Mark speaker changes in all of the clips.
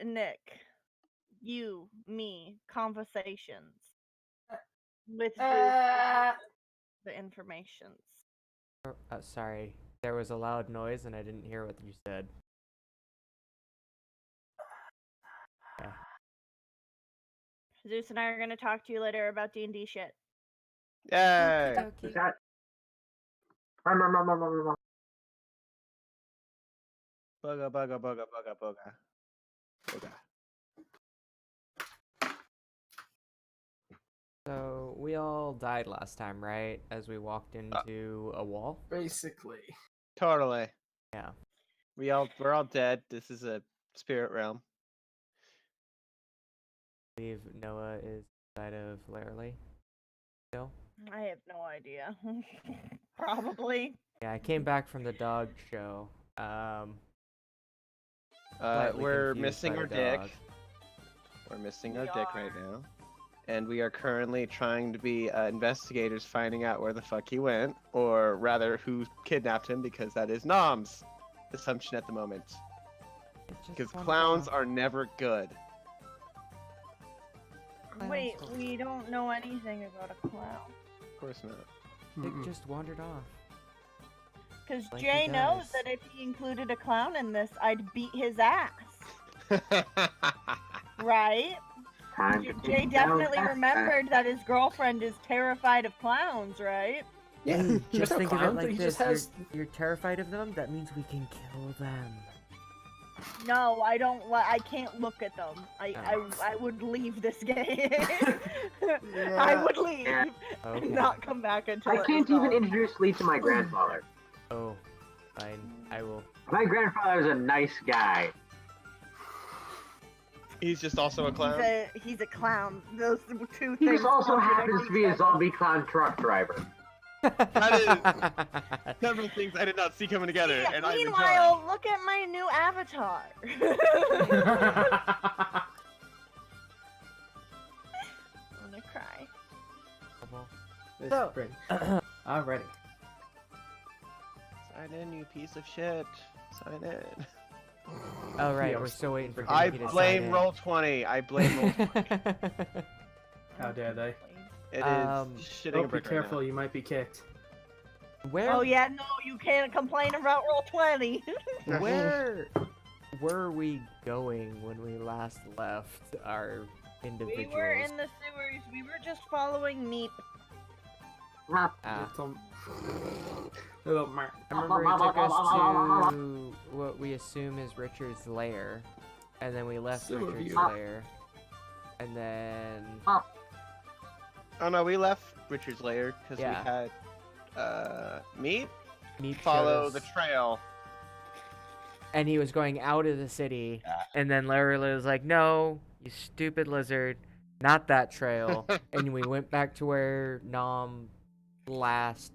Speaker 1: Nick, you, me, conversations with the informations.
Speaker 2: Sorry, there was a loud noise and I didn't hear what you said. Okay.
Speaker 1: Zeus and I are gonna talk to you later about D&D shit.
Speaker 3: Yay!
Speaker 2: Okey-dokey.
Speaker 3: Bugga, bugga, bugga, bugga, bugga. Bugga.
Speaker 2: So we all died last time, right? As we walked into a wall.
Speaker 4: Basically.
Speaker 3: Totally.
Speaker 2: Yeah.
Speaker 3: We're all dead. This is a spirit realm.
Speaker 2: I believe Noah is inside of Larry. Still.
Speaker 1: I have no idea. Probably.
Speaker 2: Yeah, I came back from the dog show. Slightly
Speaker 3: We're
Speaker 2: confused
Speaker 3: missing
Speaker 2: by
Speaker 3: our
Speaker 2: the
Speaker 3: dick.
Speaker 2: dog.
Speaker 3: We're missing
Speaker 1: We
Speaker 3: our dick
Speaker 1: are.
Speaker 3: right now. And we are currently trying to be investigators finding out where the fuck he went, or rather who kidnapped him, because that is Nom's assumption at the moment. Because clowns are never good.
Speaker 1: Wait, we don't know anything about a clown.
Speaker 3: Of course not.
Speaker 2: Dick just wandered off.
Speaker 1: Because
Speaker 2: Like
Speaker 1: Jay
Speaker 2: he
Speaker 1: knows
Speaker 2: does.
Speaker 1: that if he included a clown in this, I'd beat his ass. Right?
Speaker 5: Time to
Speaker 1: Jay
Speaker 5: take down
Speaker 1: definitely
Speaker 5: that
Speaker 1: remembered that his girlfriend is terrified of clowns, right?
Speaker 4: Yeah,
Speaker 2: Hey,
Speaker 4: he's
Speaker 2: just
Speaker 4: no
Speaker 2: think of
Speaker 4: clown,
Speaker 2: it
Speaker 4: but
Speaker 2: like
Speaker 4: he
Speaker 2: this.
Speaker 4: just has.
Speaker 2: You're terrified of them? That means we can kill them.
Speaker 1: No, I don't. I can't look at them. I would leave this game. I would leave
Speaker 5: Yeah.
Speaker 2: Okay.
Speaker 1: and not come back until
Speaker 5: I
Speaker 1: it
Speaker 5: can't
Speaker 1: was
Speaker 5: even
Speaker 1: solved.
Speaker 5: introduce Lee to my grandfather.
Speaker 2: Oh, fine. I will.
Speaker 5: My grandfather is a nice guy.
Speaker 3: He's just also a clown.
Speaker 1: He's a clown. Those two
Speaker 5: He
Speaker 1: things.
Speaker 5: just also
Speaker 1: contradict
Speaker 5: happens to be
Speaker 1: each
Speaker 5: a
Speaker 1: other.
Speaker 5: zombie clown truck driver.
Speaker 3: Several things I did not see coming together,
Speaker 1: Yeah,
Speaker 3: and I'm enjoying.
Speaker 1: meanwhile, look at my new avatar. I'm gonna cry.
Speaker 4: This
Speaker 2: So-
Speaker 4: is great. Alrighty.
Speaker 3: Sign in, you piece of shit. Sign in.
Speaker 2: Oh right,
Speaker 4: Yeah,
Speaker 2: we're still waiting for
Speaker 3: I
Speaker 2: Timothy to
Speaker 3: blame
Speaker 2: sign
Speaker 3: Roll20. I blame Roll20.
Speaker 4: How dare they?
Speaker 3: It is shitting
Speaker 4: Oh,
Speaker 3: a
Speaker 4: be
Speaker 3: brick
Speaker 4: careful,
Speaker 3: right
Speaker 4: you might be kicked.
Speaker 2: Where?
Speaker 1: Oh yeah, no, you can't complain about Roll20.
Speaker 2: Where were we going when we last left our individuals?
Speaker 1: We were in the sewers. We were just following Meep.
Speaker 2: Ah.
Speaker 4: Little Mark.
Speaker 2: I remember he took us to what we assume is Richard's lair, and then we left
Speaker 4: Some of
Speaker 2: Richard's
Speaker 4: you.
Speaker 2: lair, and then
Speaker 3: now. Oh no, we left Richard's lair because
Speaker 2: Yeah.
Speaker 3: we had Meep
Speaker 2: Meep
Speaker 3: follow
Speaker 2: showed
Speaker 3: the
Speaker 2: us-
Speaker 3: trail.
Speaker 2: and he was going out of the city, and then Larry was like, "No, you stupid lizard, not that trail." And we went back to where Nom last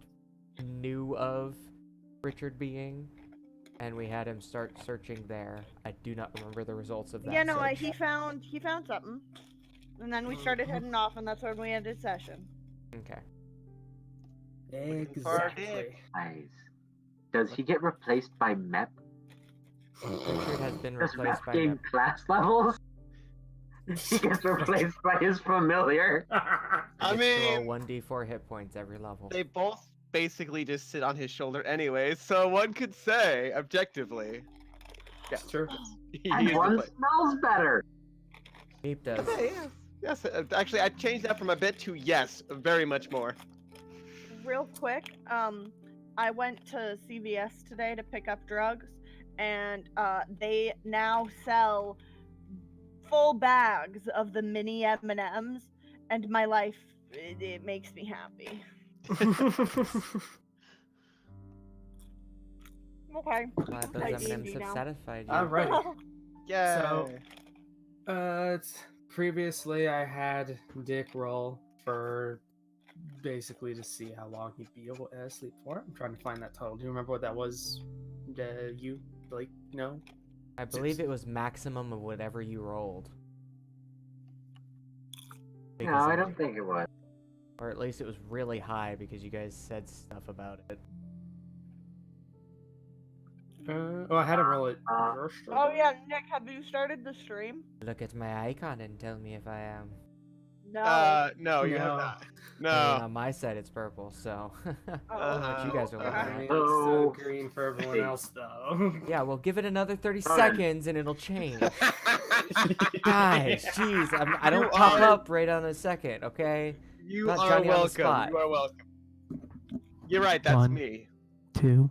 Speaker 2: knew of Richard being, and we had him start searching there. I do not remember the results of that.
Speaker 1: Yeah, no,
Speaker 2: search.
Speaker 1: he found something, and then we started heading off, and that's when we ended session.
Speaker 2: Okay.
Speaker 4: Exactly.
Speaker 5: Nice. Does he get replaced by Mep?
Speaker 2: Richard has been
Speaker 5: Does Mep
Speaker 2: replaced by
Speaker 5: gain
Speaker 2: Mep.
Speaker 5: class levels? He gets replaced by his familiar.
Speaker 3: I
Speaker 2: Gets to
Speaker 3: mean,
Speaker 2: roll 1d4 hit points every level.
Speaker 3: they both basically just sit on his shoulder anyway, so one could say, objectively,
Speaker 4: It's true.
Speaker 3: he
Speaker 5: And
Speaker 3: is
Speaker 5: one
Speaker 3: replaced.
Speaker 5: smells better.
Speaker 2: Meep does.
Speaker 3: Okay, yes, actually, I changed that from a bit to yes, very much more.
Speaker 1: Real quick, I went to CVS today to pick up drugs, and they now sell full bags of the mini M&Ms, and my life, it makes me happy. Okay.
Speaker 2: Glad those
Speaker 1: Like
Speaker 2: M&Ms
Speaker 1: D&D
Speaker 2: have
Speaker 1: now.
Speaker 2: satisfied you.
Speaker 4: Alrighty.
Speaker 3: Yeah.
Speaker 4: Previously I had Dick roll for basically to see how long he'd be able to sleep for. I'm trying to find that total. Do you remember what that was? You like no?
Speaker 2: I believe it was maximum of whatever you rolled.
Speaker 5: No,
Speaker 2: Because
Speaker 5: I
Speaker 2: of-
Speaker 5: don't think it was.
Speaker 2: Or at least it was really high because you guys said stuff about it.
Speaker 4: I had to roll it
Speaker 5: Uh,
Speaker 4: first.
Speaker 1: Oh yeah, Nick, have you started the stream?
Speaker 2: Look at my icon and tell me if I am.
Speaker 1: No.
Speaker 3: No, you have
Speaker 4: No.
Speaker 3: not.
Speaker 2: I mean,
Speaker 3: No.
Speaker 2: on my side, it's purple, so.
Speaker 1: Oh,
Speaker 2: I don't know what you guys are
Speaker 1: okay.
Speaker 2: looking
Speaker 4: I
Speaker 2: at.
Speaker 4: mean, it's so
Speaker 5: So-
Speaker 4: green for everyone else, though.
Speaker 2: Yeah, well, give it another 30
Speaker 5: Go ahead.
Speaker 2: seconds and it'll change. Guys, jeez, I don't
Speaker 3: You
Speaker 2: pop
Speaker 3: are-
Speaker 2: up right on a second, okay?
Speaker 3: You
Speaker 2: Not
Speaker 3: are
Speaker 2: Johnny on the
Speaker 3: welcome.
Speaker 2: spot.
Speaker 3: You are welcome. You're right. That's
Speaker 6: One.
Speaker 3: me.
Speaker 6: 2,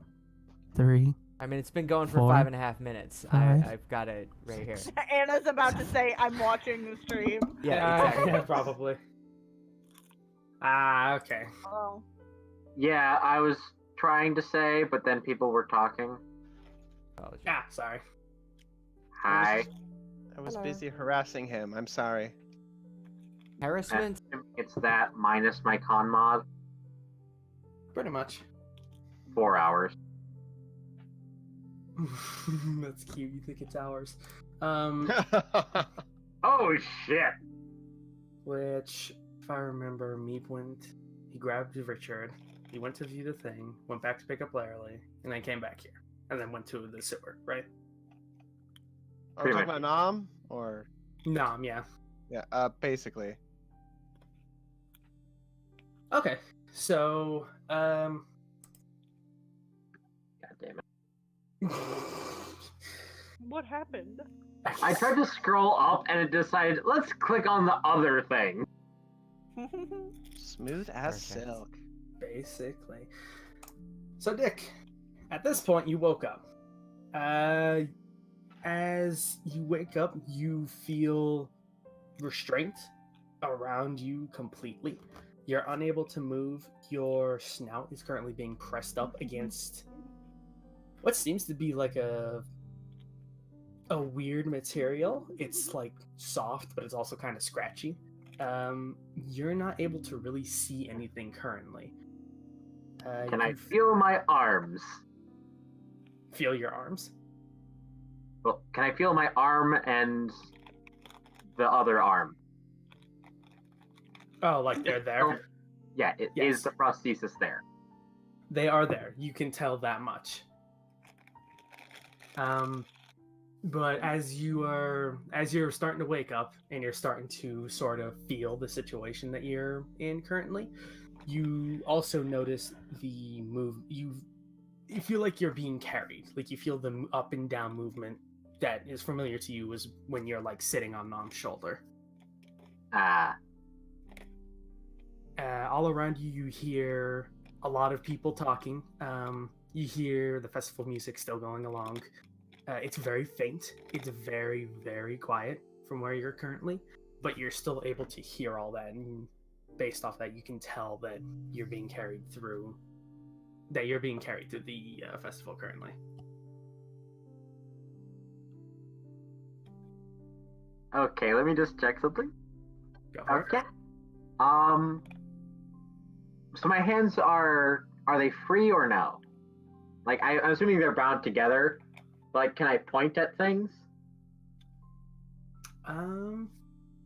Speaker 6: 3.
Speaker 2: I mean, it's been going for
Speaker 6: 4,
Speaker 2: 5.5 minutes.
Speaker 6: 5.
Speaker 2: I've got it right here.
Speaker 1: Anna's about to say, "I'm watching the stream."
Speaker 2: Yeah, exactly.
Speaker 4: Yeah, probably. Ah, okay.
Speaker 1: Oh.
Speaker 5: Yeah, I was trying to say, but then people were talking.
Speaker 2: Apologies.
Speaker 4: Ah, sorry.
Speaker 5: Hi.
Speaker 3: I was
Speaker 1: Hello.
Speaker 3: busy harassing him. I'm sorry.
Speaker 2: Harassment?
Speaker 5: It's that minus my con mod.
Speaker 4: Pretty much.
Speaker 5: 4 hours.
Speaker 4: That's cute. You think it's ours.
Speaker 5: Oh shit!
Speaker 4: Which, if I remember, Meep went. He grabbed Richard. He went to view the thing. Went back to pick up Larry, and then came back here, and then went to the sewer. Right?
Speaker 3: Are we
Speaker 5: Pretty
Speaker 3: talking about Nom or
Speaker 4: Nom, yeah.
Speaker 3: yeah? Basically.
Speaker 4: Okay. So,
Speaker 5: God damn it.
Speaker 1: What happened?
Speaker 5: I tried to scroll up and it decided, let's click on the other thing.
Speaker 3: Smooth as
Speaker 2: Perfect.
Speaker 3: silk.
Speaker 4: Basically. So, Dick, at this point, you woke up. As you wake up, you feel restraint around you completely. You're unable to move. Your snout is currently being pressed up against what seems to be like a weird material. It's like soft, but it's also kind of scratchy. You're not able to really see anything currently.
Speaker 5: Can I
Speaker 4: You
Speaker 5: feel my arms?
Speaker 4: feel your arms?
Speaker 5: Well, can I feel my arm and the other arm?
Speaker 4: Oh, like they're there?
Speaker 5: Yeah, it is
Speaker 4: Yes.
Speaker 5: the prosthesis there.
Speaker 4: They are there. You can tell that much. But as you're starting to wake up and you're starting to sort of feel the situation that you're in currently, you also notice the move. You feel like you're being carried. Like you feel the up and down movement that is familiar to you as when you're like sitting on Nom's shoulder. All around you, you hear a lot of people talking. You hear the festival music still going along. It's very faint. It's very, very quiet from where you're currently, but you're still able to hear all that. And based off that, you can tell that you're being carried through. That you're being carried through the festival currently.
Speaker 5: Okay, let me just check something.
Speaker 4: Go for it.
Speaker 5: Okay. So my hands are they free or no? Like I'm assuming they're bound together. Like, can I point at things?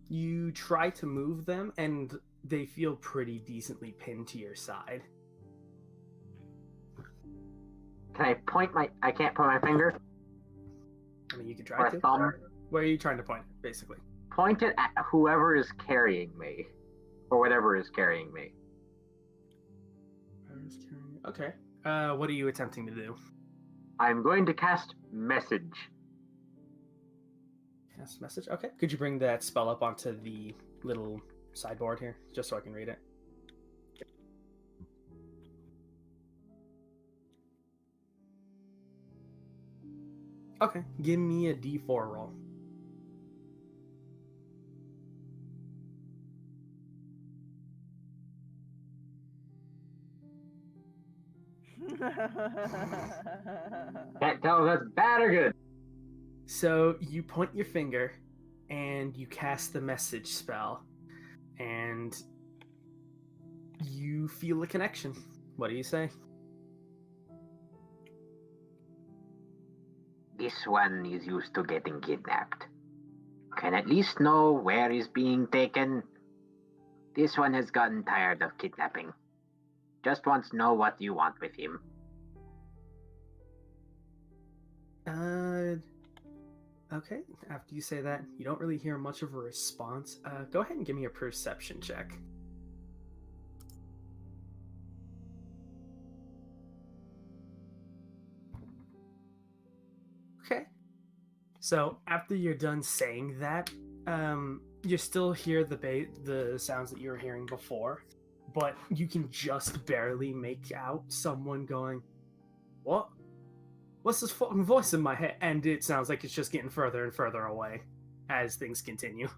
Speaker 4: You try to move them, and they feel pretty decently pinned to your side.
Speaker 5: Can I point my? I can't point my finger
Speaker 4: I mean, you could
Speaker 5: or
Speaker 4: try
Speaker 5: a
Speaker 4: to.
Speaker 5: thumb.
Speaker 4: Where are you trying to point it, basically?
Speaker 5: Point it at whoever is carrying me, or whatever is carrying me.
Speaker 4: Okay. What are you attempting to do?
Speaker 5: I'm going to cast message.
Speaker 4: Cast message. Okay. Could you bring that spell up onto the little sideboard here, just so I can read it? Okay. Give me a D4 roll.
Speaker 5: Can't tell if that's bad or good.
Speaker 4: So you point your finger, and you cast the message spell, and you feel a connection. What do you say?
Speaker 5: This one is used to getting kidnapped. Can at least know where is being taken. This one has gotten tired of kidnapping. Just wants to know what you want with him.
Speaker 4: Okay. After you say that, you don't really hear much of a response. Go ahead and give me a perception check. Okay. So after you're done saying that, you still hear the sounds that you were hearing before, but you can just barely make out someone going, "What? What's this fucking voice in my head?" And it sounds like it's just getting further and further away as things continue.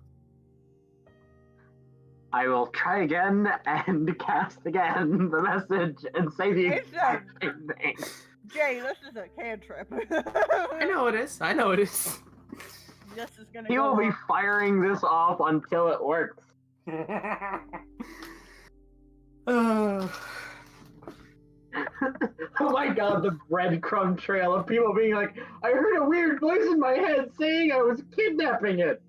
Speaker 5: I will try again and cast again the message and say the exact same thing.
Speaker 1: Jay, this is a cantrip.
Speaker 4: I know it is. I know it is.
Speaker 1: This is gonna
Speaker 5: He
Speaker 1: go
Speaker 5: will be
Speaker 1: on.
Speaker 5: firing this off until it works.
Speaker 4: Uh,
Speaker 5: Oh my god, the breadcrumb trail of people being like, I heard a weird voice in my head saying I was kidnapping it.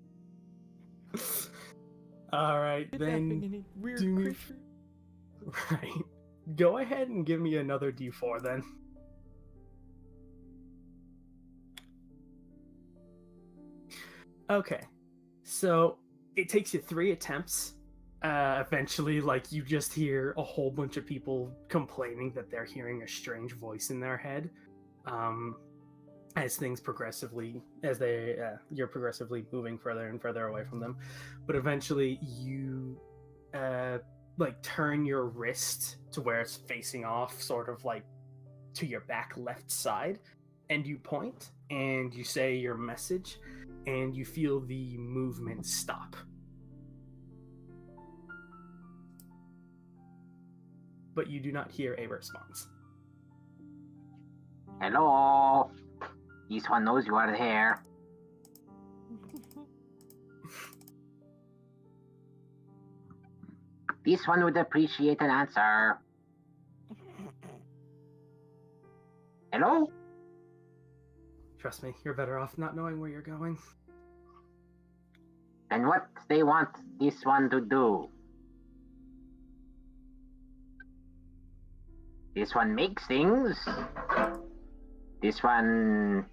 Speaker 4: all right, then. Do me. Right. Go ahead and give me another D4 then. Okay. So it takes you 3 attempts. Eventually, like, you just hear a whole bunch of people complaining that they're hearing a strange voice in their head. As things progressively, you're progressively moving further and further away from them. But eventually you like turn your wrist to where it's facing off, sort of like to your back left side, and you point and you say your message, and you feel the movement stop. But you do not hear a response.
Speaker 5: Hello. This one knows you are there. This one would appreciate an answer. Hello?
Speaker 4: Trust me, you're better off not knowing where you're going.
Speaker 5: And what they want this one to do? This one makes things. This one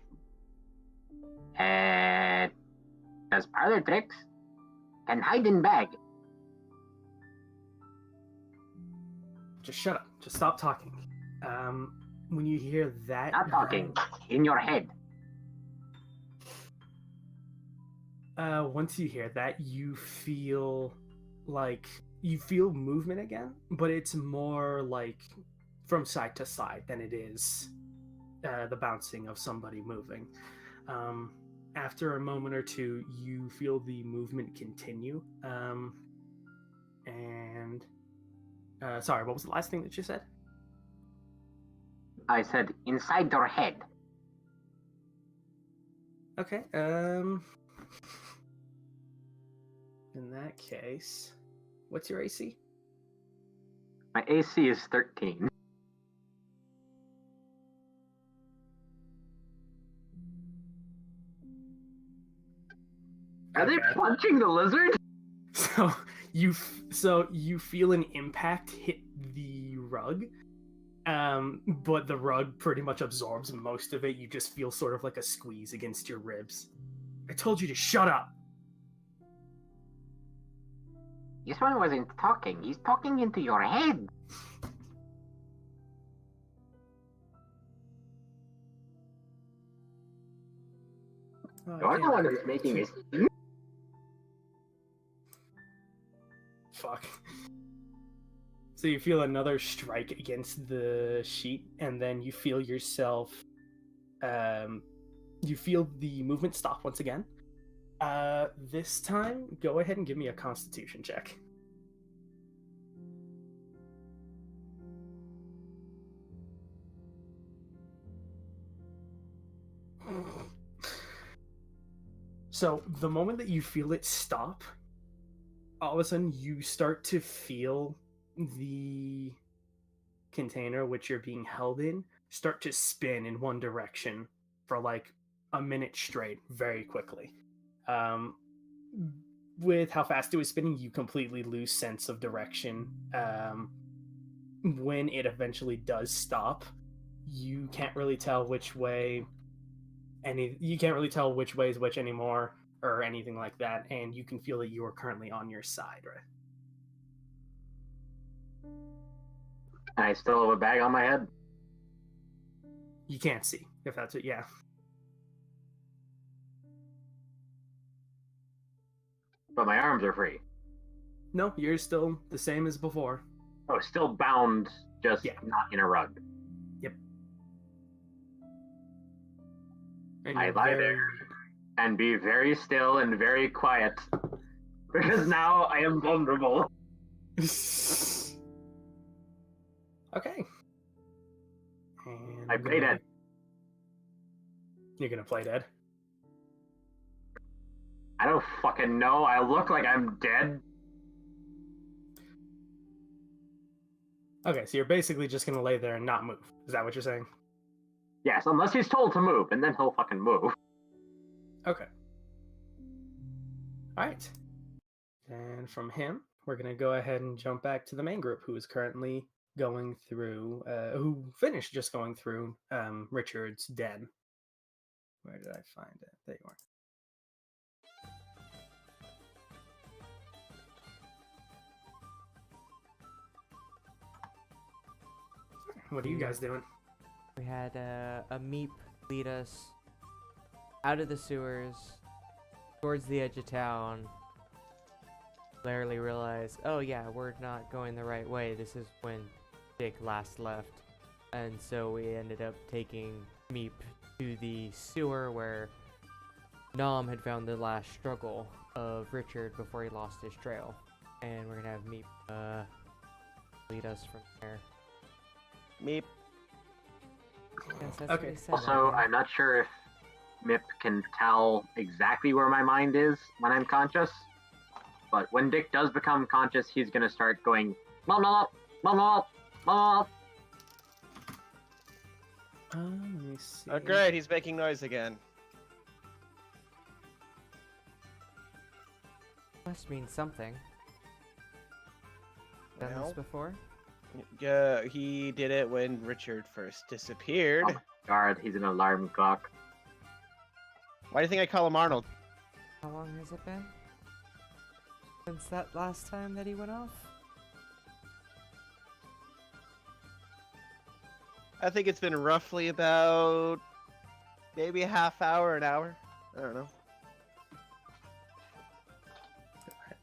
Speaker 5: does parlor tricks. Can hide in bag.
Speaker 4: Just shut up. Just stop talking. When you hear that...
Speaker 5: Not talking. In your head.
Speaker 4: Once you hear that, you feel movement again, but it's more like from side to side than it is the bouncing of somebody moving. After a moment or two, you feel the movement continue. Sorry, what was the last thing that you said?
Speaker 5: I said inside your head.
Speaker 4: Okay, in that case, what's your AC?
Speaker 5: My AC is 13. Are they punching the lizard?
Speaker 4: So you feel an impact hit the rug, but the rug pretty much absorbs most of it. You just feel sort of like a squeeze against your ribs. I told you to shut up.
Speaker 5: This one wasn't talking. He's talking into your head. You're the one who's making this.
Speaker 4: Fuck. So you feel another strike against the sheet, and then you feel yourself. You feel the movement stop once again. This time, go ahead and give me a Constitution check. So the moment that you feel it stop, all of a sudden you start to feel the container which you're being held in start to spin in one direction for like a minute straight, very quickly. With how fast it was spinning, you completely lose sense of direction. When it eventually does stop, you can't really tell which way you can't really tell which way is which anymore or anything like that, and you can feel that you are currently on your side, right?
Speaker 5: I still have a bag on my head.
Speaker 4: You can't see if that's it. Yeah.
Speaker 5: But my arms are free.
Speaker 4: No, you're still the same as before.
Speaker 5: Oh, still bound, just
Speaker 4: Yeah.
Speaker 5: not in a rug.
Speaker 4: Yep. And
Speaker 5: I
Speaker 4: you're
Speaker 5: lie there and be very still and very quiet. Because now I am vulnerable.
Speaker 4: Okay. And
Speaker 5: I play dead.
Speaker 4: You're gonna play dead?
Speaker 5: I don't fucking know. I look like I'm dead.
Speaker 4: Okay, so you're basically just gonna lay there and not move. Is that what you're saying?
Speaker 5: Yes, unless he's told to move, and then he'll fucking move.
Speaker 4: Okay. Alright. And from him, we're gonna go ahead and jump back to the main group, who is currently going through, who finished just going through Richard's den. Where did I find it? There you are. What are you guys doing?
Speaker 2: We had a Meep lead us out of the sewers towards the edge of town. Larry realized, oh yeah, we're not going the right way. This is when Dick last left. And so we ended up taking Meep to the sewer where Nom had found the last struggle of Richard before he lost his trail. And we're gonna have Meep lead us from there.
Speaker 3: Meep.
Speaker 2: Yes, that's
Speaker 4: Okay.
Speaker 2: what he said,
Speaker 5: Also,
Speaker 2: I
Speaker 5: I'm not sure if Mip can tell exactly where my mind is when I'm conscious. But when Dick does become conscious, he's gonna start going, "Mom, mom, mom, mom, mom."
Speaker 4: Let me see.
Speaker 3: Oh, great, he's making noise again.
Speaker 2: Must mean something. Done
Speaker 3: Well.
Speaker 2: this before?
Speaker 3: Yeah, he did it when Richard first disappeared.
Speaker 5: Oh. God, he's an alarm clock.
Speaker 3: Why do you think I call him Arnold?
Speaker 2: How long has it been? Since that last time that he went off?
Speaker 3: I think it's been roughly about maybe a half hour, an hour. I don't know.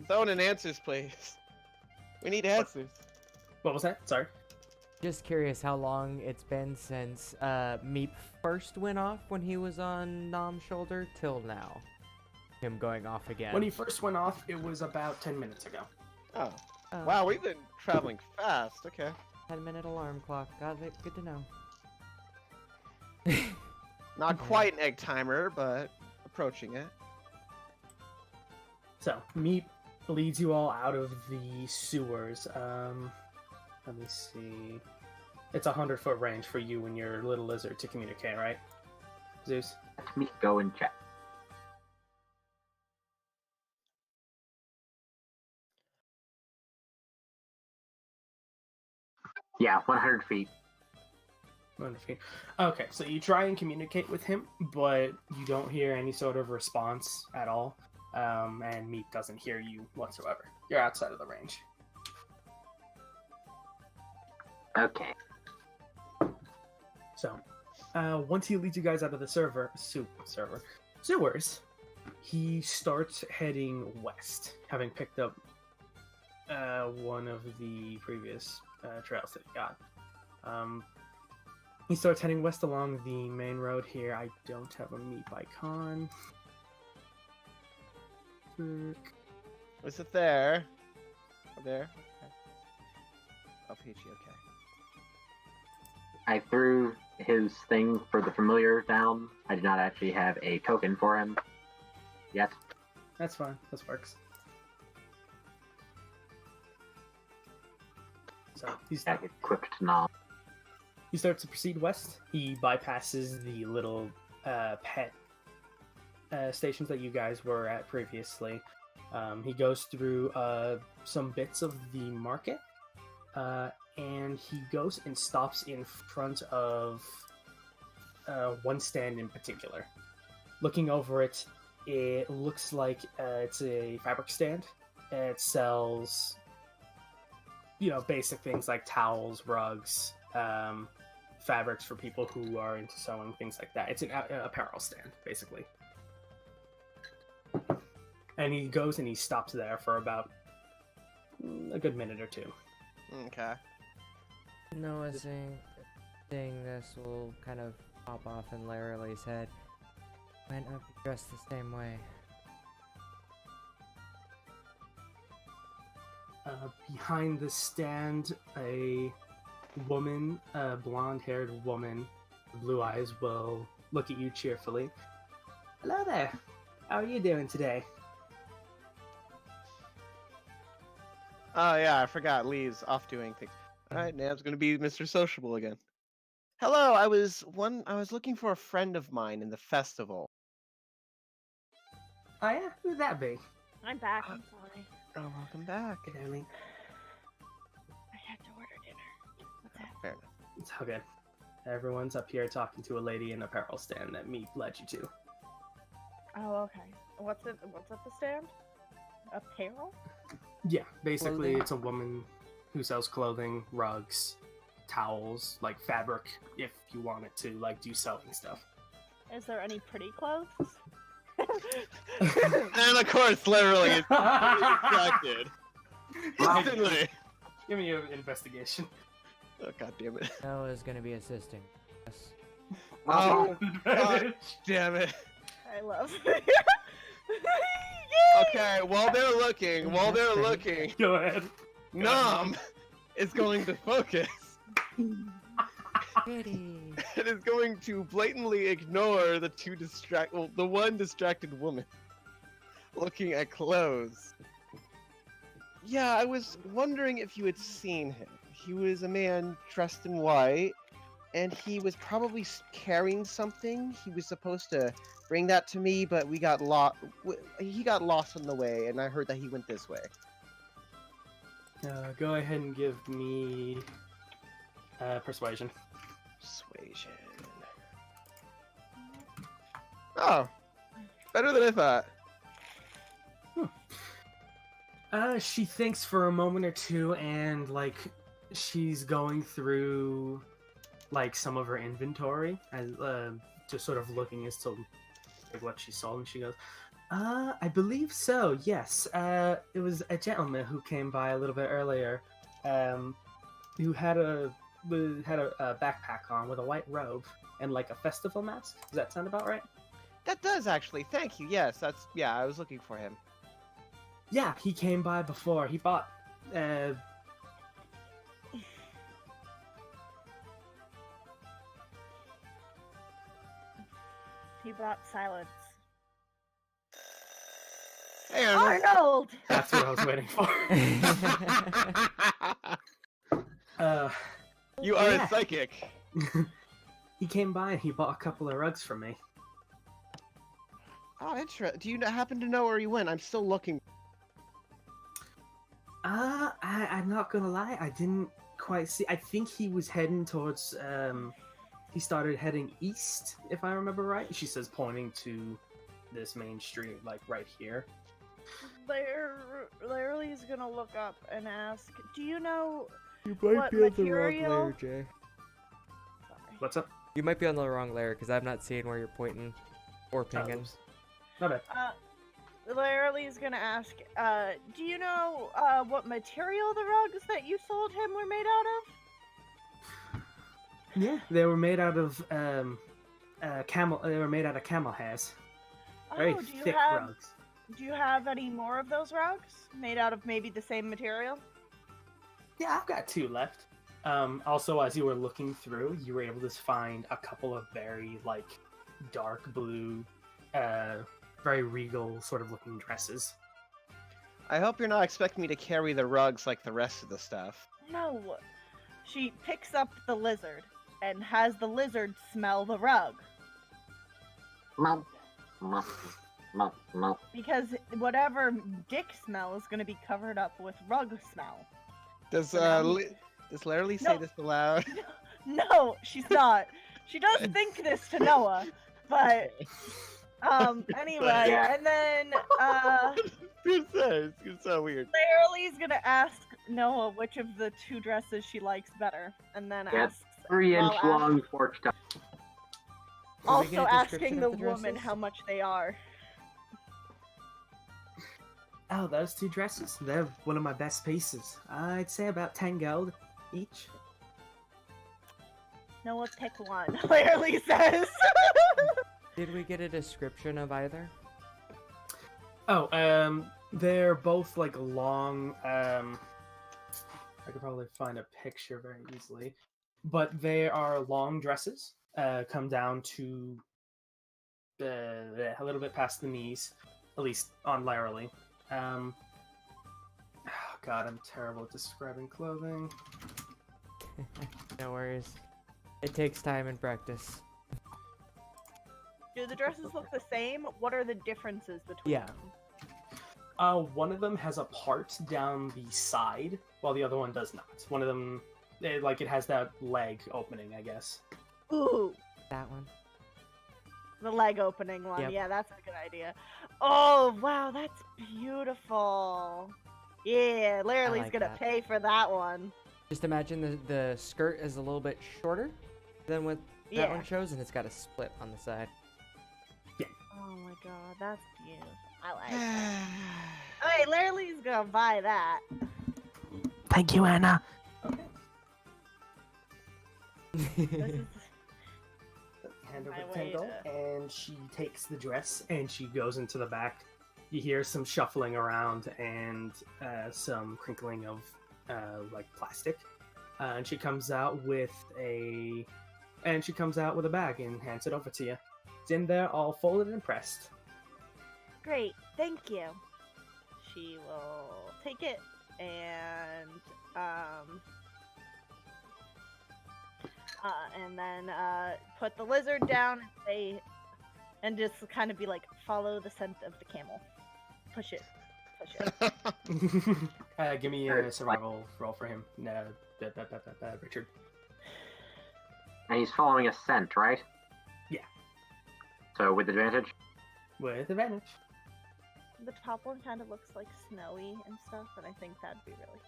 Speaker 3: Phone and answers, please. We need answers.
Speaker 4: What was that? Sorry.
Speaker 2: Just curious how long it's been since Meep first went off when he was on Nom's shoulder till now. Him going off again.
Speaker 4: When he first went off, it was about 10 minutes ago.
Speaker 3: Oh.
Speaker 2: Oh,
Speaker 3: Wow, we've been traveling fast. Okay.
Speaker 2: 10-minute alarm clock. Got it. Good to know.
Speaker 3: Not quite an egg timer, but approaching it.
Speaker 4: So, Meep leads you all out of the sewers. Let me see. It's 100-foot range for you and your little lizard to communicate, right? Zeus?
Speaker 5: Let me go and check. Yeah, 100 feet.
Speaker 4: 100 feet. Okay, so you try and communicate with him, but you don't hear any sort of response at all. And Meep doesn't hear you whatsoever. You're outside of the range.
Speaker 5: Okay.
Speaker 4: So, once he leads you guys out of the sewers, he starts heading west, having picked up one of the previous trails that he got. He starts heading west along the main road here. I don't have a Meep icon.
Speaker 3: Was it there? Oh, there? Okay. Oh, Peachy, okay.
Speaker 5: I threw his thing for the familiar down. I do not actually have a token for him yet.
Speaker 4: That's fine. This works. So he's
Speaker 5: Back equipped now.
Speaker 4: He starts to proceed west. He bypasses the little pet stations that you guys were at previously. He goes through some bits of the market, and he goes and stops in front of one stand in particular. Looking over it, it looks like it's a fabric stand. It sells, basic things like towels, rugs, fabrics for people who are into sewing, things like that. It's an apparel stand, basically. And he goes and he stops there for about a good minute or two.
Speaker 3: Okay.
Speaker 2: Noah seeing this will kind of pop off in Larry's head. Might not be dressed the same way.
Speaker 4: Behind the stand, a woman, a blonde-haired woman, blue eyes, will look at you cheerfully. Hello there. How are you doing today?
Speaker 3: Oh yeah, I forgot. Lee's off doing things. All right, Nam's gonna be Mr. Sociable again. Hello, I was looking for a friend of mine in the festival.
Speaker 4: Oh yeah? Who'd that be?
Speaker 1: I'm back. I'm sorry.
Speaker 3: Oh, welcome back.
Speaker 4: Good evening.
Speaker 1: I had to order dinner. What's that?
Speaker 3: Fair enough.
Speaker 4: It's all good. Everyone's up here talking to a lady in an apparel stand that me led you to.
Speaker 1: Oh, okay. What's at the stand? Apparel?
Speaker 4: Yeah, basically
Speaker 2: Clothing?
Speaker 4: it's a woman who sells clothing, rugs, towels, like fabric, if you want it to, like, do sewing stuff.
Speaker 1: Is there any pretty clothes?
Speaker 3: And of course, literally, it's distracted. Instantly.
Speaker 4: Give me an investigation.
Speaker 3: Oh, god damn it.
Speaker 2: Noah's gonna be assisting. Yes.
Speaker 3: Oh, god damn it.
Speaker 1: I love.
Speaker 3: Okay, while they're looking,
Speaker 4: Go ahead.
Speaker 3: Nom is going to focus.
Speaker 2: Kitty.
Speaker 3: It is going to blatantly ignore the the one distracted woman looking at clothes. Yeah, I was wondering if you had seen him. He was a man dressed in white, and he was probably carrying something. He was supposed to bring that to me, but we got lost. He got lost on the way, and I heard that he went this way.
Speaker 4: Go ahead and give me persuasion.
Speaker 3: Persuasion. Oh, better than I thought.
Speaker 4: She thinks for a moment or two, and like she's going through like some of her inventory, and just sort of looking as to like what she saw, and she goes, I believe so. Yes. It was a gentleman who came by a little bit earlier, who had a backpack on with a white robe and like a festival mask. Does that sound about right?
Speaker 3: That does actually. Thank you. Yes, I was looking for him.
Speaker 4: Yeah, he came by before. He bought.
Speaker 1: He brought silence.
Speaker 3: Hey, Arnold.
Speaker 1: Arnold!
Speaker 4: That's what I was waiting for.
Speaker 3: You are
Speaker 4: Yeah.
Speaker 3: a psychic.
Speaker 4: He came by and he bought a couple of rugs from me.
Speaker 3: Oh, interesting. Do you happen to know where he went? I'm still looking.
Speaker 4: I'm not gonna lie, I didn't quite see. I think he was heading towards. He started heading east, if I remember right. She says, pointing to this main street, like right here.
Speaker 1: Larry's gonna look up and ask, "Do you know
Speaker 2: You might
Speaker 1: what
Speaker 2: be on the wrong
Speaker 1: material?"
Speaker 2: layer, Jay.
Speaker 1: Sorry.
Speaker 4: What's up?
Speaker 2: You might be on the wrong layer because I'm not seeing where you're pointing or pinging.
Speaker 4: Oops. My bad.
Speaker 1: Larry's gonna ask, "Do you know what material the rugs that you sold him were made out of?"
Speaker 4: Yeah, they were made out of camel. They were made out of camel hairs. Very
Speaker 1: Oh, do you
Speaker 4: thick
Speaker 1: have
Speaker 4: rugs.
Speaker 1: do you have any more of those rugs made out of maybe the same material?
Speaker 4: Yeah, I've got two left. Also, as you were looking through, you were able to find a couple of very like dark blue, very regal sort of looking dresses.
Speaker 3: I hope you're not expecting me to carry the rugs like the rest of the stuff.
Speaker 1: No. She picks up the lizard and has the lizard smell the rug.
Speaker 5: Mom. Mom. Mom. Mom.
Speaker 1: Because whatever Dick smell is going to be covered up with rug smell.
Speaker 3: Does
Speaker 1: So now-
Speaker 3: does Larry say
Speaker 1: No.
Speaker 3: this aloud?
Speaker 1: No, she's not. She does think this to Noah, but Anyway,
Speaker 5: Yeah.
Speaker 1: and then
Speaker 3: It's so weird.
Speaker 1: Laerly's gonna ask Noah which of the two dresses she likes better, and then
Speaker 5: Yeah,
Speaker 1: asks
Speaker 5: 3-inch
Speaker 1: while
Speaker 5: long porch top.
Speaker 2: we get
Speaker 1: also
Speaker 2: a
Speaker 1: asking
Speaker 2: description
Speaker 1: the
Speaker 2: of the
Speaker 1: woman
Speaker 2: dresses?
Speaker 1: how much they are.
Speaker 4: Oh, those two dresses? They're one of my best pieces. I'd say about 10 gold each.
Speaker 1: Noah, pick one. Laerly says.
Speaker 2: Did we get a description of either?
Speaker 4: Oh, they're both like long. I could probably find a picture very easily, but they are long dresses. Come down to a little bit past the knees, at least on Laerly. Oh God, I'm terrible at describing clothing.
Speaker 2: No worries. It takes time and practice.
Speaker 1: Do the dresses look the same? What are the differences between
Speaker 2: Yeah.
Speaker 1: them?
Speaker 4: One of them has a part down the side, while the other one does not. One of them, it has that leg opening, I guess.
Speaker 1: Ooh,
Speaker 2: That one.
Speaker 1: the leg opening one.
Speaker 2: Yep.
Speaker 1: Yeah, that's a good idea. Oh, wow, that's beautiful. Yeah, Laerly's
Speaker 2: like
Speaker 1: gonna
Speaker 2: that.
Speaker 1: pay for that one.
Speaker 2: Just imagine the skirt is a little bit shorter than what that
Speaker 1: Yeah.
Speaker 2: one shows, and it's got a split on the side.
Speaker 1: Oh my god, that's beautiful. I like that. Okay, Laerly's gonna buy that.
Speaker 6: Thank you, Anna.
Speaker 1: This is
Speaker 4: Hand over
Speaker 1: My
Speaker 4: the 10
Speaker 1: way
Speaker 4: gold,
Speaker 1: to-
Speaker 4: and she takes the dress and she goes into the back. You hear some shuffling around and some crinkling of like plastic, and she comes out with a bag and hands it over to you. It's in there, all folded and pressed.
Speaker 1: great, thank you. She will take it and then put the lizard down and say, and just kind of be like, follow the scent of the camel. Push it.
Speaker 4: Give me a survival roll for him, Richard.
Speaker 5: And he's following a scent, right?
Speaker 4: Yeah.
Speaker 5: So with advantage?
Speaker 4: With advantage.
Speaker 1: The top one kind of looks like snowy and stuff, and I think that'd be really cool.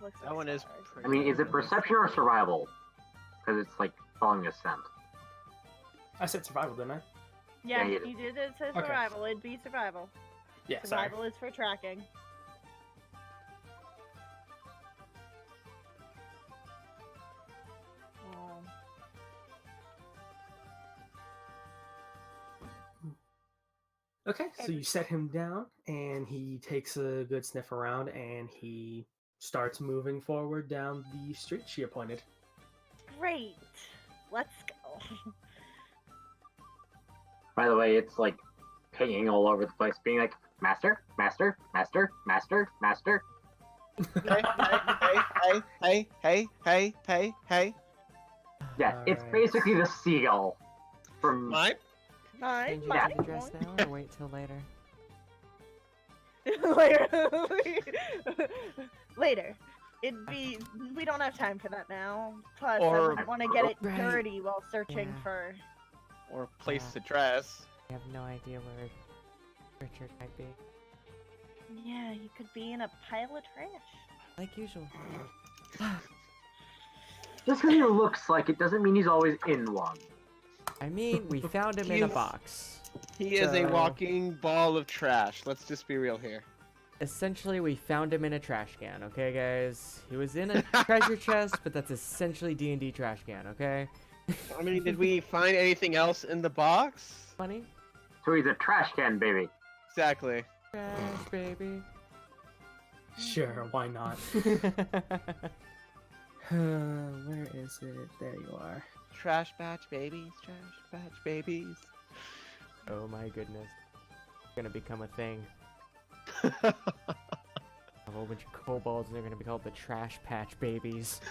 Speaker 1: Looks
Speaker 3: That
Speaker 1: like
Speaker 3: one is
Speaker 1: stars.
Speaker 3: pretty-
Speaker 5: I mean, is it perception or survival? Because it's like following a scent.
Speaker 4: I said survival, didn't I?
Speaker 1: Yeah,
Speaker 5: Yeah, you
Speaker 1: you did it say
Speaker 4: Okay.
Speaker 1: survival. It'd be survival.
Speaker 4: Yeah, sorry.
Speaker 1: Survival is for tracking. Um,
Speaker 4: Okay, so you set him down, and he takes a good sniff around, and he starts moving forward down the street she appointed.
Speaker 1: great. Let's go.
Speaker 5: By the way, it's like pinging all over the place, being like, Master, Master, Master, Master, Master.
Speaker 3: Hey.
Speaker 5: Yeah, it's
Speaker 2: Alright.
Speaker 5: basically the seagull from.
Speaker 3: Mine?
Speaker 1: Mine,
Speaker 2: Change
Speaker 1: mine.
Speaker 2: it to the dress now, or wait till later?
Speaker 1: Later. It'd be. We don't have time for that now. Plus, I
Speaker 3: Or-
Speaker 1: wouldn't want to get it
Speaker 2: Right.
Speaker 1: dirty while searching
Speaker 2: Yeah.
Speaker 1: for.
Speaker 3: Or place
Speaker 2: Yeah.
Speaker 3: to dress.
Speaker 2: I have no idea where Richard might be.
Speaker 1: Yeah, he could be in a pile of trash.
Speaker 2: Like usual.
Speaker 5: Just because he looks like it doesn't mean he's always in one.
Speaker 2: I mean, we found him in a box.
Speaker 3: He is a
Speaker 2: So-
Speaker 3: walking ball of trash. Let's just be real here.
Speaker 2: Essentially, we found him in a trash can, okay, guys? He was in a treasure chest, but that's essentially D&D trash can, okay?
Speaker 3: I mean, did we find anything else in the box?
Speaker 2: Funny?
Speaker 5: So he's a trash can baby.
Speaker 3: Exactly.
Speaker 2: Trash, baby.
Speaker 4: Sure, why not? Where is it? There you are.
Speaker 3: Trash batch babies, trash batch babies.
Speaker 2: Oh my goodness. It's gonna become a thing. A whole bunch of kobolds, and they're gonna be called the Trash Patch Babies.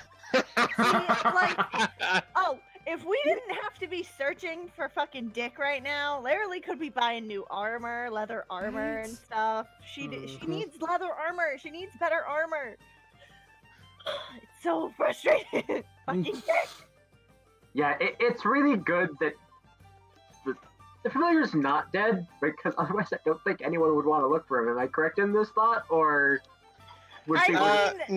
Speaker 1: Oh, if we didn't have to be searching for fucking Dick right now, Laerly could be buying new armor, leather armor, and
Speaker 2: Right.
Speaker 1: stuff. She
Speaker 4: Mhm.
Speaker 1: needs leather armor. She needs better armor. It's so frustrating. Fucking Dick.
Speaker 5: Yeah, it's really good that The familiar's not dead, because otherwise I don't think anyone would want to look for him. Am I correct in this thought, or would
Speaker 1: I
Speaker 5: people?
Speaker 1: mean-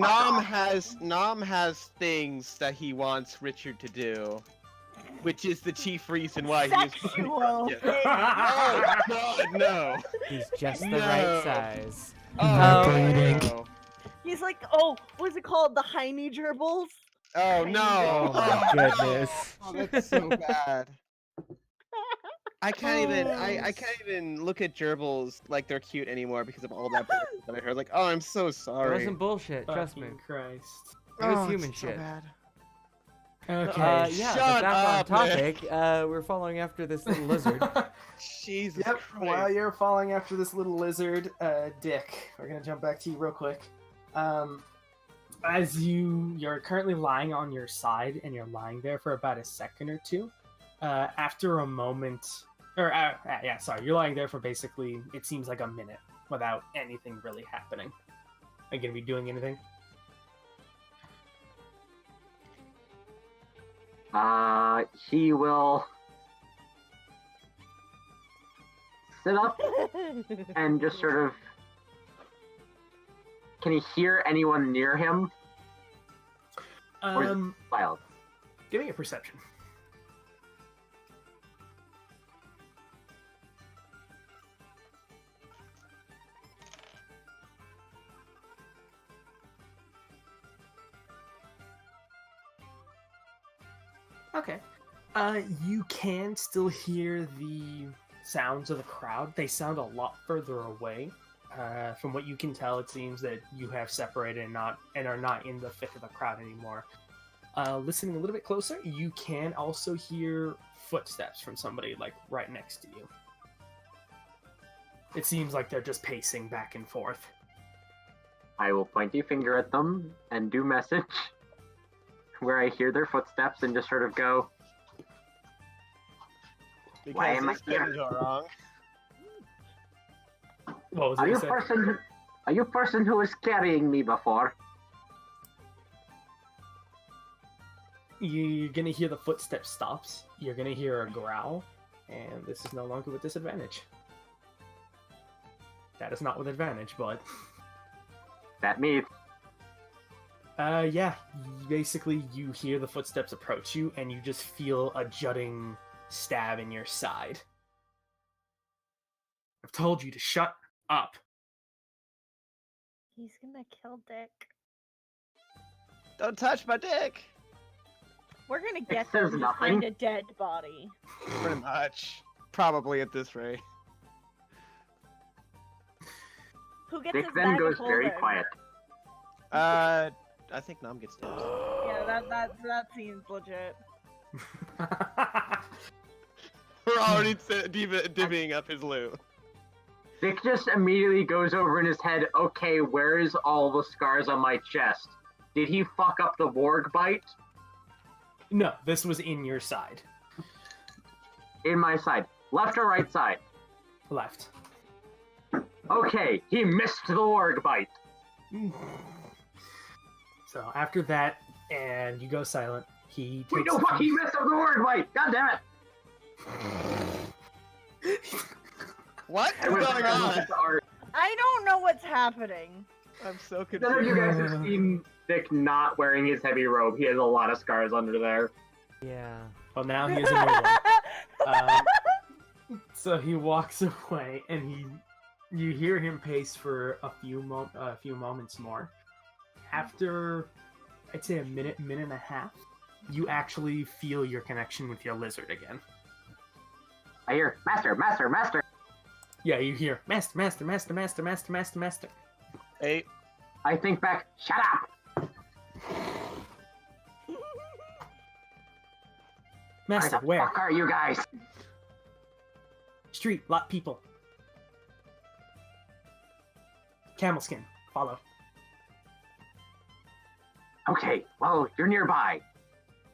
Speaker 3: Nom has things that he wants Richard to do, which is the chief reason why he is.
Speaker 1: Sexual
Speaker 3: Yeah.
Speaker 1: thing.
Speaker 3: Oh God, no!
Speaker 2: He's just the
Speaker 3: No.
Speaker 2: right size.
Speaker 3: Oh,
Speaker 6: bleeding.
Speaker 3: no.
Speaker 1: He's like, oh, what's it called? The Heine gerbils?
Speaker 3: Oh no!
Speaker 2: Oh my goodness.
Speaker 3: Oh, that's so bad. I can't even look at gerbils like they're cute anymore because of all that bullshit that I heard. Like, oh, I'm so
Speaker 2: It
Speaker 3: sorry.
Speaker 2: wasn't bullshit, trust me.
Speaker 4: Fucking Christ.
Speaker 2: It was
Speaker 3: Oh,
Speaker 2: human
Speaker 3: it's so
Speaker 2: shit.
Speaker 3: bad.
Speaker 4: Okay.
Speaker 2: Yeah,
Speaker 3: Shut
Speaker 2: but back on
Speaker 3: up,
Speaker 2: topic, we're following after this little lizard.
Speaker 3: Jesus
Speaker 4: Yep,
Speaker 3: Christ.
Speaker 4: while you're following after this little lizard, Dick, we're gonna jump back to you real quick. As you're currently lying on your side, and you're lying there for about a second or two. After a moment, you're lying there for basically, it seems like a minute without anything really happening. Are you gonna be doing anything?
Speaker 5: He will sit up and just sort of. Can he hear anyone near him? Or is it silent?
Speaker 4: Give me a perception. Okay. You can still hear the sounds of the crowd. They sound a lot further away. From what you can tell, it seems that you have separated and are not in the thick of the crowd anymore. Listening a little bit closer, you can also hear footsteps from somebody like right next to you. It seems like they're just pacing back and forth.
Speaker 5: I will point a finger at them and do message, where I hear their footsteps and just sort of go,
Speaker 3: Because
Speaker 5: Why am I
Speaker 3: this
Speaker 5: here?
Speaker 3: things are wrong.
Speaker 4: What was
Speaker 5: Are
Speaker 4: it
Speaker 5: you
Speaker 4: you said?
Speaker 5: person who was carrying me before?
Speaker 4: You're gonna hear the footstep stops. You're gonna hear a growl, and this is no longer with disadvantage. That is not with advantage, but
Speaker 5: That means
Speaker 4: yeah. Basically, you hear the footsteps approach you, and you just feel a jutting stab in your side. I've told you to shut up.
Speaker 1: He's gonna kill Dick.
Speaker 3: Don't touch my dick.
Speaker 1: We're gonna get
Speaker 5: says
Speaker 1: there
Speaker 5: nothing.
Speaker 1: behind a dead body.
Speaker 3: Pretty much. Probably at this rate.
Speaker 1: Who gets
Speaker 5: Dick
Speaker 1: his
Speaker 5: then
Speaker 1: bag
Speaker 5: goes
Speaker 1: of
Speaker 5: very
Speaker 1: holding?
Speaker 5: quiet.
Speaker 3: I think Nom gets stabbed.
Speaker 1: Yeah, that seems legit.
Speaker 3: We're already divvying up his loot.
Speaker 5: Dick just immediately goes over in his head, okay, where's all the scars on my chest? Did he fuck up the Warg bite?
Speaker 4: No, this was in your side.
Speaker 5: In my side. Left or right side?
Speaker 4: Left.
Speaker 5: Okay, he missed the Warg bite.
Speaker 4: So after that, and you go silent, he
Speaker 5: Wait,
Speaker 4: takes
Speaker 5: no,
Speaker 4: a
Speaker 5: fuck, he
Speaker 4: few-
Speaker 5: missed the Warg bite! God damn it!
Speaker 3: What
Speaker 5: I
Speaker 3: is
Speaker 5: went
Speaker 3: going
Speaker 5: back and looked
Speaker 3: on?
Speaker 5: at the art.
Speaker 1: I don't know what's happening.
Speaker 3: I'm so
Speaker 5: None of you
Speaker 3: confused.
Speaker 5: guys have seen Dick not wearing his heavy robe. He has a lot of scars under there.
Speaker 2: Yeah.
Speaker 4: Well, now he has a new one. So he walks away, and you hear him pace for a few moments more. After, I'd say a minute and a half, you actually feel your connection with your lizard again.
Speaker 5: I hear, Master, Master, Master!
Speaker 4: Yeah, you hear, Master, Master, Master, Master, Master, Master, Master.
Speaker 3: 8.
Speaker 5: I think back, shut up!
Speaker 4: Master,
Speaker 5: the
Speaker 4: where?
Speaker 5: fuck are you guys?
Speaker 4: Street, lot people. Camel skin, follow.
Speaker 5: Okay, well, you're nearby.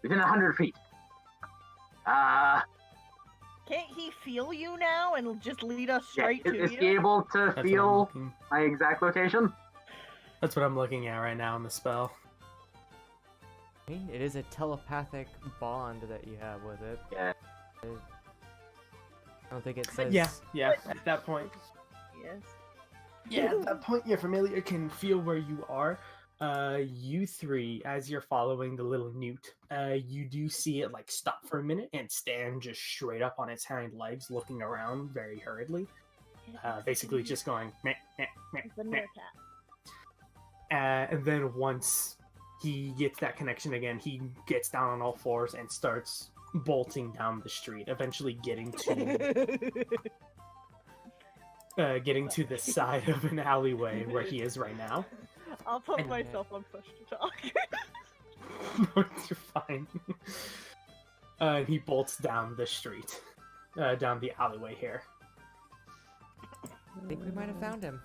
Speaker 5: Within 100 feet.
Speaker 1: Can't he feel you now and just lead us
Speaker 5: Yeah,
Speaker 1: straight to
Speaker 5: is he
Speaker 1: you?
Speaker 5: able to
Speaker 4: That's what I'm
Speaker 5: feel
Speaker 4: looking-
Speaker 5: my exact location?
Speaker 4: That's what I'm looking at right now in the spell.
Speaker 2: I mean, it is a telepathic bond that you have with it.
Speaker 5: Yeah.
Speaker 2: I don't think it says.
Speaker 4: But yeah. At that point,
Speaker 1: Yes.
Speaker 4: yeah, at that point, your familiar can feel where you are. You three, as you're following the little newt, you do see it like stop for a minute and stand just straight up on its hind legs, looking around very hurriedly. Basically just going meh, meh, meh,
Speaker 1: It's a
Speaker 4: meh.
Speaker 1: meerkat.
Speaker 4: And then once he gets that connection again, he gets down on all fours and starts bolting down the street, eventually getting to the side of an alleyway where he is right now.
Speaker 1: I'll put
Speaker 4: And-
Speaker 1: myself on push to talk.
Speaker 4: You're fine. And he bolts down the street, down the alleyway here.
Speaker 2: I think we might have found him.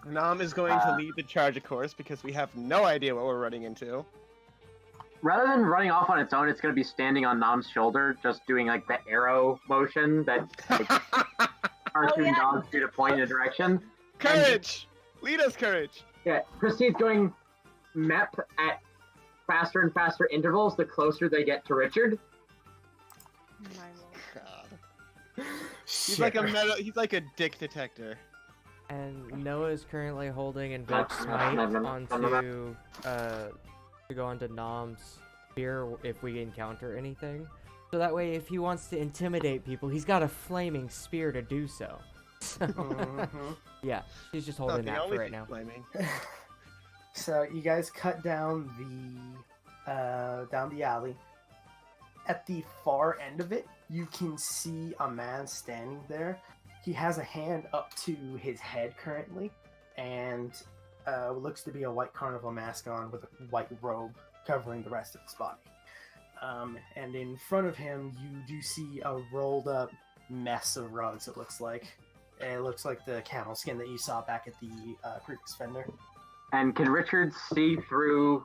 Speaker 3: Nom is going to lead the charge, of course, because we have no idea what we're running into.
Speaker 5: Rather than running off on its own, it's going to be standing on Nom's shoulder, just doing like the arrow motion that like, cartoon
Speaker 1: yeah.
Speaker 5: dogs do to point in a direction.
Speaker 3: Courage! Lead us, Courage!
Speaker 5: Yeah, proceeds going mep at faster and faster intervals the closer they get to Richard.
Speaker 1: My lord.
Speaker 3: God. He's like he's like a dick detector.
Speaker 2: And Noah is currently holding Invoke Smite onto to go onto Nom's spear if we encounter anything. So that way, if he wants to intimidate people, he's got a flaming spear to do so. So, yeah, she's just holding that for right now.
Speaker 3: Flaming.
Speaker 4: So you guys cut down the alley. At the far end of it, you can see a man standing there. He has a hand up to his head currently, and looks to be a white carnival mask on with a white robe covering the rest of his body. And in front of him, you do see a rolled up mess of rugs, it looks like. It looks like the camel skin that you saw back at the previous vendor.
Speaker 5: And can Richard see through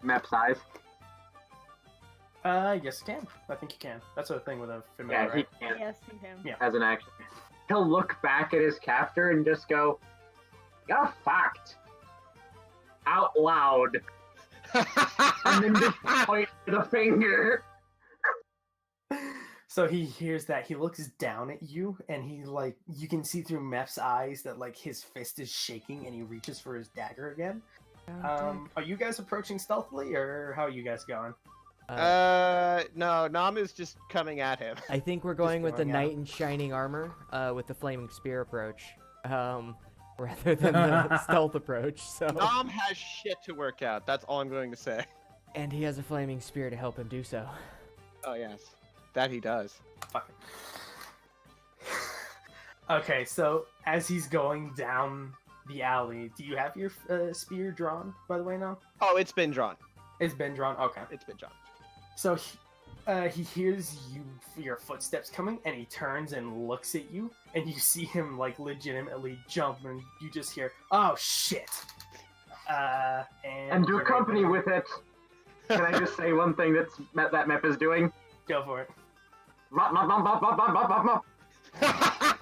Speaker 5: Mep's eyes?
Speaker 4: Yes, you can. I think you can. That's a thing with a familiar,
Speaker 5: Yeah,
Speaker 4: right?
Speaker 5: he can
Speaker 1: Yes, you can.
Speaker 4: Yeah.
Speaker 5: as an action. He'll look back at his captor and just go, "You're fucked." Out loud. And then just point the finger.
Speaker 4: So he hears that, he looks down at you, and he like, you can see through Meph's eyes that like his fist is shaking, and he reaches for his dagger again. Are you guys approaching stealthily, or how are you guys going?
Speaker 3: No, Nom is just coming at him.
Speaker 2: I think we're going with the
Speaker 4: going out.
Speaker 2: knight in shining armor, with the flaming spear approach, rather than the stealth approach. So.
Speaker 3: Nom has shit to work out. That's all I'm going to say.
Speaker 2: And he has a flaming spear to help him do so.
Speaker 3: Oh yes, that he does.
Speaker 4: Fuck it. Okay, so as he's going down the alley, do you have your spear drawn, by the way, now?
Speaker 3: Oh, it's been drawn.
Speaker 4: It's been drawn? Okay.
Speaker 3: It's been drawn.
Speaker 4: So he hears your footsteps coming, and he turns and looks at you, and you see him like legitimately jump, and you just hear, "Oh shit!"
Speaker 5: And to accompany with it, can I just say one thing that Mep is doing?
Speaker 4: Go for it.
Speaker 5: Mop, mop, mop, mop, mop, mop, mop, mop.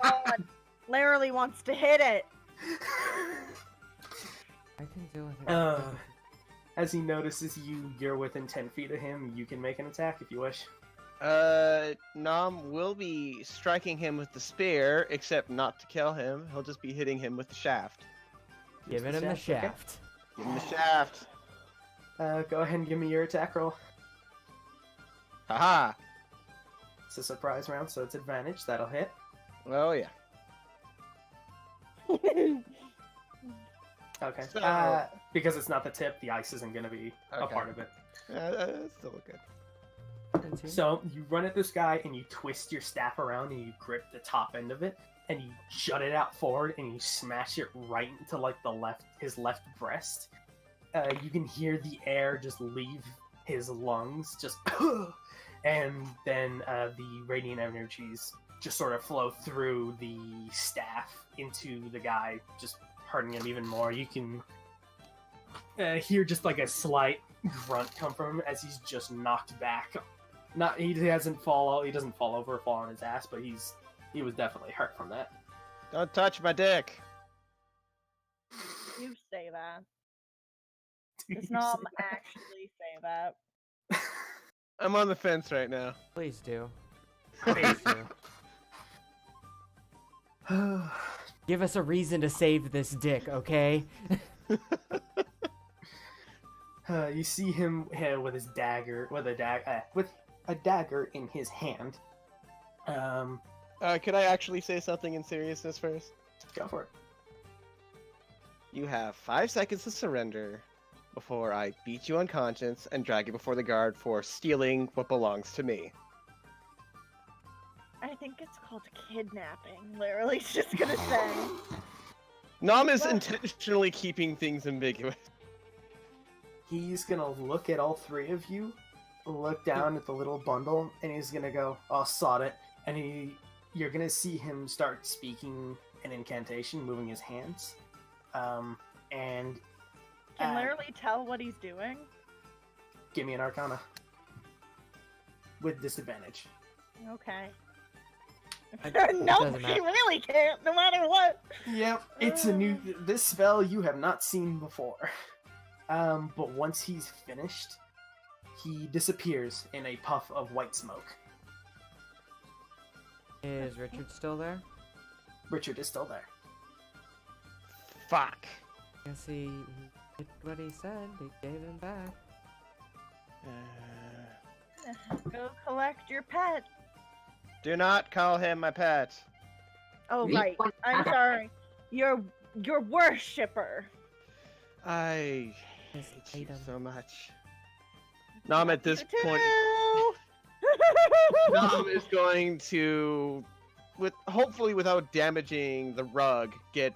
Speaker 1: God, Larry wants to hit it.
Speaker 2: I can deal with it.
Speaker 4: As he notices you're within 10 feet of him, you can make an attack if you wish.
Speaker 3: Nom will be striking him with the spear, except not to kill him. He'll just be hitting him with the shaft.
Speaker 2: Giving him the
Speaker 4: okay.
Speaker 2: shaft.
Speaker 3: Give him the shaft.
Speaker 4: Go ahead and give me your attack roll.
Speaker 3: Haha.
Speaker 4: It's a surprise round, so it's advantage. That'll hit.
Speaker 3: Oh yeah.
Speaker 4: Okay.
Speaker 3: So-
Speaker 4: Because it's not the tip, the ice isn't going to be a
Speaker 3: Okay.
Speaker 4: part of it.
Speaker 3: That's still good.
Speaker 4: So you run at this guy and you twist your staff around and you grip the top end of it and you jut it out forward and you smash it right into like his left breast. You can hear the air just leave his lungs, just and then the radiant energies just sort of flow through the staff into the guy, just hurting him even more. You can hear just like a slight grunt come from him as he's just knocked back. He doesn't fall over or fall on his ass, but he was definitely hurt from that.
Speaker 3: Don't touch my dick.
Speaker 1: You say that.
Speaker 4: You
Speaker 1: Does
Speaker 4: say
Speaker 1: Nom
Speaker 4: that.
Speaker 1: actually say that?
Speaker 3: I'm on the fence right now.
Speaker 2: Please do. Please do. Give us a reason to save this dick, okay?
Speaker 4: You see him with his dagger, with a dagger in his hand.
Speaker 3: Could I actually say something in seriousness first?
Speaker 4: Go for it.
Speaker 3: You have 5 seconds to surrender before I beat you unconscious and drag you before the guard for stealing what belongs to me.
Speaker 1: I think it's called kidnapping. Literally, just gonna say.
Speaker 3: Nom is
Speaker 1: What?
Speaker 3: intentionally keeping things ambiguous.
Speaker 4: He's gonna look at all three of you, look down at the little bundle, and he's gonna go, "Oh, sod it." And you're gonna see him start speaking an incantation, moving his hands. And
Speaker 1: Can literally tell what he's doing.
Speaker 4: give me an Arcana with disadvantage.
Speaker 1: Okay.
Speaker 2: I-
Speaker 1: No,
Speaker 2: doesn't
Speaker 1: he
Speaker 2: matter.
Speaker 1: really can't, no matter what.
Speaker 4: Yep, it's a new. This spell you have not seen before. But once he's finished, he disappears in a puff of white smoke.
Speaker 2: Is Richard still there?
Speaker 4: Richard is still there.
Speaker 3: Fuck.
Speaker 2: Guess he did what he said. He gave him back.
Speaker 1: Go collect your pet.
Speaker 3: Do not call him my pet.
Speaker 1: Oh,
Speaker 5: Me?
Speaker 1: right. I'm sorry. Your worshipper.
Speaker 3: I
Speaker 2: His
Speaker 3: hate you
Speaker 2: item.
Speaker 3: so much. Nom at this point,
Speaker 1: Choo-choo!
Speaker 3: Nom is going to, hopefully without damaging the rug, get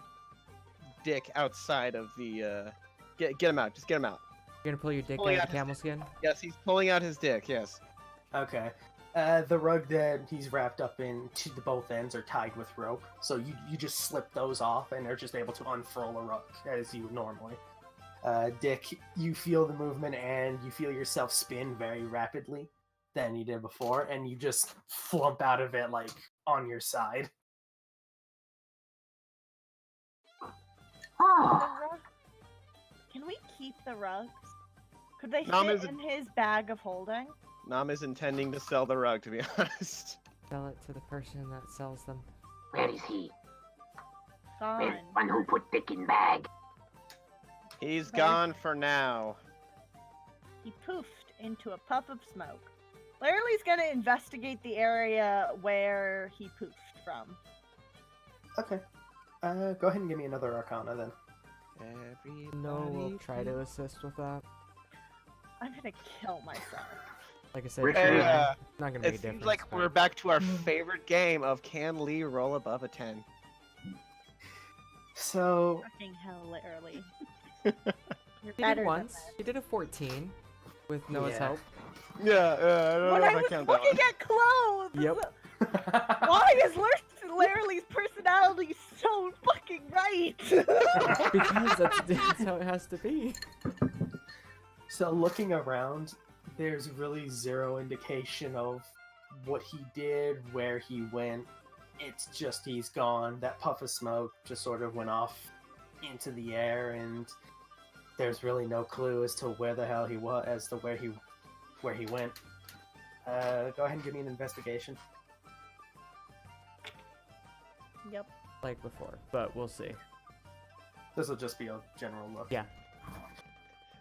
Speaker 3: Dick outside of the. Get him out. Just get him out.
Speaker 2: You're gonna pull your dick
Speaker 3: Pulling
Speaker 2: out
Speaker 3: out
Speaker 2: of the
Speaker 3: his
Speaker 2: camel skin?
Speaker 3: Yes, he's pulling out his dick. Yes.
Speaker 4: Okay. The rug that he's wrapped up in to the both ends are tied with rope, so you just slip those off and are just able to unfurl a rug as you would normally. Dick, you feel the movement and you feel yourself spin very rapidly than you did before, and you just flump out of it like on your side.
Speaker 1: The
Speaker 5: Ah,
Speaker 1: rug. Can we keep the rugs? Could they
Speaker 3: Nom
Speaker 1: fit
Speaker 3: is-
Speaker 1: in his bag of holding?
Speaker 3: Nom is intending to sell the rug, to be honest.
Speaker 2: Sell it to the person that sells them.
Speaker 5: where is he? Where's
Speaker 1: Gone.
Speaker 5: one who put Dick in bag?
Speaker 3: He's
Speaker 1: Okay.
Speaker 3: gone for now.
Speaker 1: He poofed into a puff of smoke. Larry's gonna investigate the area where he poofed from.
Speaker 4: Okay. Go ahead and give me another Arcana then.
Speaker 2: No, we'll
Speaker 3: Everybody
Speaker 2: try to assist with that.
Speaker 1: I'm gonna kill myself.
Speaker 2: Like I said,
Speaker 5: Richard,
Speaker 3: Hey,
Speaker 2: it's not gonna make a
Speaker 3: it
Speaker 2: difference.
Speaker 3: seems like
Speaker 2: but-
Speaker 3: we're back to our favorite game of can Lee roll above a 10?
Speaker 4: So,
Speaker 1: Fucking hell, Larry. You're
Speaker 2: He
Speaker 1: better
Speaker 2: did
Speaker 1: than
Speaker 2: once.
Speaker 1: that.
Speaker 2: He did a 14 with Noah's
Speaker 4: Yeah.
Speaker 2: help.
Speaker 3: Yeah, I don't
Speaker 1: When
Speaker 3: know
Speaker 1: I
Speaker 3: if I
Speaker 1: was
Speaker 3: count that
Speaker 1: looking
Speaker 3: one.
Speaker 1: at clothes!
Speaker 2: Yep.
Speaker 1: Why is Larry's personality so fucking right?
Speaker 2: Because that's how it has to be.
Speaker 4: So looking around, there's really zero indication of what he did, where he went. It's just he's gone. That puff of smoke just sort of went off into the air, and there's really no clue as to where the hell he was, as to where he went. Go ahead and give me an investigation.
Speaker 1: Yep.
Speaker 2: Like before, but we'll see.
Speaker 4: This will just be a general look.
Speaker 2: Yeah.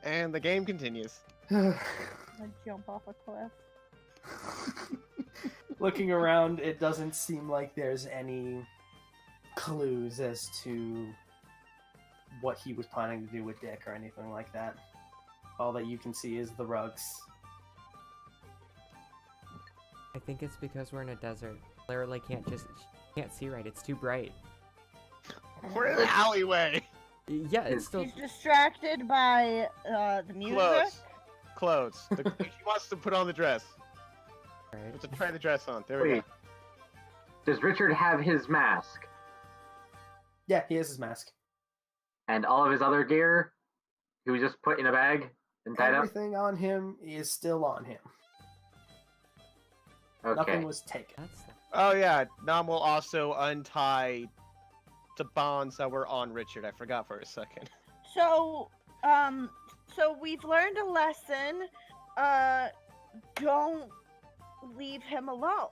Speaker 3: And the game continues.
Speaker 1: I jump off a cliff.
Speaker 4: Looking around, it doesn't seem like there's any clues as to what he was planning to do with Dick or anything like that. All that you can see is the rugs.
Speaker 2: I think it's because we're in a desert. Larry can't see right. It's too bright.
Speaker 3: We're in an alleyway.
Speaker 2: Yeah, it's still.
Speaker 1: He's distracted by the music.
Speaker 3: Clothes. He wants to put on the dress.
Speaker 2: Right.
Speaker 3: Let's try the dress on. There we
Speaker 5: Wait.
Speaker 3: go.
Speaker 5: Does Richard have his mask
Speaker 4: Yeah, he has his mask.
Speaker 5: and all of his other gear? He was just put in a bag and tied up.
Speaker 4: Everything on him is still on him.
Speaker 5: Okay.
Speaker 4: Nothing was taken.
Speaker 2: That's
Speaker 3: Oh yeah, Nom will also untie the bonds that were on Richard. I forgot for a second.
Speaker 1: So we've learned a lesson. don't leave him alone.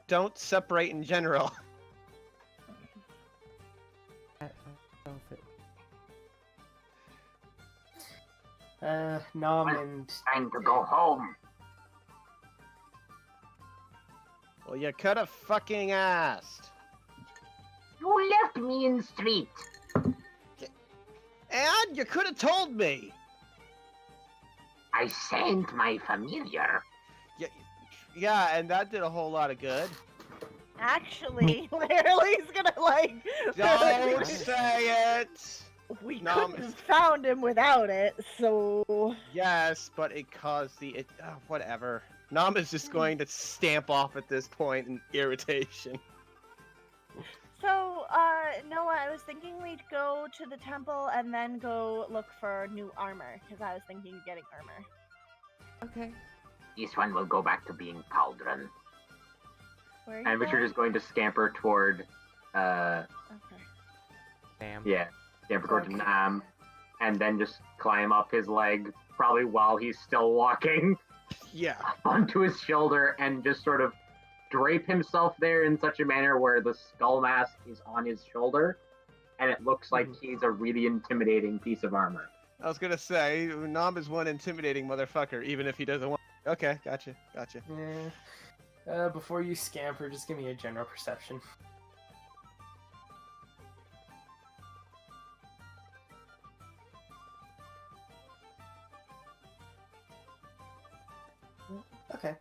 Speaker 3: Don't separate in general.
Speaker 2: I don't know if it-
Speaker 4: Nom
Speaker 5: Well,
Speaker 4: and
Speaker 5: Time to go home.
Speaker 3: Well, you could have fucking asked.
Speaker 5: You left me in street.
Speaker 3: And you could have told me.
Speaker 5: I sent my familiar.
Speaker 3: Yeah, and that did a whole lot of good.
Speaker 1: Actually, Larry's gonna like.
Speaker 3: Don't say it.
Speaker 1: We
Speaker 3: No,
Speaker 1: couldn't have found him without it, so.
Speaker 3: Yes, but it caused the whatever. Nam is just going to stamp off at this point in irritation.
Speaker 1: So, Noah, I was thinking we'd go to the temple and then go look for new armor, because I was thinking of getting armor.
Speaker 2: Okay.
Speaker 5: This one will go back to being Cauldron.
Speaker 1: Where are you
Speaker 5: And Richard
Speaker 1: going?
Speaker 5: is going to scamper toward,
Speaker 1: Okay.
Speaker 2: Damn.
Speaker 5: yeah, scamper toward
Speaker 1: Okay.
Speaker 5: Nam, and then just climb up his leg, probably while he's still walking,
Speaker 3: Yeah.
Speaker 5: onto his shoulder, and just sort of drape himself there in such a manner where the skull mask is on his shoulder, and it looks like he's a really intimidating piece of armor.
Speaker 3: I was gonna say, Nam is one intimidating motherfucker, even if he doesn't want. Okay, gotcha.
Speaker 4: before you scamper, just give me a general perception. Okay.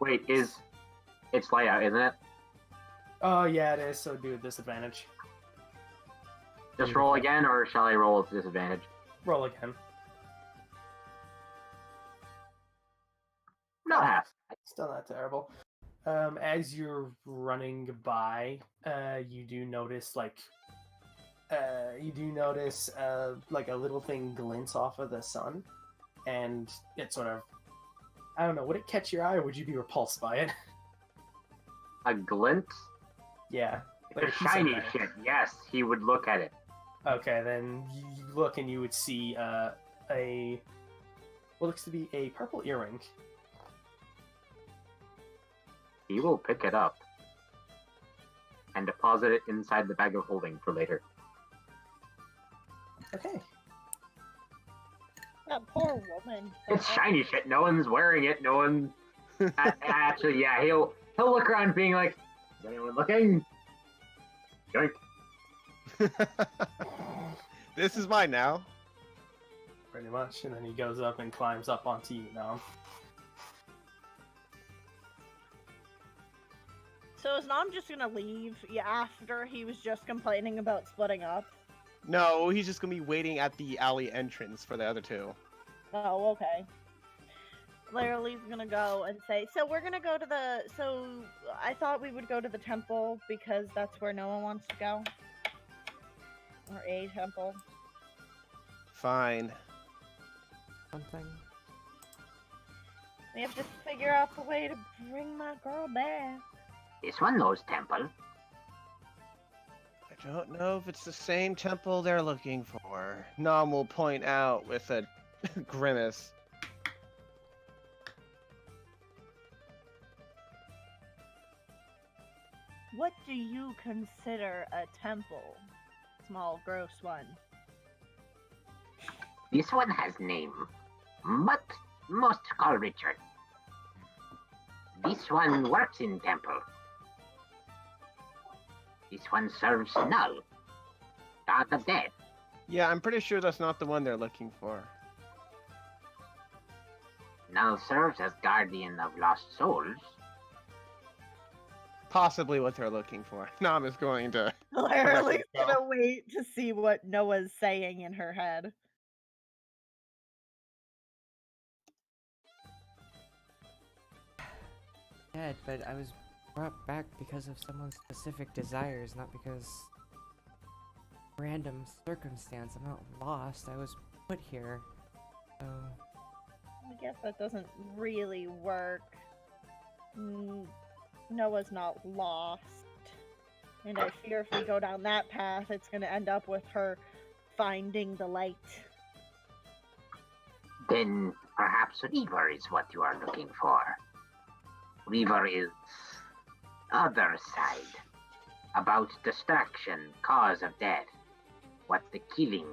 Speaker 5: Wait, it's layout, isn't it?
Speaker 4: Oh yeah, it is. So do a disadvantage.
Speaker 5: Just roll again, or shall I roll with disadvantage?
Speaker 4: Roll again.
Speaker 5: Not half.
Speaker 4: Still not terrible. As you're running by, you do notice like a little thing glints off of the sun, and it sort of, I don't know, would it catch your eye or would you be repulsed by it?
Speaker 5: A glint?
Speaker 4: Yeah.
Speaker 5: It's
Speaker 4: like
Speaker 5: a
Speaker 4: piece of
Speaker 5: shiny
Speaker 4: metal.
Speaker 5: shit. Yes, he would look at it.
Speaker 4: Okay, then you look and you would see a what looks to be a purple earring.
Speaker 5: He will pick it up and deposit it inside the bag of holding for later.
Speaker 4: Okay.
Speaker 1: That poor woman.
Speaker 5: It's shiny shit. No one's wearing it. No one. Actually, yeah, he'll look around, being like, "Is anyone looking?" Yoink.
Speaker 3: This is mine now.
Speaker 4: Pretty much, and then he goes up and climbs up onto you now.
Speaker 1: So is Nom just gonna leave after he was just complaining about splitting up?
Speaker 3: No, he's just gonna be waiting at the alley entrance for the other two.
Speaker 1: Oh, okay. Larry's gonna go and say, so we're gonna go to the, so I thought we would go to the temple because that's where no one wants to go. Or a temple.
Speaker 3: Fine.
Speaker 2: Something.
Speaker 1: We have to figure out the way to bring my girl back.
Speaker 5: This one knows temple.
Speaker 3: I don't know if it's the same temple they're looking for. Nam will point out with a grimace.
Speaker 1: What do you consider a temple? Small, gross one.
Speaker 5: This one has name, but most call Richard. This one works in temple. This one serves Null, god of death.
Speaker 3: Yeah, I'm pretty sure that's not the one they're looking for.
Speaker 5: Null serves as guardian of lost souls.
Speaker 3: Possibly what they're looking for. Nam is going to.
Speaker 1: Larry's
Speaker 3: Well.
Speaker 1: gonna wait to see what Noah's saying in her head.
Speaker 2: Dead, but I was brought back because of someone's specific desires, not because random circumstance. I'm not lost. I was put here. So
Speaker 1: I guess that doesn't really work. Noah's not lost. And I fear if we go down that path, it's gonna end up with her finding the light.
Speaker 5: Then Perhaps Reaver is what you are looking for. Reaver is other side. About destruction, cause of death. What the killing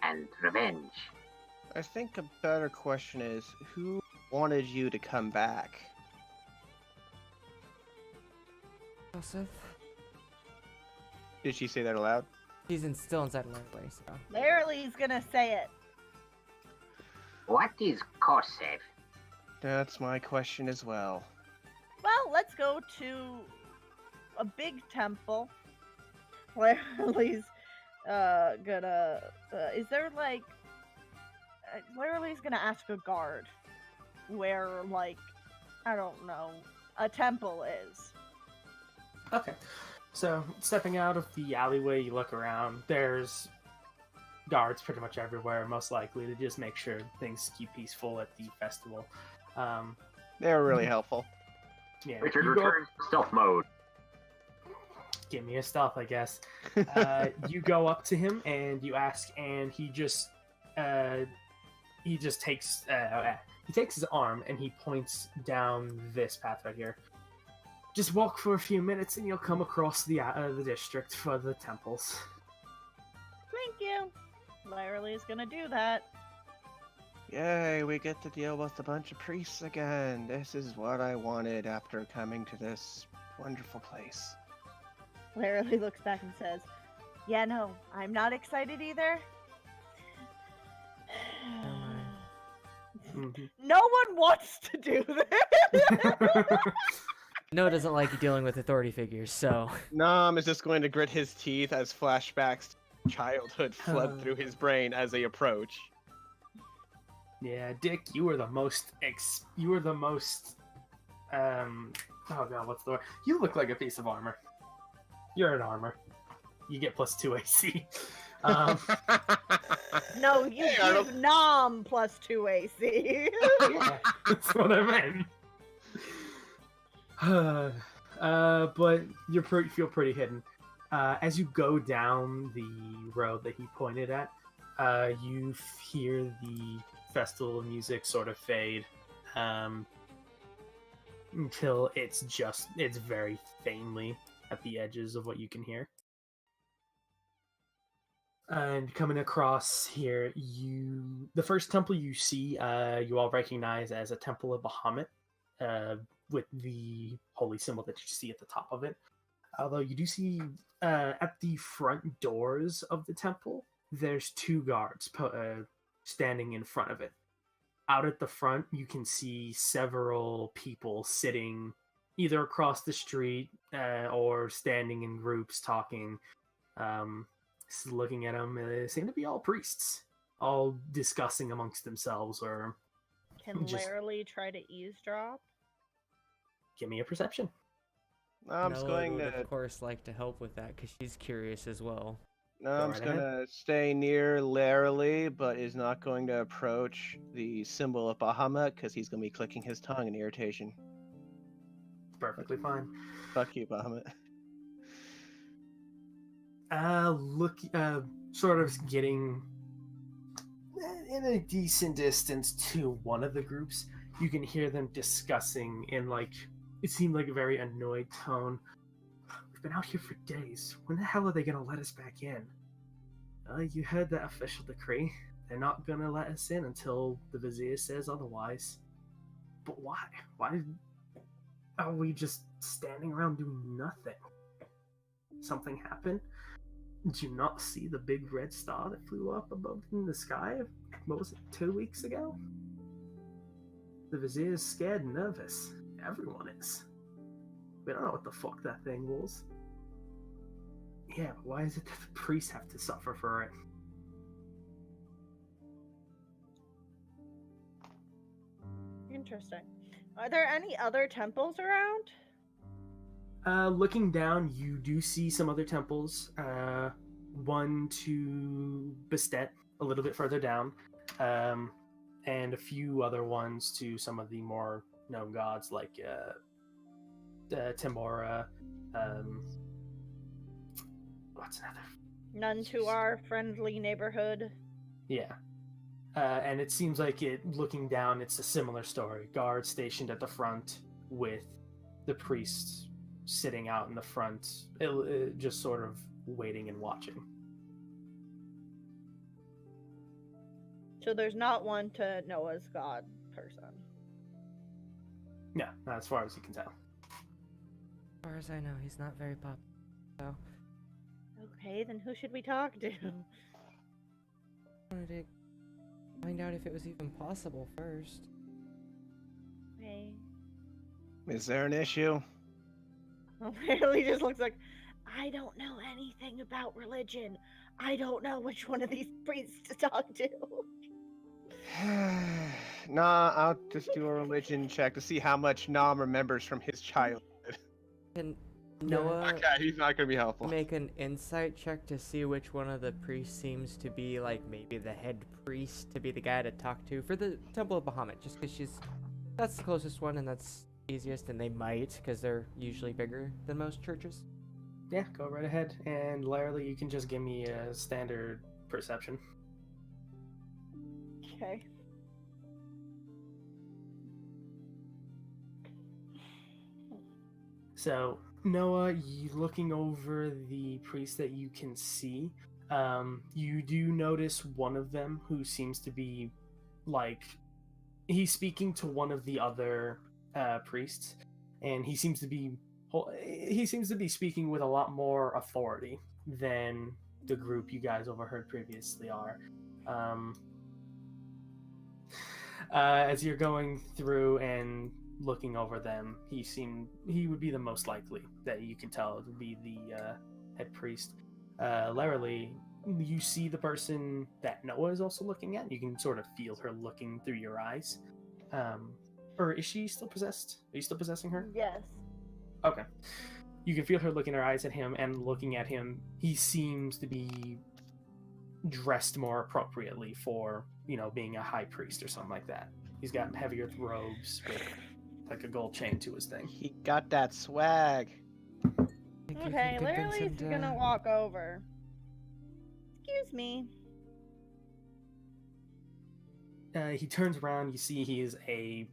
Speaker 5: and revenge.
Speaker 3: I think a better question is, who wanted you to come back?
Speaker 2: Joseph.
Speaker 3: Did she say that aloud?
Speaker 2: Still inside Larry, so.
Speaker 1: Literally's gonna say it.
Speaker 5: What is Kosev?
Speaker 3: That's my question as well.
Speaker 1: Well, let's go to a big temple. Literally's gonna. Is there like. Literally's gonna ask a guard where, like, I don't know, a temple is.
Speaker 4: Okay. So, stepping out of the alleyway, you look around. There's guards pretty much everywhere, most likely to just make sure things keep peaceful at the festival.
Speaker 3: They were really helpful.
Speaker 4: Yeah,
Speaker 5: Richard,
Speaker 4: you go-
Speaker 5: return to stealth mode.
Speaker 4: Give me a stealth, I guess. You go up to him and you ask, and he just takes his arm and he points down this path right here. Just walk for a few minutes and you'll come across the district for the temples.
Speaker 1: Thank you. Literally's gonna do that.
Speaker 3: Yay, we get to deal with a bunch of priests again. This is what I wanted after coming to this wonderful place.
Speaker 1: Literally looks back and says, "Yeah, no, I'm not excited either."
Speaker 4: Mhm.
Speaker 1: No one wants to do this.
Speaker 2: No doesn't like dealing with authority figures, so.
Speaker 3: Nom is just going to grit his teeth as flashbacks to childhood flood through his brain as they approach.
Speaker 4: Yeah, Dick, you were the most. Oh god, what's the word? You look like a piece of armor. You're an armor. You get +2 AC.
Speaker 1: No, you
Speaker 3: Hey, Arnold.
Speaker 1: give Nom +2 AC.
Speaker 4: Yeah, that's what I meant. But you feel pretty hidden. As you go down the road that he pointed at, you hear the festival music sort of fade until it's very faintly at the edges of what you can hear. And coming across here, the first temple you see, you all recognize as a temple of Bahamut, with the holy symbol that you see at the top of it. Although you do see at the front doors of the temple, there's 2 guards standing in front of it. Out at the front, you can see several people sitting either across the street or standing in groups talking. Looking at them, they seem to be all priests, all discussing amongst themselves. Or
Speaker 1: Can
Speaker 4: Just-
Speaker 1: Literally try to eavesdrop?
Speaker 4: give me a perception.
Speaker 3: Nom's
Speaker 2: Noah
Speaker 3: going
Speaker 2: would,
Speaker 3: to
Speaker 2: of course, like to help with that because she's curious as well.
Speaker 3: Nom's
Speaker 4: right ahead.
Speaker 3: gonna stay near Larily, but is not going to approach the symbol of Bahamut because he's gonna be clicking his tongue in irritation.
Speaker 4: Perfectly fine.
Speaker 3: Fuck you, Bahamut.
Speaker 4: Sort of getting in a decent distance to one of the groups, you can hear them discussing in it seemed like a very annoyed tone. We've been out here for days. When the hell are they gonna let us back in? You heard that official decree. They're not gonna let us in until the vizier says otherwise. But why? Why are we just standing around doing nothing? Something happened? Did you not see the big red star that flew up above in the sky? What was it, 2 weeks ago? The vizier's scared and nervous. Everyone is. We don't know what the fuck that thing was. Yeah, but why is it that the priests have to suffer for it?
Speaker 1: Interesting. Are there any other temples around?
Speaker 4: Looking down, you do see some other temples. One to Bastet, a little bit further down, and a few other ones to some of the more known gods like Timora. What's another?
Speaker 1: None to our friendly neighborhood.
Speaker 4: Yeah. And it seems like looking down, it's a similar story. Guards stationed at the front with the priests sitting out in the front, just sort of waiting and watching.
Speaker 1: So there's not one to Noah's god person.
Speaker 4: No, not as far as you can tell.
Speaker 2: As far as I know, he's not very popular. So
Speaker 1: Okay, then who should we talk to?
Speaker 2: I wanted to find out if it was even possible first.
Speaker 1: Okay.
Speaker 3: Is there an issue?
Speaker 1: Apparently just looks like, I don't know anything about religion. I don't know which one of these priests to talk to.
Speaker 3: Nah, I'll just do a religion check to see how much Nom remembers from his childhood.
Speaker 2: Can Noah
Speaker 3: Okay, he's not gonna be helpful.
Speaker 2: make an insight check to see which one of the priests seems to be like maybe the head priest to be the guy to talk to for the Temple of Bahamut, just because that's the closest one and that's easiest, and they might because they're usually bigger than most churches.
Speaker 4: Yeah, go right ahead. And Larry, you can just give me a standard perception.
Speaker 1: Okay.
Speaker 4: So, Noah, you looking over the priest that you can see, you do notice one of them who seems to be like he's speaking to one of the other priests, and he seems to be speaking with a lot more authority than the group you guys overheard previously are. As you're going through and looking over them, he would be the most likely that you can tell to be the head priest. Larry, you see the person that Noah is also looking at. You can sort of feel her looking through your eyes. Or is she still possessed? Are you still possessing her?
Speaker 1: Yes.
Speaker 4: Okay. You can feel her looking her eyes at him and looking at him. He seems to be dressed more appropriately for, being a high priest or something like that. He's got heavier robes with like a gold chain to his thing.
Speaker 3: He got that swag.
Speaker 2: Think you can
Speaker 1: Okay,
Speaker 2: convince him
Speaker 1: Larry's
Speaker 2: to-
Speaker 1: gonna walk over. Excuse me.
Speaker 4: He turns around. You see he is a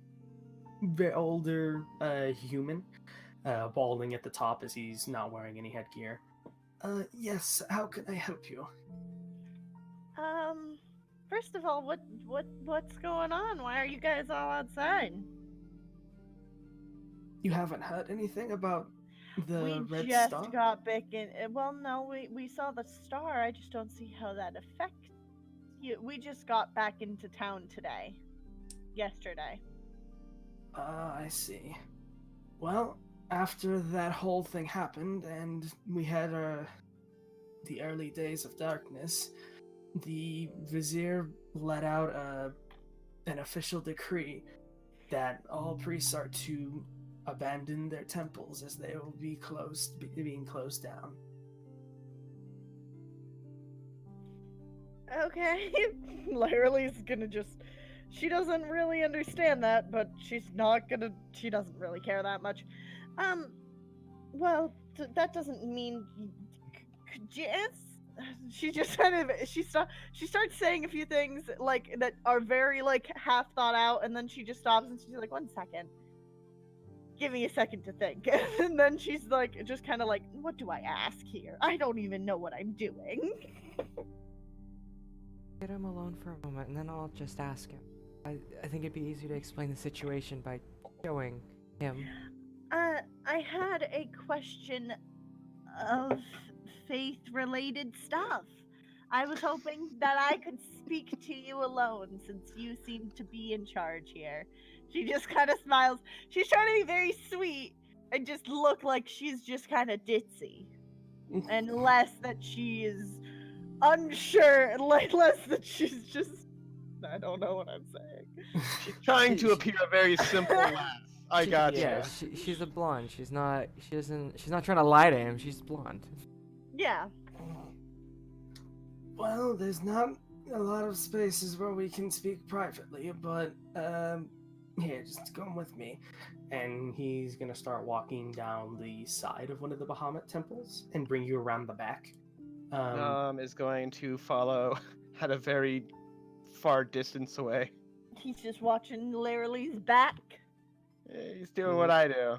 Speaker 4: very older human, balding at the top as he's not wearing any headgear. Yes, how can I help you?
Speaker 1: First of all, what's going on? Why are you guys all outside?
Speaker 4: You haven't heard anything about the
Speaker 1: We
Speaker 4: red
Speaker 1: just
Speaker 4: star?
Speaker 1: got back in. Well, no, we saw the star. I just don't see how that affects you. We just got back into town today. Yesterday.
Speaker 4: I see. Well, after that whole thing happened and we had the early days of darkness, the vizier let out an official decree that all priests are to abandon their temples as they will be being closed down.
Speaker 1: Okay. Larry's gonna she doesn't really understand that, but she doesn't really care that much. Well, that doesn't mean, could you answer? She just kind of, she starts saying a few things, like, that are very, like, half thought out, and then she just stops and she's like, 1 second. Give me a second to think. And then she's like, just kind of like, what do I ask here? I don't even know what I'm doing.
Speaker 2: Get him alone for a moment, and then I'll just ask him. I think it'd be easier to explain the situation by showing him.
Speaker 1: I had a question of faith-related stuff. I was hoping that I could speak to you alone, since you seem to be in charge here. She just kind of smiles. She's trying to be very sweet and just look like she's just kind of ditzy. And less that she is unsure, less that she's just... I don't know what I'm saying.
Speaker 3: She's trying to appear a very simple lass. I got
Speaker 2: Yeah, she's a blonde. She's not trying to lie to him. She's blonde.
Speaker 1: Yeah.
Speaker 4: Well, there's not a lot of spaces where we can speak privately, but here, just come with me. And he's gonna start walking down the side of one of the Bahamut temples and bring you around the back.
Speaker 3: Is going to follow at a very far distance away.
Speaker 1: He's just watching Larry's back.
Speaker 3: He's doing what I do.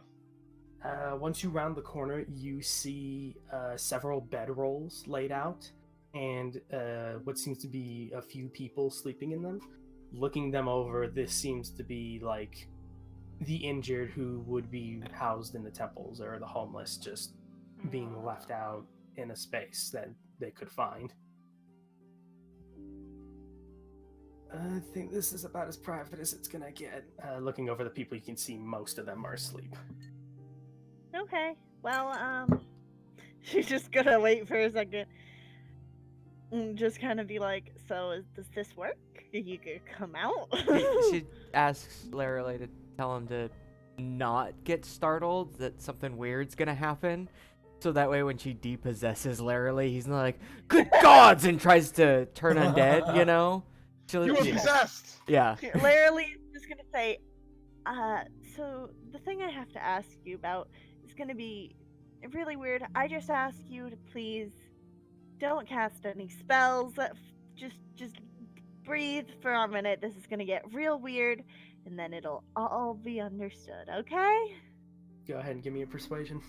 Speaker 4: Once you round the corner, you see several bedrolls laid out, and what seems to be a few people sleeping in them. Looking them over, this seems to be like the injured who would be housed in the temples, or the homeless just being left out in a space that they could find. I think this is about as private as it's gonna get. Looking over the people, you can see most of them are asleep.
Speaker 1: Okay. Well, she's just gonna wait for a second. And just kind of be like, so does this work? You could come out?
Speaker 2: She asks Larry to tell him to not get startled, that something weird's gonna happen. So that way when she depossesses Larry, he's not like, good gods, and tries to turn undead, you know?
Speaker 3: You were possessed!
Speaker 2: Yeah.
Speaker 1: Larry is just gonna say, so the thing I have to ask you about is gonna be really weird. I just ask you to please don't cast any spells. Just breathe for a minute. This is gonna get real weird, and then it'll all be understood, okay?
Speaker 4: Go ahead and give me a persuasion.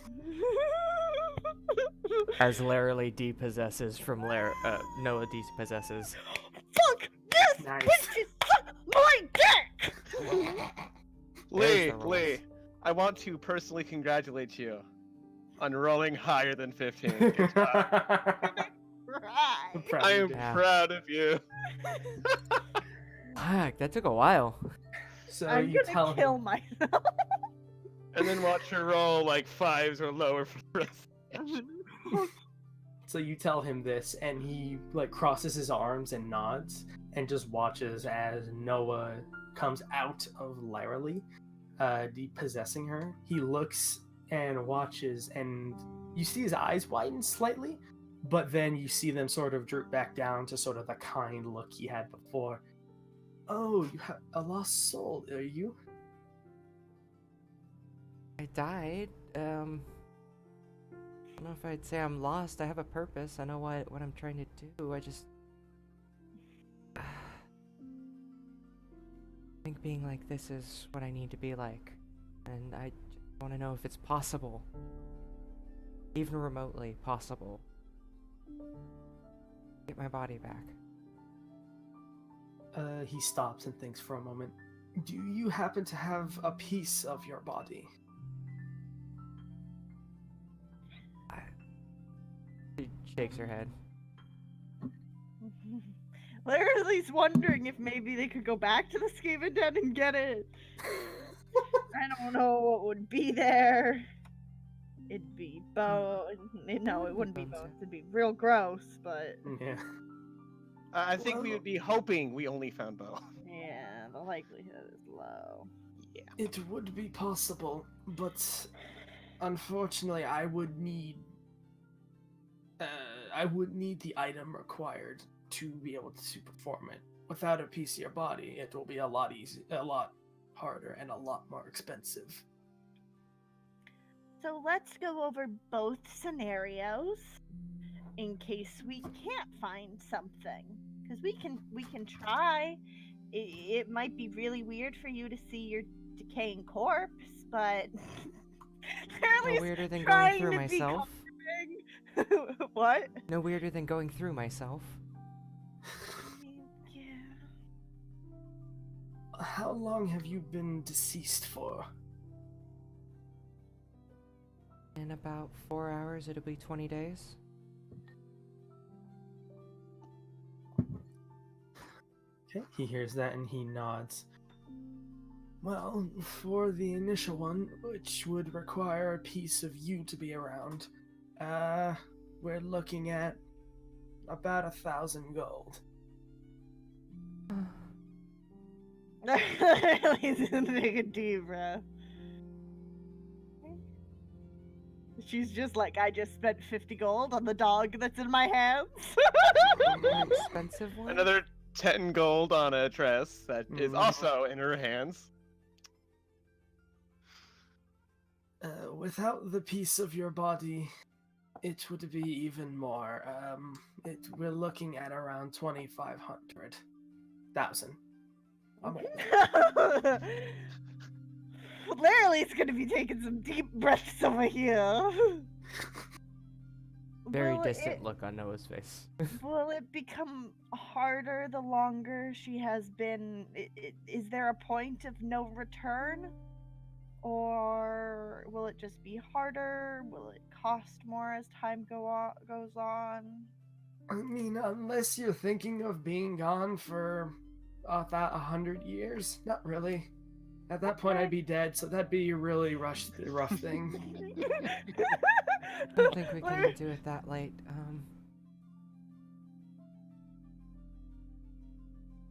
Speaker 2: As Larry depossesses from Noah depossesses.
Speaker 1: Fuck this
Speaker 4: Nice.
Speaker 1: bitch is suck my dick!
Speaker 3: Lee,
Speaker 2: the
Speaker 3: Lee, I want to personally congratulate you on rolling higher than 15. Good job.
Speaker 1: Right.
Speaker 3: I am
Speaker 2: Yeah.
Speaker 3: proud of you.
Speaker 2: Fuck, that took a while.
Speaker 4: So
Speaker 1: I'm
Speaker 4: you
Speaker 1: gonna
Speaker 4: tell
Speaker 1: kill
Speaker 4: him,
Speaker 1: myself.
Speaker 3: And then watch her roll like 5s or lower for the rest.
Speaker 4: So you tell him this, and he like crosses his arms and nods, and just watches as Noah comes out of Larry, depossessing her. He looks and watches, and you see his eyes widen slightly, but then you see them sort of droop back down to sort of the kind look he had before. Oh, you have a lost soul, are you?
Speaker 2: I died. I don't know if I'd say I'm lost. I have a purpose. I know what I'm trying to do. I just I think being like this is what I need to be like. And I just want to know if it's possible. Even remotely possible. Get my body back.
Speaker 4: He stops and thinks for a moment. Do you happen to have a piece of your body?
Speaker 2: She shakes her head.
Speaker 1: Larry's wondering if maybe they could go back to the Skaven Den and get it. I don't know what would be there. It'd be bone. No, it wouldn't be bones. It'd be real gross, but
Speaker 4: Yeah.
Speaker 3: I think we would be hoping we only found Bo.
Speaker 1: yeah, the likelihood is low.
Speaker 3: Yeah.
Speaker 4: It would be possible, but unfortunately, I would need the item required to be able to perform it. Without a piece of your body, it will be a lot harder, and a lot more expensive.
Speaker 1: So let's go over both scenarios in case we can't find something, because we can try. It might be really weird for you to see your decaying corpse, but
Speaker 2: No weirder than going
Speaker 1: trying
Speaker 2: through
Speaker 1: to be
Speaker 2: myself.
Speaker 1: comforting. What?
Speaker 2: No weirder than going through myself.
Speaker 1: Yeah.
Speaker 4: How long have you been deceased for?
Speaker 2: In about 4 hours, it'll be 20 days.
Speaker 4: Okay, he hears that and he nods. Well, for the initial one, which would require a piece of you to be around, we're looking at about 1,000 gold.
Speaker 1: He's gonna take a deep breath. She's just like, I just spent 50 gold on the dog that's in my hands.
Speaker 2: An expensive one?
Speaker 3: Another 10 gold on a dress that is also in her hands.
Speaker 4: Without the piece of your body, it would be even more. We're looking at around 2,500. 1,000.
Speaker 1: Literally's gonna be taking some deep breaths over here.
Speaker 2: Very
Speaker 1: Will
Speaker 2: distant
Speaker 1: it-
Speaker 2: look on Noah's face.
Speaker 1: Will it become harder the longer she has been? Is there a point of no return? Or will it just be harder? Will it cost more as time goes on?
Speaker 4: I mean, unless you're thinking of being gone for 100 years, not really. At that point, I'd be dead, so that'd be a really rough thing.
Speaker 2: I don't think we can do it that late.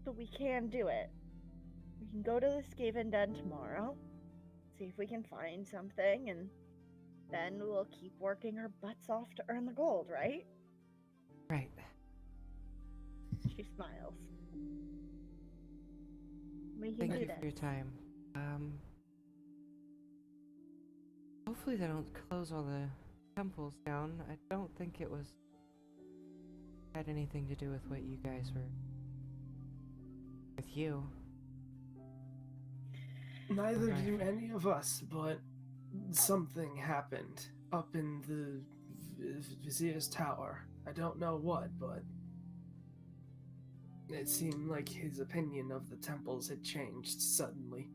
Speaker 1: But we can do it. We can go to the Skaven Den tomorrow, see if we can find something, and then we'll keep working our butts off to earn the gold, right?
Speaker 2: Right.
Speaker 1: She smiles. We can
Speaker 2: Thank
Speaker 1: do
Speaker 2: you
Speaker 1: this.
Speaker 2: for your time. Hopefully they don't close all the temples down. I don't think it had anything to do with what you guys were with you.
Speaker 4: Neither
Speaker 2: Okay.
Speaker 4: do any of us, but something happened up in the Vizier's tower. I don't know what, but it seemed like his opinion of the temples had changed suddenly.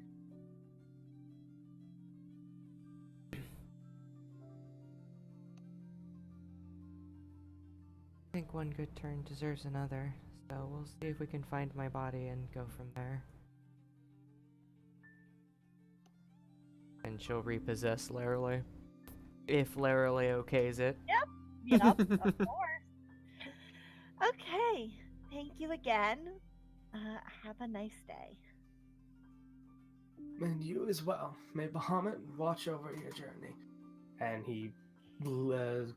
Speaker 2: I think one good turn deserves another, so we'll see if we can find my body and go from there. And she'll repossess Larily. If Larily okays it.
Speaker 1: Yep, of course. Okay, thank you again. Have a nice day.
Speaker 4: And you as well. May Bahamut watch over your journey. And he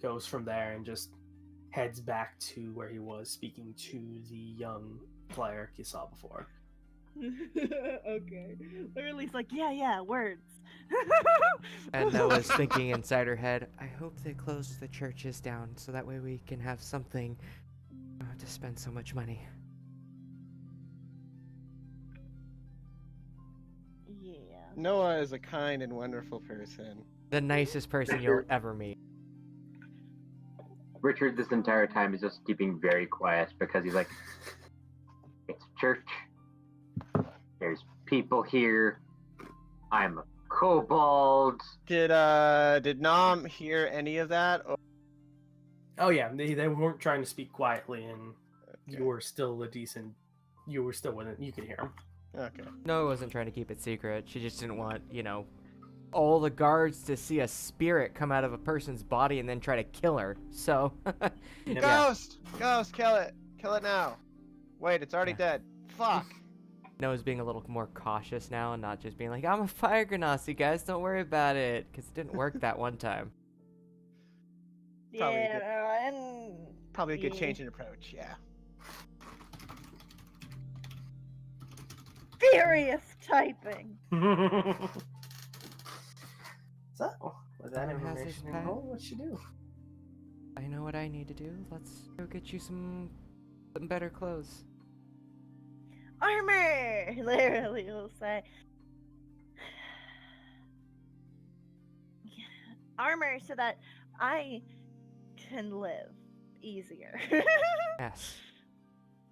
Speaker 4: goes from there and just heads back to where he was speaking to the young cleric you saw before.
Speaker 1: Okay. Literally's like, yeah, words.
Speaker 2: And Noah's thinking inside her head, I hope they close the churches down so that way we can have something to spend so much money.
Speaker 1: Yeah.
Speaker 3: Noah is a kind and wonderful person.
Speaker 2: The nicest person you'll ever meet.
Speaker 5: Richard, this entire time, is just keeping very quiet because he's like, it's church. There's people here. I'm a kobold.
Speaker 3: Did Nom hear any of that? Or...
Speaker 4: Oh yeah, they weren't trying to speak quietly, and
Speaker 3: Okay.
Speaker 4: you were still within, you could hear him.
Speaker 3: Okay.
Speaker 2: Noah wasn't trying to keep it secret. She just didn't want, all the guards to see a spirit come out of a person's body and then try to kill her. So,
Speaker 4: Yeah.
Speaker 3: Ghost! Ghost, kill it! Kill it now! Wait, it's already dead. Fuck!
Speaker 2: Noah's being a little more cautious now and not just being like, I'm a fire genasi, guys, don't worry about it. Because it didn't work that one time.
Speaker 3: Probably
Speaker 1: Yeah,
Speaker 3: good.
Speaker 1: and
Speaker 3: Probably a good
Speaker 1: Yeah.
Speaker 3: change in approach, yeah.
Speaker 1: furious typing.
Speaker 4: So, with that
Speaker 2: Everyone has his
Speaker 4: information in
Speaker 2: pet.
Speaker 4: hold, what you do?
Speaker 2: I know what I need to do. Let's go get you some better clothes.
Speaker 1: Armor! Literally will say. Armor so that I can live easier.
Speaker 2: Yes.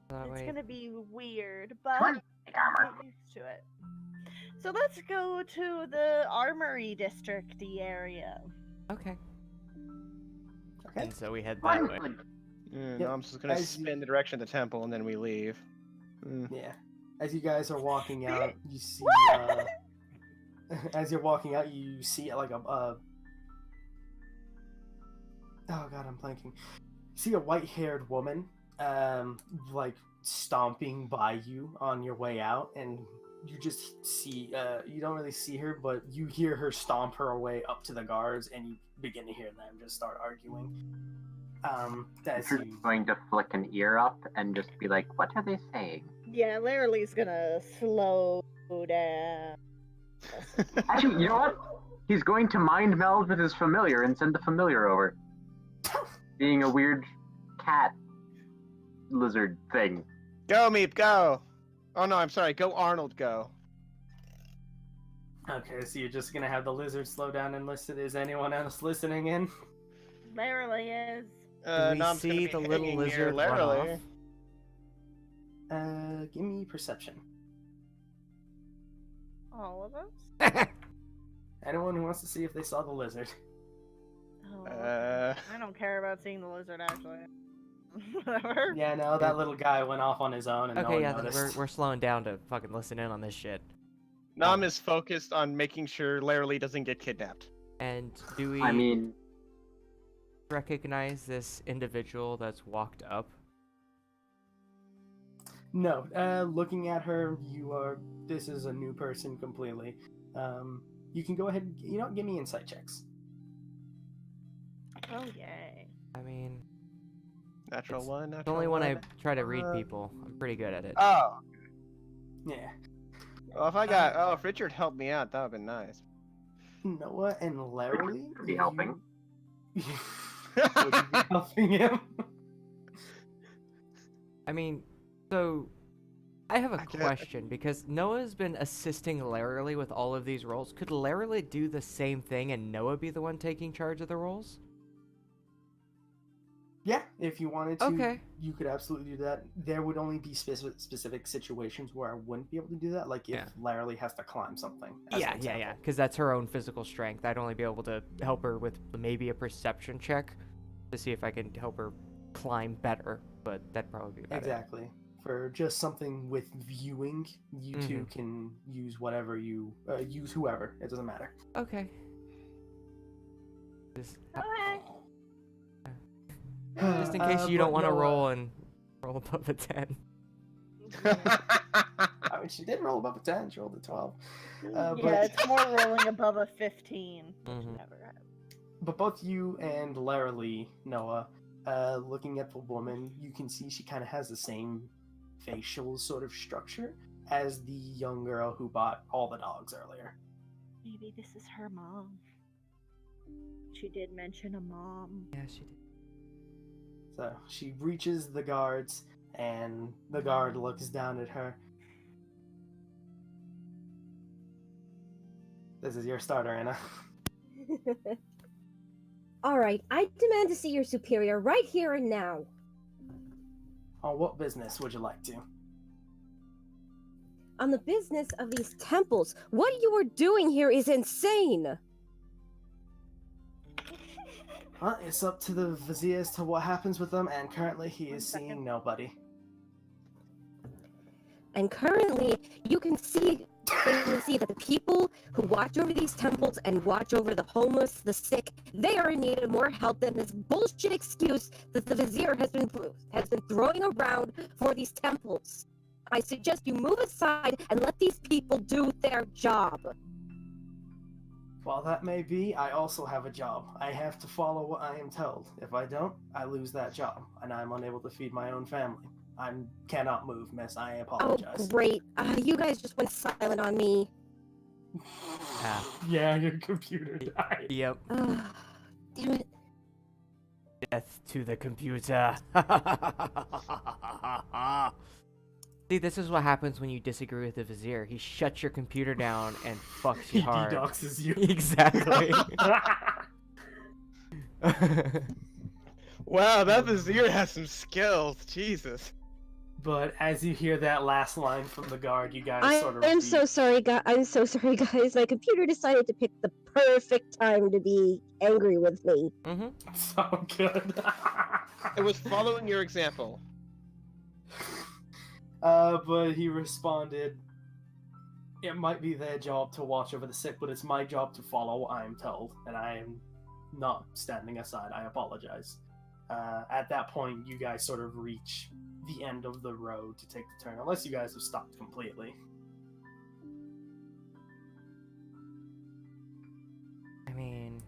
Speaker 2: That
Speaker 1: It's
Speaker 2: way.
Speaker 1: gonna be weird,
Speaker 5: Come
Speaker 1: but
Speaker 5: on, take armor.
Speaker 1: get used to it. So let's go to the armory district-y area.
Speaker 2: Okay.
Speaker 4: Okay.
Speaker 2: And so we head that way.
Speaker 3: Mm,
Speaker 4: Yep.
Speaker 3: Nom's just gonna
Speaker 4: As you-
Speaker 3: spin the direction of the temple and then we leave. Mm.
Speaker 4: Yeah. As you guys are walking out, you see. As you're walking out, you see like oh god, I'm blanking. You see a white-haired woman, like stomping by you on your way out, and you just see. You don't really see her, but you hear her stomp her way up to the guards, and you begin to hear them just start arguing. As
Speaker 5: Richard's
Speaker 4: you
Speaker 5: going to flick an ear up and just be like, what are they saying?
Speaker 1: Yeah, Literally's gonna slow down.
Speaker 5: Actually, you know what? He's going to mind meld with his familiar and send the familiar over. Being a weird cat lizard thing.
Speaker 3: Go, Meep, go! Oh no, I'm sorry. Go Arnold, go.
Speaker 4: Okay, so you're just gonna have the lizard slow down and listen. Is anyone else listening in?
Speaker 1: Barely is.
Speaker 2: Do we
Speaker 3: Nom's gonna
Speaker 2: see
Speaker 3: be
Speaker 2: the little
Speaker 3: hanging near
Speaker 2: lizard run
Speaker 3: Larry.
Speaker 2: off?
Speaker 4: Give me perception.
Speaker 1: All of us?
Speaker 4: Anyone who wants to see if they saw the lizard.
Speaker 1: Oh, okay. I don't care about seeing the lizard, actually. Whatever.
Speaker 4: Yeah, no, that little guy went off on his own and no
Speaker 2: Okay,
Speaker 4: one
Speaker 2: yeah, then
Speaker 4: noticed.
Speaker 2: we're slowing down to fucking listen in on this shit.
Speaker 3: Nom is focused on making sure Larry doesn't get kidnapped.
Speaker 2: And do we
Speaker 5: I mean,
Speaker 2: recognize this individual that's walked up?
Speaker 4: No, looking at her, this is a new person completely. You can go ahead, give me insight checks.
Speaker 1: Oh, yay.
Speaker 2: I mean,
Speaker 3: Natural
Speaker 2: It's
Speaker 3: one.
Speaker 2: the
Speaker 3: Natural
Speaker 2: only one I
Speaker 3: one.
Speaker 2: try to read people. I'm pretty good at it.
Speaker 3: Oh.
Speaker 4: Yeah.
Speaker 3: Well, if Richard helped me out, that would've been nice.
Speaker 4: Noah and Larry
Speaker 5: Could be helping.
Speaker 4: Would you be helping him?
Speaker 2: I mean, so I have a
Speaker 3: I can't-
Speaker 2: question because Noah's been assisting Larry with all of these roles. Could Larry do the same thing and Noah be the one taking charge of the roles?
Speaker 4: Yeah, if you wanted to,
Speaker 2: Okay.
Speaker 4: you could absolutely do that. There would only be specific situations where I wouldn't be able to do that, like if
Speaker 2: Yeah.
Speaker 4: Larry has to climb something. as an
Speaker 2: Yeah.
Speaker 4: example.
Speaker 2: Because that's her own physical strength. I'd only be able to help her with maybe a perception check to see if I can help her climb better, but that'd probably be about it.
Speaker 4: Exactly. For just something with viewing, you two can use whatever use whoever. It doesn't matter.
Speaker 2: Okay. Just,
Speaker 1: Okay.
Speaker 2: just in case you don't
Speaker 4: but
Speaker 2: want to
Speaker 4: Noah-
Speaker 2: roll above a 10.
Speaker 4: I mean, she did roll above a 10. She rolled a 12.
Speaker 1: Yeah,
Speaker 4: but,
Speaker 1: it's more rolling above a 15. Which
Speaker 2: Mhm.
Speaker 1: never happens.
Speaker 4: but both you and Larry, Noah, looking at the woman, you can see she kind of has the same facial sort of structure as the young girl who bought all the dogs earlier.
Speaker 1: Maybe this is her mom. She did mention a mom.
Speaker 2: Yeah, she did.
Speaker 4: So she reaches the guards, and the guard looks down at her. This is your starter, Anna.
Speaker 7: All right, I demand to see your superior right here and now.
Speaker 4: On what business would you like to?
Speaker 7: On the business of these temples, what you are doing here is insane.
Speaker 4: Well, it's up to the vizier as to what happens with them, and currently he is
Speaker 1: 1 second.
Speaker 4: seeing nobody.
Speaker 7: And currently, you can see that the people who watch over these temples and watch over the homeless, the sick, they are in need of more help than this bullshit excuse that the vizier has been throwing around for these temples. I suggest you move aside and let these people do their job.
Speaker 4: While that may be, I also have a job. I have to follow what I am told. If I don't, I lose that job, and I'm unable to feed my own family. I cannot move, miss. I
Speaker 7: Oh,
Speaker 4: apologize.
Speaker 7: great. You guys just went silent on me.
Speaker 2: Ah.
Speaker 4: Yeah, your computer died.
Speaker 2: Yep.
Speaker 7: Damn it.
Speaker 2: Death to the computer. See, this is what happens when you disagree with the vizier. He shuts your computer down and fucks
Speaker 4: He
Speaker 2: you hard.
Speaker 4: DDoSes you.
Speaker 2: Exactly.
Speaker 3: Wow, that vizier has some skills. Jesus.
Speaker 4: But as you hear that last line from the guard, you guys
Speaker 7: I
Speaker 4: sort of
Speaker 7: am
Speaker 4: repeat.
Speaker 7: so sorry, guys. I'm so sorry, guys. My computer decided to pick the perfect time to be angry with me.
Speaker 2: Mm-hmm.
Speaker 4: So good.
Speaker 3: It was following your example.
Speaker 4: But he responded, it might be their job to watch over the sick, but it's my job to follow what I am told, and I am not standing aside. I apologize. At that point, you guys sort of reach the end of the road to take the turn, unless you guys have stopped completely.
Speaker 2: I mean,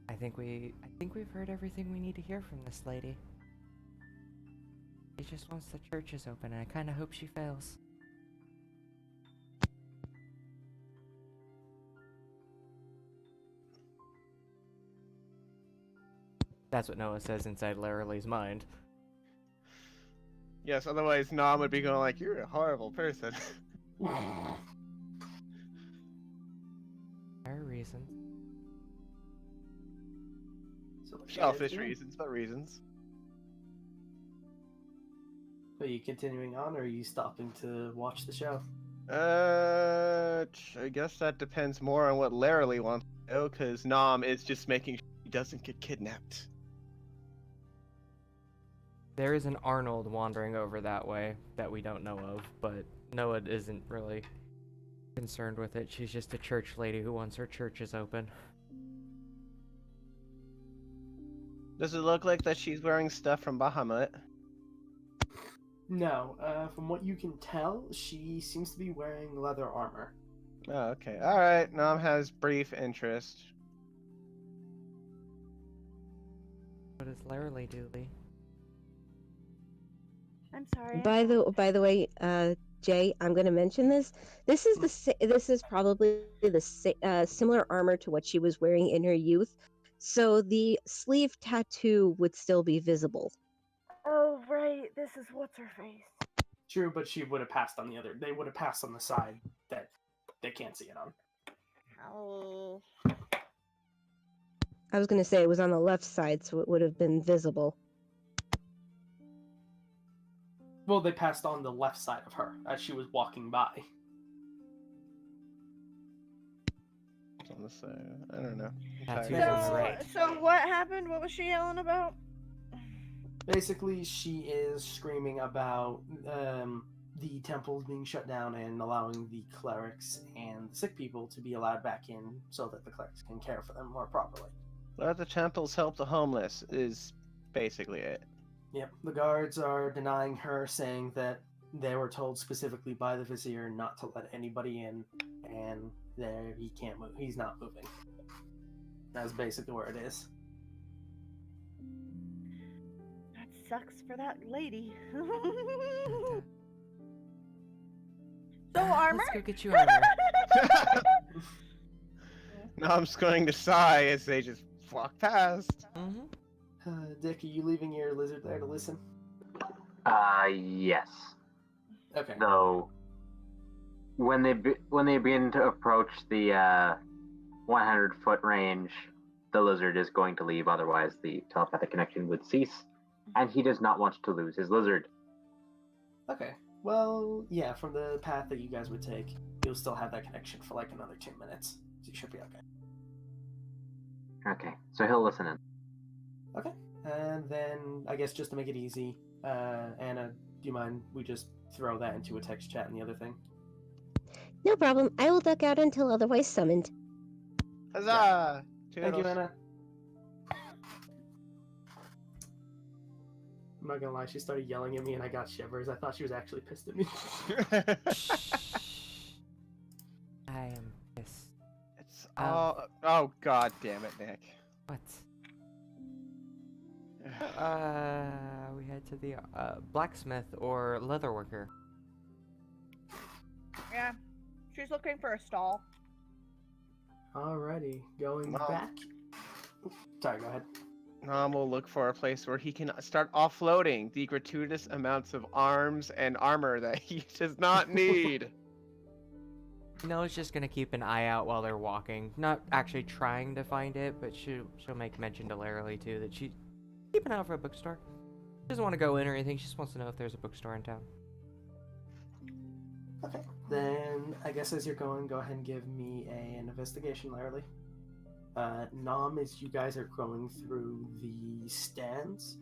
Speaker 2: I think we've heard everything we need to hear from this lady. She just wants the churches open, and I kind of hope she fails. That's what Noah says inside Larry's mind.
Speaker 3: Yes, otherwise Nom would be going like, "You're a horrible person."
Speaker 2: Fair reasons.
Speaker 4: So what you guys
Speaker 3: Selfish
Speaker 4: doing?
Speaker 3: reasons, but reasons.
Speaker 4: Are you continuing on, or are you stopping to watch the show?
Speaker 3: I guess that depends more on what Larily wants to know, because Nom is just making sure he doesn't get kidnapped.
Speaker 2: There is an Arnold wandering over that way that we don't know of, but Noah isn't really concerned with it. She's just a church lady who wants her churches open.
Speaker 3: Does it look like that she's wearing stuff from Bahamut?
Speaker 4: No, from what you can tell, she seems to be wearing leather armor.
Speaker 3: Oh, okay. Alright, Nom has brief interest.
Speaker 2: What does Larry do, Lee?
Speaker 1: I'm sorry.
Speaker 7: By the way, Jay, I'm going to mention this. This is probably the similar armor to what she was wearing in her youth, so the sleeve tattoo would still be visible.
Speaker 1: Oh right, this is what's her face.
Speaker 4: True, but she would have passed on the other. They would have passed on the side that they can't see it on.
Speaker 1: Oh.
Speaker 7: I was going to say it was on the left side, so it would have been visible.
Speaker 4: Well, they passed on the left side of her as she was walking by.
Speaker 3: It's on the side. I don't know.
Speaker 2: Tattoos
Speaker 3: Entirely.
Speaker 2: on the
Speaker 1: So,
Speaker 2: right.
Speaker 1: so what happened? What was she yelling about?
Speaker 4: Basically, she is screaming about the temples being shut down and allowing the clerics and the sick people to be allowed back in so that the clerics can care for them more properly.
Speaker 3: Let the temples help the homeless is basically it.
Speaker 4: Yep, the guards are denying her, saying that they were told specifically by the vizier not to let anybody in, and there he can't move. He's not moving. That's basically where it is.
Speaker 1: That sucks for that lady. So armor?
Speaker 2: Let's go get you armor.
Speaker 3: Nom's going to sigh as they just walk past.
Speaker 2: Mm-hmm.
Speaker 4: Dick, are you leaving your lizard there to listen?
Speaker 5: Yes.
Speaker 4: Okay.
Speaker 5: Though, when they begin to approach the 100-foot range, the lizard is going to leave. Otherwise, the telepathic connection would cease, and he does not want to lose his lizard.
Speaker 4: Okay. Well, yeah, from the path that you guys would take, you'll still have that connection for like another 2 minutes. So you should be okay.
Speaker 5: Okay, so he'll listen in.
Speaker 4: Okay. And then, I guess just to make it easy, Anna, do you mind we just throw that into a text chat and the other thing?
Speaker 7: No problem. I will duck out until otherwise summoned.
Speaker 3: Huzzah!
Speaker 4: Thank you,
Speaker 3: Toodles.
Speaker 4: Anna. I'm not gonna lie, she started yelling at me and I got shivers. I thought she was actually pissed at me.
Speaker 2: I am pissed.
Speaker 3: It's all. Oh god damn it, Nick.
Speaker 2: What? We head to the blacksmith or leatherworker.
Speaker 1: Yeah, she's looking for a stall.
Speaker 4: Alrighty, going
Speaker 3: Mom.
Speaker 4: back. Sorry, go ahead.
Speaker 3: Nom will look for a place where he can start offloading the gratuitous amounts of arms and armor that he does not need.
Speaker 2: Noah's just gonna keep an eye out while they're walking. Not actually trying to find it, but she'll make mention to Larry too that she keep an eye out for a bookstore. She doesn't want to go in or anything. She just wants to know if there's a bookstore in town.
Speaker 4: Okay. Then, I guess as you're going, go ahead and give me an investigation, Larry. Nom, as you guys are going through the stands,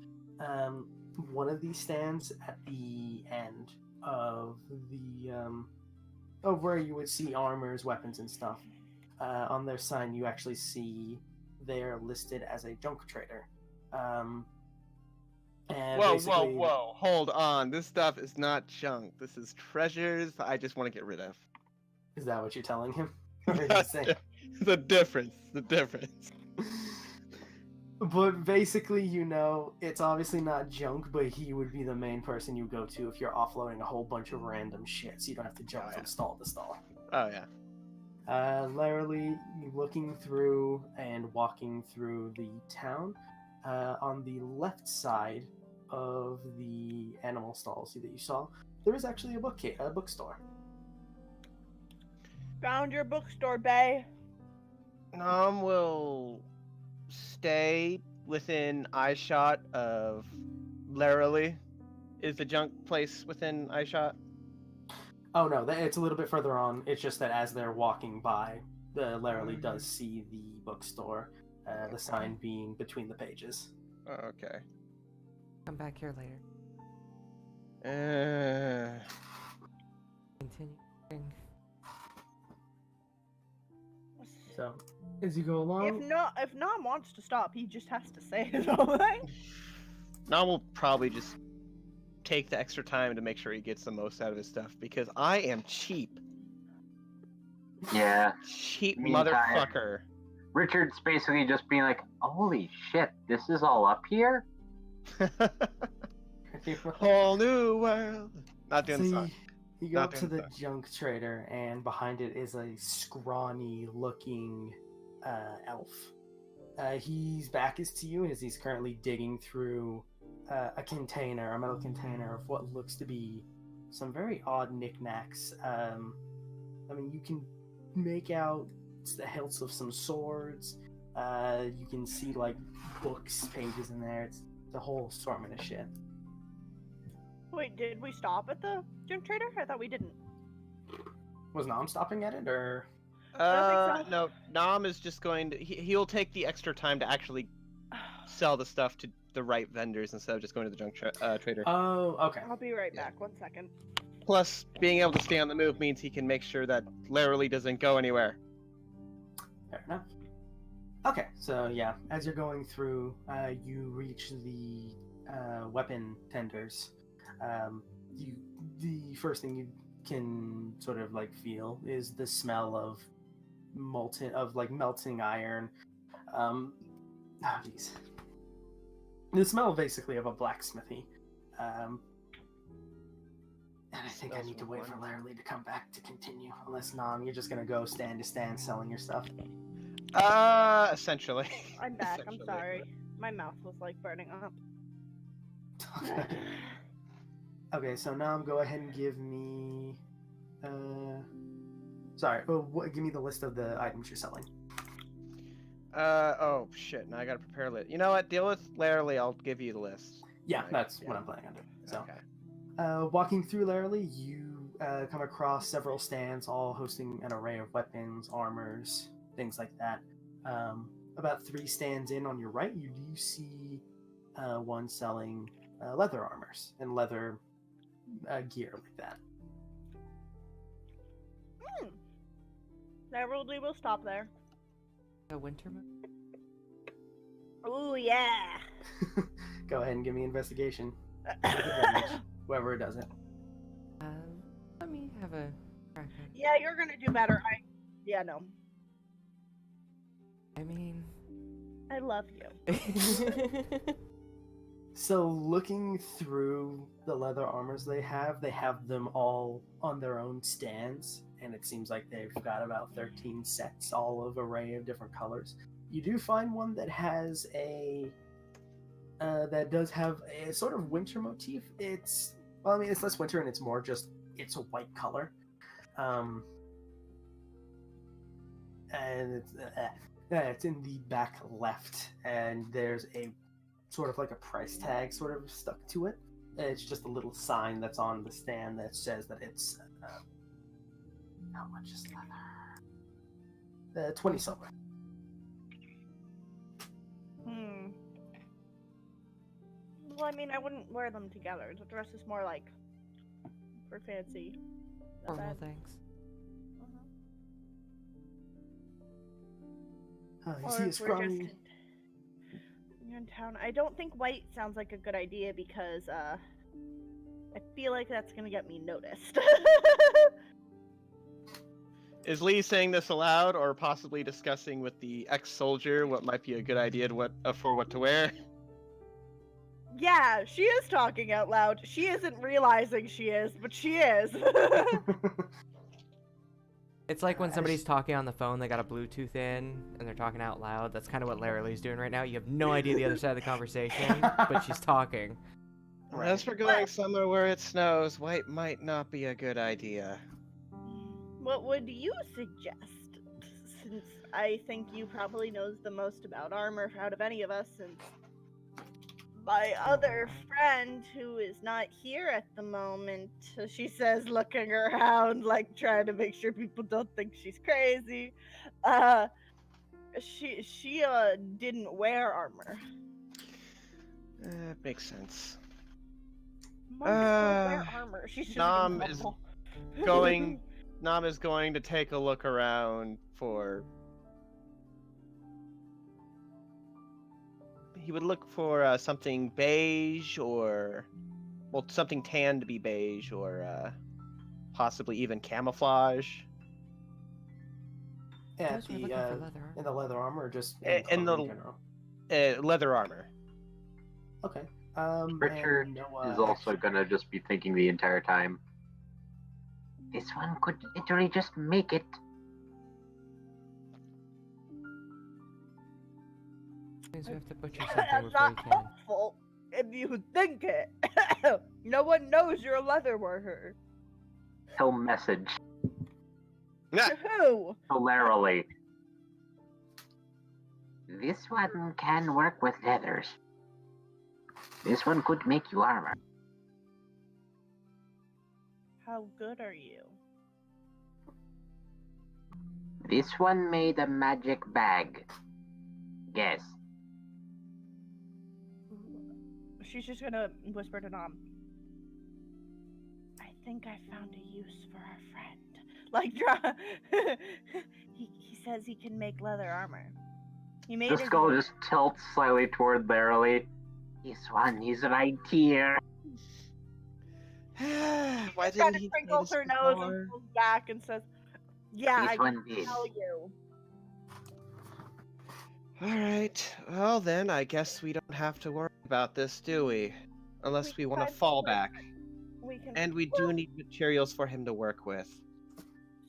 Speaker 4: one of these stands at the end of the of where you would see armors, weapons, and stuff, on their sign you actually see they're listed as a junk trader. And
Speaker 3: Whoa,
Speaker 4: basically-
Speaker 3: whoa! Hold on. This stuff is not junk. This is treasures I just want to get rid of.
Speaker 4: Is that what you're telling him? Or are you saying?
Speaker 3: The difference. The difference.
Speaker 4: But basically, you know, it's obviously not junk, but he would be the main person you go to if you're offloading a whole bunch of random shit, so you don't have to jump
Speaker 3: Oh,
Speaker 4: from
Speaker 3: yeah.
Speaker 4: stall to stall.
Speaker 3: Oh yeah.
Speaker 4: Larry, looking through and walking through the town, on the left side, of the animal stalls that you saw, there is actually a bookstore.
Speaker 1: Found your bookstore, Bay.
Speaker 3: Nom will stay within eyeshot of Laramie. Is the junk place within eyeshot?
Speaker 4: Oh no, it's a little bit further on. It's just that as they're walking by, the Laramie does see the bookstore, the sign being between the pages.
Speaker 3: Okay.
Speaker 2: Come back here later. Continuing.
Speaker 4: So, as you go along,
Speaker 1: If Nom wants to stop, he just has to say something.
Speaker 3: Nom will probably just take the extra time to make sure he gets the most out of his stuff because I am cheap.
Speaker 5: Yeah.
Speaker 3: Cheap
Speaker 5: Meantime,
Speaker 3: motherfucker.
Speaker 5: Richard's basically just being like, holy shit, this is all up here?
Speaker 3: Whole new world. Not doing the song.
Speaker 4: you go
Speaker 3: Not
Speaker 4: up to
Speaker 3: doing
Speaker 4: the
Speaker 3: so.
Speaker 4: junk trader, and behind it is a scrawny-looking elf. His back is to you as he's currently digging through a metal container of what looks to be some very odd knickknacks. I mean, you can make out the hilts of some swords. You can see like books, pages in there. It's a whole assortment of shit.
Speaker 1: Wait, did we stop at the junk trader? I thought we didn't.
Speaker 4: Was Nom stopping at it, or?
Speaker 1: I don't think so.
Speaker 3: No, Nom is just going to. He'll take the extra time to actually sell the stuff to the right vendors instead of just going to the junk trader.
Speaker 4: Oh, okay.
Speaker 1: I'll be right back. 1 second.
Speaker 3: Plus, being able to stay on the move means he can make sure that Laramie doesn't go anywhere.
Speaker 4: Fair enough. Okay, so yeah, as you're going through, you reach the weapon tenders. The first thing you can sort of like feel is the smell of melting iron. Geez. The smell basically of a blacksmithy. And I think I need to wait for Laramie to come back to continue. Unless, Nom, you're just gonna go stand to stand selling your stuff.
Speaker 3: Essentially.
Speaker 1: I'm back. I'm
Speaker 3: Essentially.
Speaker 1: sorry. My mouth was like burning up.
Speaker 4: Okay, so Nom, go ahead and give me. Give me the list of the items you're selling.
Speaker 3: Oh shit! Now I gotta prepare a list. You know what? Deal with Laramie. I'll give you the list.
Speaker 4: Yeah,
Speaker 3: Right,
Speaker 4: that's
Speaker 3: yeah.
Speaker 4: what I'm planning on doing. So,
Speaker 3: Okay.
Speaker 4: walking through Laramie, you come across several stands, all hosting an array of weapons, armors, things like that. About 3 stands in on your right, you do see one selling leather armors and leather gear like that.
Speaker 1: Naturally, we'll stop there.
Speaker 2: A winter moon?
Speaker 1: Ooh, yeah.
Speaker 4: Go ahead and give me investigation. Whoever does it.
Speaker 2: Let me have a crack at it.
Speaker 1: Yeah, you're gonna do better. No.
Speaker 2: I mean...
Speaker 1: I love you.
Speaker 4: So looking through the leather armors they have them all on their own stands, and it seems like they've got about 13 sets, all of array of different colors. You do find one that has that does have a sort of winter motif. It's less winter and it's more just it's a white color, and it's in the back left, and there's a sort of like a price tag sort of stuck to it. It's just a little sign that's on the stand that says that it's how much is leather? 20 silver.
Speaker 1: Well, I mean, I wouldn't wear them together. The dress is more like for fancy. Not
Speaker 2: Formal
Speaker 1: bad.
Speaker 2: things.
Speaker 4: You
Speaker 1: Or
Speaker 4: see a
Speaker 1: if we're
Speaker 4: scrawny.
Speaker 1: just in town. I don't think white sounds like a good idea because I feel like that's gonna get me noticed.
Speaker 3: Is Lee saying this aloud, or possibly discussing with the ex-soldier what might be a good idea for what to wear?
Speaker 1: Yeah, she is talking out loud. She isn't realizing she is, but she is.
Speaker 2: It's like when somebody's talking on the phone, they got a Bluetooth in, and they're talking out loud. That's kind of what Laramie's doing right now. You have no idea the other side of the conversation, but she's talking.
Speaker 3: Unless we're going somewhere where it snows, white might not be a good idea.
Speaker 1: What would you suggest? Since I think you probably knows the most about armor out of any of us, since my other friend, who is not here at the moment, she says, looking around, like trying to make sure people don't think she's crazy. She didn't wear armor.
Speaker 3: Makes sense.
Speaker 1: Monks don't wear armor. She's just
Speaker 3: Nom
Speaker 1: being
Speaker 3: is
Speaker 1: humble.
Speaker 3: Nom is going to take a look around for. He would look for something beige or, well, something tan to be beige or possibly even camouflage.
Speaker 4: Yeah,
Speaker 2: Those were looking for leather armor.
Speaker 4: in the leather armor, or just
Speaker 3: In the-
Speaker 4: in general.
Speaker 3: Leather armor.
Speaker 4: Okay.
Speaker 5: Richard
Speaker 4: and Noah
Speaker 5: is also gonna just be thinking the entire time. This one could literally just make it.
Speaker 2: Means we have to butcher something
Speaker 1: That's
Speaker 2: before
Speaker 1: not
Speaker 2: we can.
Speaker 1: helpful if you think it. No one knows you're a leather worker.
Speaker 5: He'll message
Speaker 3: Yeah.
Speaker 1: To who?
Speaker 5: hilarily. This one can work with leathers. This one could make you armor.
Speaker 1: How good are you?
Speaker 5: This one made a magic bag. Guess.
Speaker 1: She's just gonna whisper to Nom. I think I found a use for our friend. Like, he says he can make leather armor. He made
Speaker 5: The
Speaker 1: his
Speaker 5: skull
Speaker 1: own.
Speaker 5: just tilts slightly toward Barely. This one is right here.
Speaker 3: Why
Speaker 1: Kind
Speaker 3: didn't
Speaker 1: of
Speaker 3: he say
Speaker 1: crinkles
Speaker 3: this
Speaker 1: her nose
Speaker 3: before?
Speaker 1: and pulls back and says, "Yeah,
Speaker 5: This
Speaker 1: I
Speaker 5: one
Speaker 1: can
Speaker 5: did.
Speaker 1: tell you."
Speaker 3: All right. Well, then I guess we don't have to worry about this, do we? Unless we
Speaker 1: can
Speaker 3: want to
Speaker 1: find
Speaker 3: fall
Speaker 1: someplace
Speaker 3: back.
Speaker 1: We can.
Speaker 3: And we do need materials for him to work with.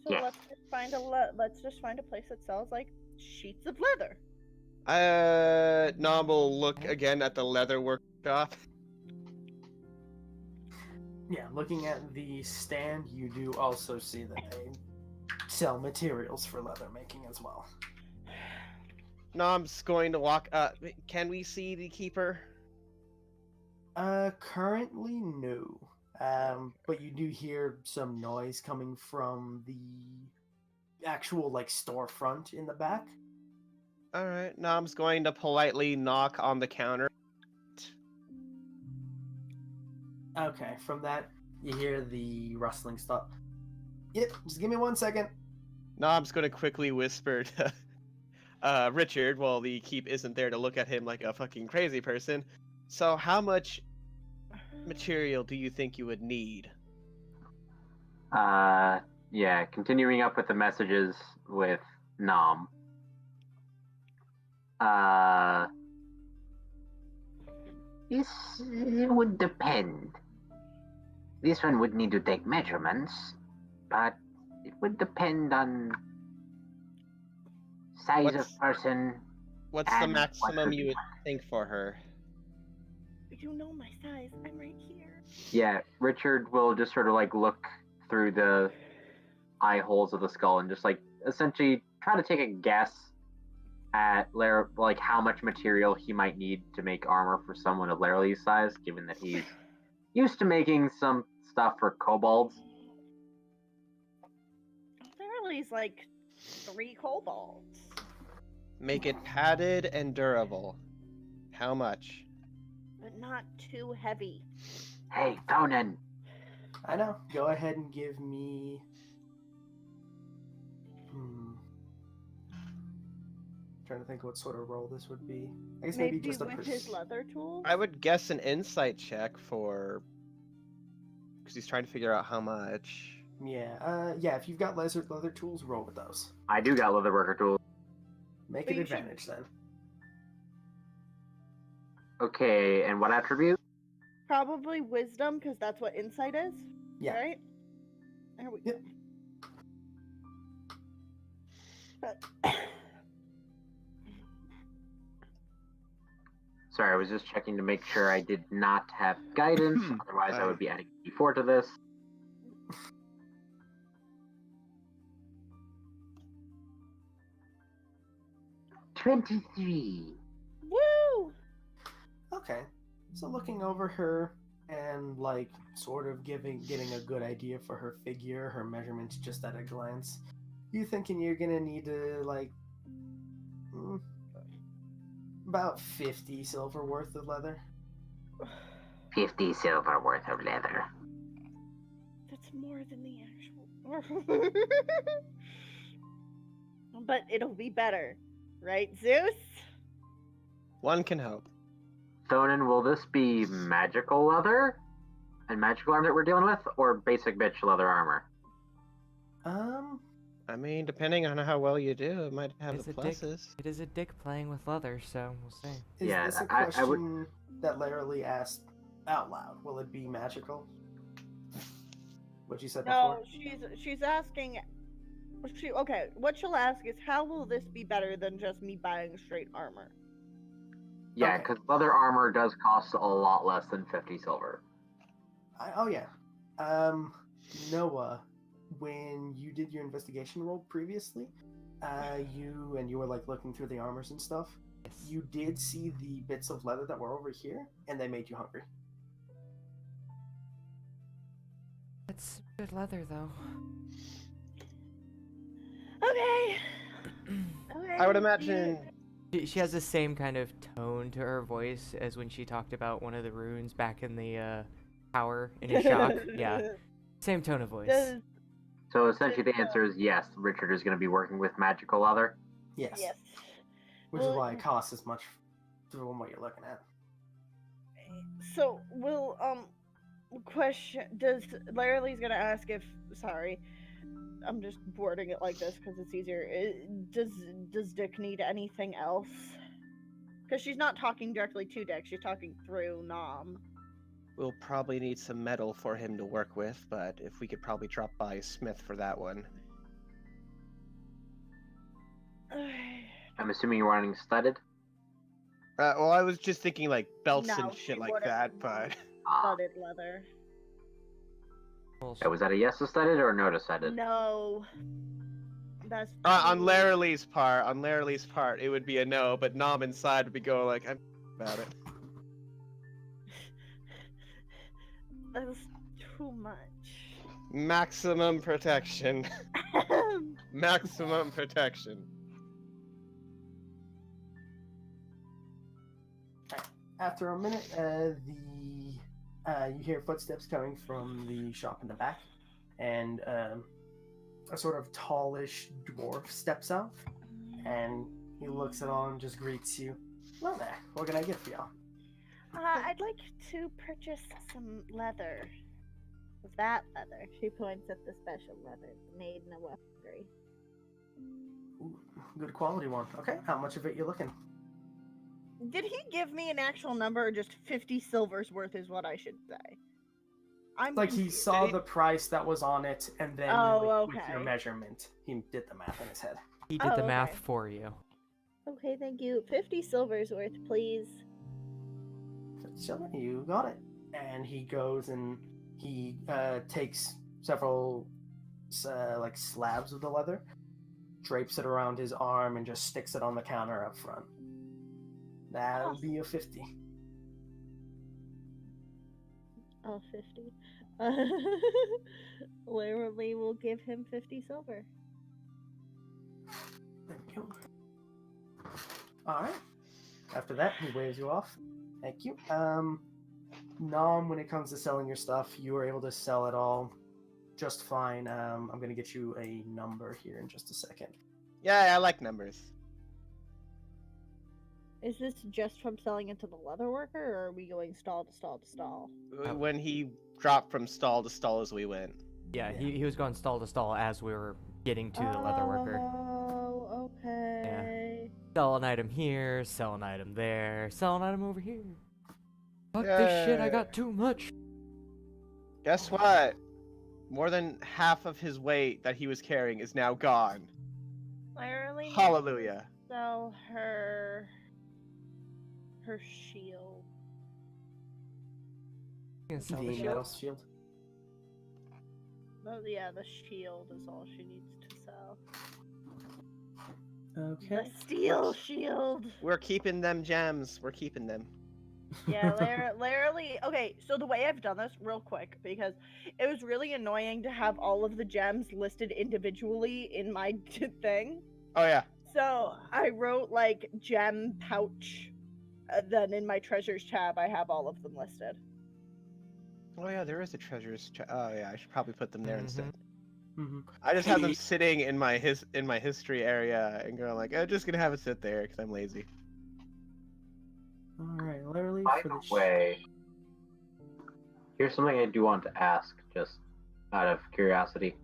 Speaker 1: So
Speaker 5: Yes.
Speaker 1: let's just find a place that sells like sheets of leather.
Speaker 3: Nom will look again at the leather workshop.
Speaker 4: Yeah, looking at the stand, you do also see that they sell materials for leather making as well.
Speaker 3: Nom's going to walk. Can we see the keeper?
Speaker 4: Currently no. But you do hear some noise coming from the actual like storefront in the back.
Speaker 3: All right. Nom's going to politely knock on the counter.
Speaker 4: Okay, from that you hear the rustling stop. Yep, just give me 1 second.
Speaker 3: Nom's going to quickly whisper to Richard while the keep isn't there to look at him like a fucking crazy person. So, how much material do you think you would need?
Speaker 5: Yeah, continuing up with the messages with Nom. This would depend. This one would need to take measurements, but it would depend on size
Speaker 3: What's-
Speaker 5: of person.
Speaker 3: What's the
Speaker 5: And
Speaker 3: maximum
Speaker 5: what
Speaker 3: you would think for her?
Speaker 1: You know my size. I'm right here.
Speaker 5: Yeah, Richard will just sort of like look through the eye holes of the skull and just like essentially try to take a guess at like how much material he might need to make armor for someone of Larry's size, given that he's used to making some stuff for kobolds.
Speaker 1: Apparently, like 3 kobolds.
Speaker 3: Make it padded and durable. How much?
Speaker 1: But not too heavy.
Speaker 5: Hey, Conan,
Speaker 4: I know. Go ahead and give me. Trying to think what sort of role this would be. I guess maybe just a
Speaker 1: with his leather tools.
Speaker 3: I would guess an insight check for. Because he's trying to figure out how much.
Speaker 4: Yeah. Yeah. If you've got leather tools, roll with those.
Speaker 5: I do got leather worker tools.
Speaker 4: Make
Speaker 1: But
Speaker 4: an
Speaker 1: you should-
Speaker 4: advantage then.
Speaker 5: Okay, and what attribute?
Speaker 1: Probably wisdom, because that's what insight is.
Speaker 4: Yeah.
Speaker 1: Right? There we go.
Speaker 4: Yep.
Speaker 5: Sorry, I was just checking to make sure I did not have guidance. Otherwise, I would be adding D4 to this. $23.
Speaker 1: Woo!
Speaker 4: Okay. So looking over her and like sort of getting a good idea for her figure, her measurements just at a glance, you thinking you're gonna need to like about 50 silver worth of leather?
Speaker 5: 50 silver worth of leather.
Speaker 1: That's more than the actual. But it'll be better, right, Zeus?
Speaker 3: One can hope.
Speaker 5: Thonin, will this be magical leather and magical armor that we're dealing with, or basic bitch leather armor?
Speaker 3: I mean, depending on how well you do, it might have
Speaker 2: It's
Speaker 3: the
Speaker 2: a dick.
Speaker 3: pluses.
Speaker 2: It is a dick playing with leather, so we'll see.
Speaker 4: Is
Speaker 5: Yeah,
Speaker 4: this a
Speaker 5: I
Speaker 4: question that Larry asked out loud? Will it be magical? What you said
Speaker 1: No,
Speaker 4: before?
Speaker 1: she's asking. Okay, what she'll ask is, how will this be better than just me buying straight armor?
Speaker 5: Yeah,
Speaker 4: Okay.
Speaker 5: because leather armor does cost a lot less than 50 silver.
Speaker 4: Oh yeah. Noah, when you did your investigation roll previously, you were like looking through the armors and stuff.
Speaker 2: Yes.
Speaker 4: You did see the bits of leather that were over here, and they made you hungry.
Speaker 2: It's good leather, though.
Speaker 1: Okay. Okay.
Speaker 3: I would imagine.
Speaker 2: She has the same kind of tone to her voice as when she talked about one of the runes back in the tower in his shock. Yeah, same tone of voice.
Speaker 1: Does,
Speaker 5: So essentially the answer is yes, Richard is going to be working with magical leather.
Speaker 4: Yes.
Speaker 1: yes.
Speaker 4: Which is
Speaker 1: Well,
Speaker 4: why it costs as much from what you're looking at.
Speaker 1: So, question, does Larry's gonna ask if, sorry, I'm just wording it like this because it's easier. Does Dick need anything else? Because she's not talking directly to Dick, she's talking through Nom.
Speaker 3: We'll probably need some metal for him to work with, but if we could probably drop by a smith for that one.
Speaker 5: I'm assuming you're wanting studded?
Speaker 3: Well, I was just thinking like belts
Speaker 1: No,
Speaker 3: and
Speaker 1: she
Speaker 3: shit like
Speaker 1: wouldn't
Speaker 3: that,
Speaker 1: want
Speaker 3: but
Speaker 1: Studded leather.
Speaker 5: Was that a yes to studded or a no to studded?
Speaker 1: No. That's
Speaker 3: on
Speaker 1: too-
Speaker 3: Larry's part, it would be a no, but Nom inside would be going like, I'm about it.
Speaker 1: That's too much.
Speaker 3: Maximum protection. Maximum protection.
Speaker 4: After a minute, you hear footsteps coming from the shop in the back, and a sort of tallish dwarf steps out, and he looks at all and just greets you. Well, there. What can I get for y'all?
Speaker 1: I'd like to purchase some leather. That leather. She points at the special leather made in a weaponry.
Speaker 4: Ooh, good quality one. Okay, how much of it you looking?
Speaker 1: Did he give me an actual number, or just 50 silvers worth is what I should say? I'm
Speaker 4: Like he
Speaker 1: confused.
Speaker 4: saw the price that was on it, and then with your
Speaker 1: okay.
Speaker 4: measurement, he did the math in his head.
Speaker 2: He did the
Speaker 1: Oh,
Speaker 2: math
Speaker 1: okay.
Speaker 2: for you.
Speaker 1: Okay, thank you. 50 silvers worth, please.
Speaker 4: So you got it. And he goes and he takes several like slabs of the leather, drapes it around his arm, and just sticks it on the counter up front. That'll be a 50.
Speaker 1: Oh, 50. Larry will give him 50 silver.
Speaker 4: Thank you. Alright. After that, he waves you off. Thank you. Nom, when it comes to selling your stuff, you were able to sell it all just fine. I'm going to get you a number here in just a second.
Speaker 3: Yeah, I like numbers.
Speaker 1: Is this just from selling it to the leather worker, or are we going stall to stall to stall?
Speaker 3: When he dropped from stall to stall as we went.
Speaker 2: Yeah, he was going stall to stall as we were getting to the leather worker.
Speaker 1: Oh, okay.
Speaker 2: Sell an item here, sell an item there, sell an item over here. Fuck this shit, I got too much.
Speaker 3: Guess what? More than half of his weight that he was carrying is now gone.
Speaker 1: Larry
Speaker 3: Hallelujah.
Speaker 1: sell her her shield.
Speaker 2: You can sell
Speaker 4: The
Speaker 2: the shield.
Speaker 4: metal shield.
Speaker 1: Oh yeah, the shield is all she needs to sell.
Speaker 4: Okay.
Speaker 1: The steel shield.
Speaker 3: We're keeping them gems. We're keeping them.
Speaker 1: Yeah, literally. Okay, so the way I've done this, real quick, because it was really annoying to have all of the gems listed individually in my thing.
Speaker 3: Oh yeah.
Speaker 1: So I wrote like gem pouch. Then in my treasures tab, I have all of them listed.
Speaker 3: Oh yeah, there is a treasures. Oh yeah, I should probably put them there instead.
Speaker 4: Mm-hmm.
Speaker 3: I just have them sitting in my history area and going like, I'm just gonna have it sit there because I'm lazy.
Speaker 4: All right, literally
Speaker 5: By
Speaker 4: for
Speaker 5: the
Speaker 4: the
Speaker 5: way, here's something I do want to ask, just out of curiosity.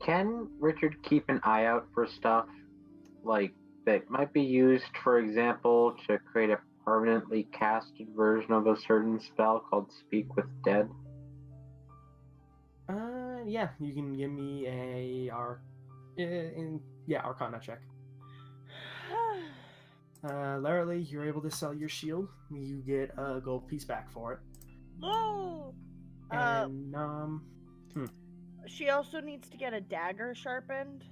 Speaker 5: Can Richard keep an eye out for stuff like that might be used, for example, to create a permanently casted version of a certain spell called Speak with Dead?
Speaker 4: Yeah, you can give me a Arcana check. Literally, you're able to sell your shield. You get a gold piece back for it.
Speaker 1: Oh.
Speaker 4: And
Speaker 1: She also needs to get a dagger sharpened.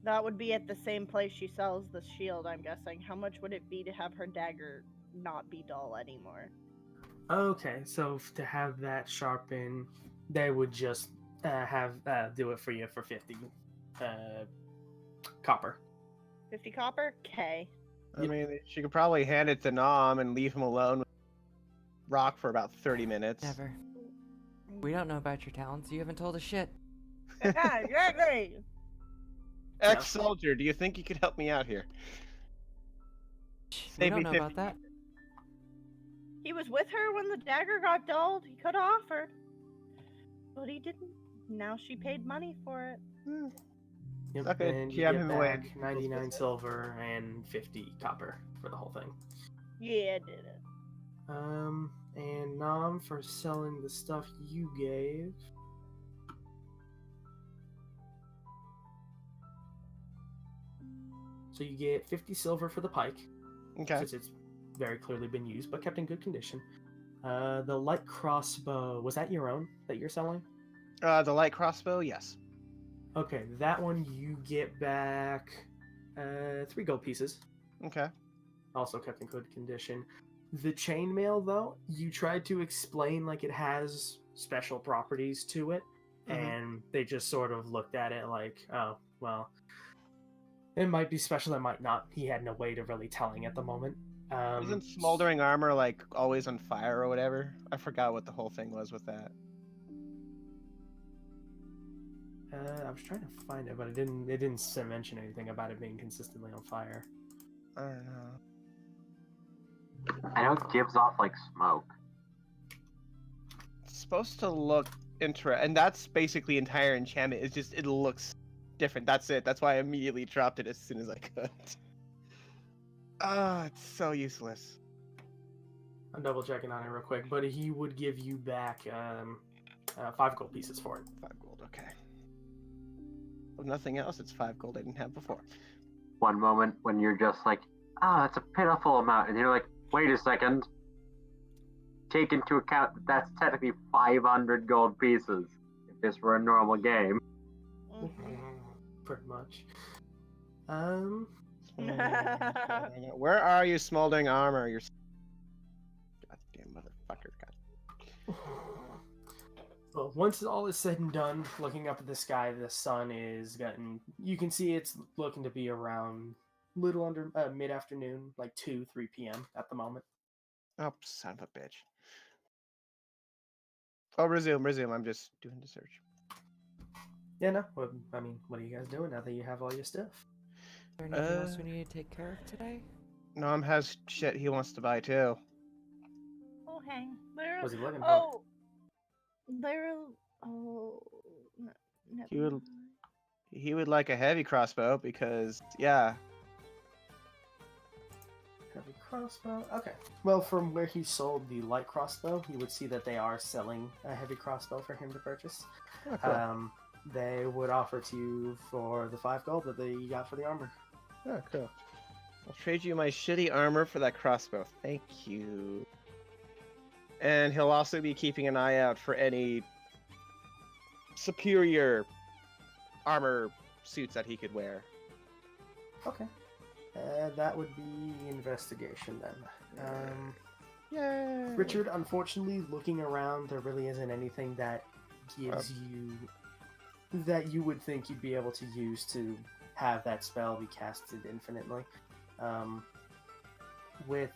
Speaker 1: That would be at the same place she sells the shield, I'm guessing. How much would it be to have her dagger not be dull anymore?
Speaker 4: okay, so to have that sharpen, they would just do it for you for 50 copper.
Speaker 1: 50 copper? Okay.
Speaker 3: I mean, she could probably hand it to Nom and leave him alone with Rock for about 30 minutes.
Speaker 2: Never. We don't know about your talents. You haven't told us shit.
Speaker 1: Yeah, exactly.
Speaker 3: Ex-soldier, do you think you could help me out here?
Speaker 2: We
Speaker 3: Save
Speaker 2: don't
Speaker 3: me
Speaker 2: know
Speaker 3: 50.
Speaker 2: about that.
Speaker 1: He was with her when the dagger got dulled. He could have offered. But he didn't. Now she paid money for it.
Speaker 4: Yep,
Speaker 3: Okay,
Speaker 4: and you
Speaker 3: jam
Speaker 4: get
Speaker 3: him away.
Speaker 4: back 99 silver and 50 copper for the whole thing.
Speaker 1: Yeah, I did it.
Speaker 4: And Nom for selling the stuff you gave. So you get 50 silver for the pike,
Speaker 3: Okay.
Speaker 4: since it's very clearly been used, but kept in good condition. The light crossbow, was that your own that you're selling?
Speaker 3: The light crossbow, yes.
Speaker 4: Okay, that one you get back 3 gold pieces,
Speaker 3: Okay.
Speaker 4: also kept in good condition. The chainmail, though, you tried to explain like it has special properties to it, and they just sort of looked at it like, oh, well, it might be special, it might not. He had no way to really telling at the moment.
Speaker 3: Isn't smoldering armor like always on fire or whatever? I forgot what the whole thing was with that.
Speaker 4: I was trying to find it, but it didn't mention anything about it being consistently on fire.
Speaker 3: I don't know.
Speaker 5: I know it gives off like smoke.
Speaker 3: It's supposed to look interesting, and that's basically entire enchantment. It's just it looks different. That's it. That's why I immediately dropped it as soon as I could. Ah, it's so useless.
Speaker 4: I'm double checking on it real quick, but he would give you back 5 gold pieces for it.
Speaker 3: 5 gold, okay. If nothing else, it's 5 gold I didn't have before.
Speaker 5: One moment when you're just like, it's a pitiful amount, and you're like, wait a second. Take into account that that's technically 500 gold pieces if this were a normal game.
Speaker 4: Pretty much.
Speaker 3: Where are you, smoldering armor? You're goddamn motherfucker. God.
Speaker 4: Well, once all is said and done, looking up at the sky, the sun is getting. You can see it's looking to be around little under mid-afternoon, like 2-3 p.m. at the moment.
Speaker 3: Oh, son of a bitch. Oh, resume. I'm just doing the search.
Speaker 4: Yeah, no. Well, I mean, what are you guys doing now that you have all your stuff?
Speaker 2: Is there anything else we need to take care of today?
Speaker 3: Nom has shit he wants to buy too.
Speaker 1: Oh, hang. There.
Speaker 4: Was he looking for?
Speaker 1: Oh. There. Oh. Never
Speaker 3: He would-
Speaker 1: mind.
Speaker 3: He would like a heavy crossbow because, yeah.
Speaker 4: Heavy crossbow. Okay. Well, from where he sold the light crossbow, you would see that they are selling a heavy crossbow for him to purchase.
Speaker 3: Oh, cool.
Speaker 4: They would offer to you for the 5 gold that they got for the armor.
Speaker 3: Oh, cool. I'll trade you my shitty armor for that crossbow. Thank you. And he'll also be keeping an eye out for any superior armor suits that he could wear.
Speaker 4: Okay. That would be investigation then.
Speaker 3: Yay!
Speaker 4: Richard, unfortunately, looking around, there really isn't anything that gives you that you would think you'd be able to use to have that spell be casted infinitely. With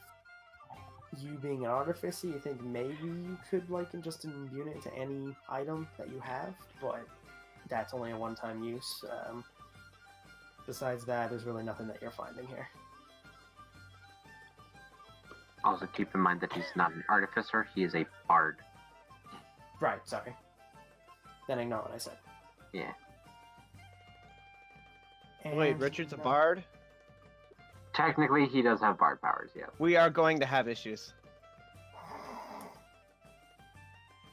Speaker 4: you being an artificer, you think maybe you could just imbue it to any item that you have, but that's only a one-time use. Besides that, there's really nothing that you're finding here.
Speaker 5: Also, keep in mind that he's not an artificer; he is a bard.
Speaker 4: Right. Sorry. Then ignore what I said.
Speaker 5: Yeah.
Speaker 3: Wait,
Speaker 4: And
Speaker 3: Richard's a
Speaker 4: no-
Speaker 3: bard?
Speaker 5: Technically, he does have bard powers. Yeah.
Speaker 3: We are going to have issues.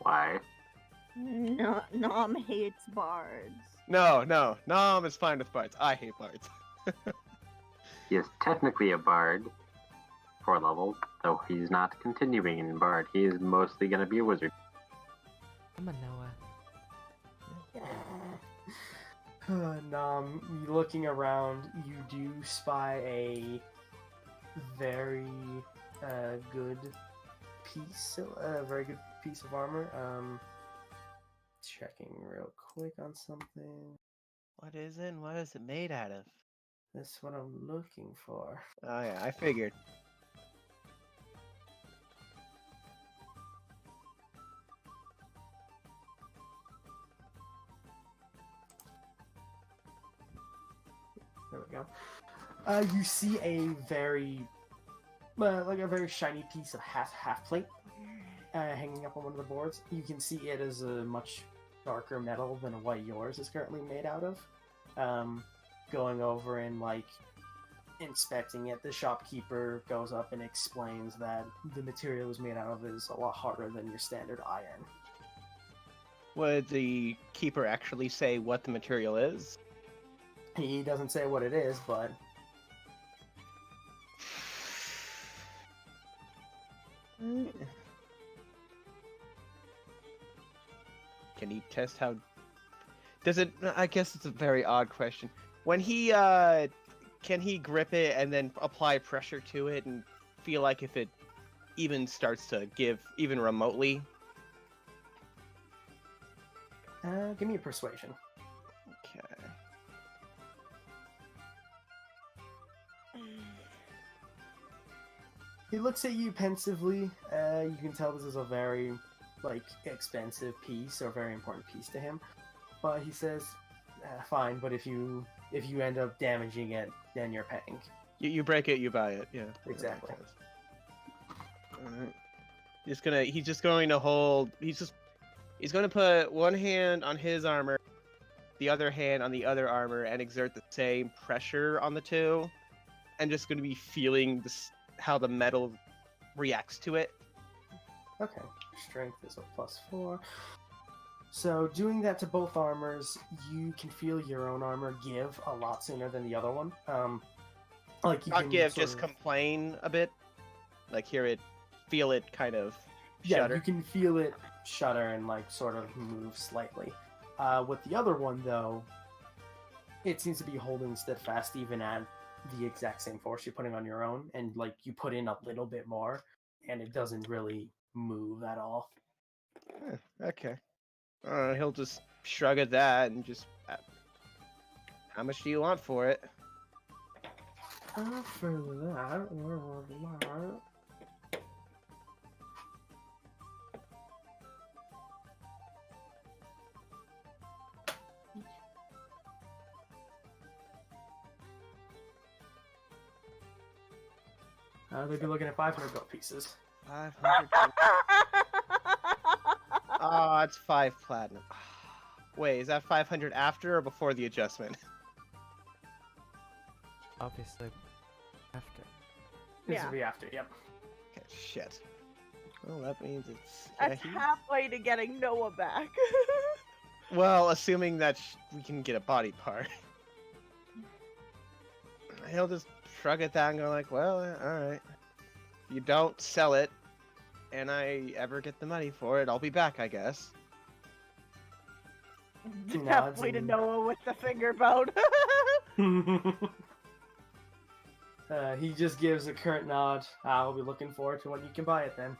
Speaker 5: Why?
Speaker 1: No, Nom hates bards.
Speaker 3: No, Nom is fine with bards. I hate bards.
Speaker 5: He is technically a bard, 4 levels, though he's not continuing in bard. He is mostly going to be a wizard.
Speaker 2: I'm a Noah.
Speaker 4: Nom, looking around, you do spy a very good piece, a very good piece of armor. Checking real quick on something.
Speaker 3: What is it? What is it made out of?
Speaker 4: That's what I'm looking for.
Speaker 3: Oh yeah, I figured.
Speaker 4: There we go. You see a very, a very shiny piece of half plate hanging up on one of the boards. You can see it is a much darker metal than what yours is currently made out of. Going over and inspecting it, the shopkeeper goes up and explains that the material it was made out of is a lot harder than your standard iron.
Speaker 3: Would the keeper actually say what the material is?
Speaker 4: He doesn't say what it is, but
Speaker 3: Can he test how... Does it... I guess it's a very odd question. When he, can he grip it and then apply pressure to it and feel like if it even starts to give, even remotely?
Speaker 4: give me a persuasion.
Speaker 3: Okay.
Speaker 4: He looks at you pensively. You can tell this is a very, expensive piece or very important piece to him. But he says, "Fine, but if you end up damaging it, then you're paying."
Speaker 3: You break it, you buy it. Yeah.
Speaker 4: Exactly.
Speaker 3: Alright. He's just going to hold. He's going to put one hand on his armor, the other hand on the other armor, and exert the same pressure on the two, and just going to be feeling how the metal reacts to it.
Speaker 4: Okay. Strength is a +4. So doing that to both armors, you can feel your own armor give a lot sooner than the other one. You
Speaker 3: Not
Speaker 4: can
Speaker 3: give,
Speaker 4: sort
Speaker 3: just
Speaker 4: of-
Speaker 3: complain a bit. Hear it, feel it kind of
Speaker 4: Yeah,
Speaker 3: shudder.
Speaker 4: you can feel it shudder and sort of move slightly. With the other one, though, it seems to be holding steadfast even at the exact same force you're putting on your own, and you put in a little bit more, and it doesn't really move at all.
Speaker 3: Okay. He'll just shrug at that and just... how much do you want for it?
Speaker 4: For that, they'd be looking at 500 gold pieces.
Speaker 3: 500. Oh, it's 5 platinum. Wait, is that 500 after or before the adjustment?
Speaker 2: Obviously, after.
Speaker 4: This
Speaker 1: Yeah.
Speaker 4: would be after, yep.
Speaker 3: Okay, shit. Well, that means it's...
Speaker 1: That's
Speaker 3: he-
Speaker 1: halfway to getting Noah back.
Speaker 3: Well, assuming that we can get a body part. He'll just shrug at that and go like, well, all right. If you don't sell it, and I ever get the money for it, I'll be back, I guess.
Speaker 1: Halfway to Noah with the finger bone.
Speaker 4: He just gives a current nod. I'll be looking forward to when you can buy it then.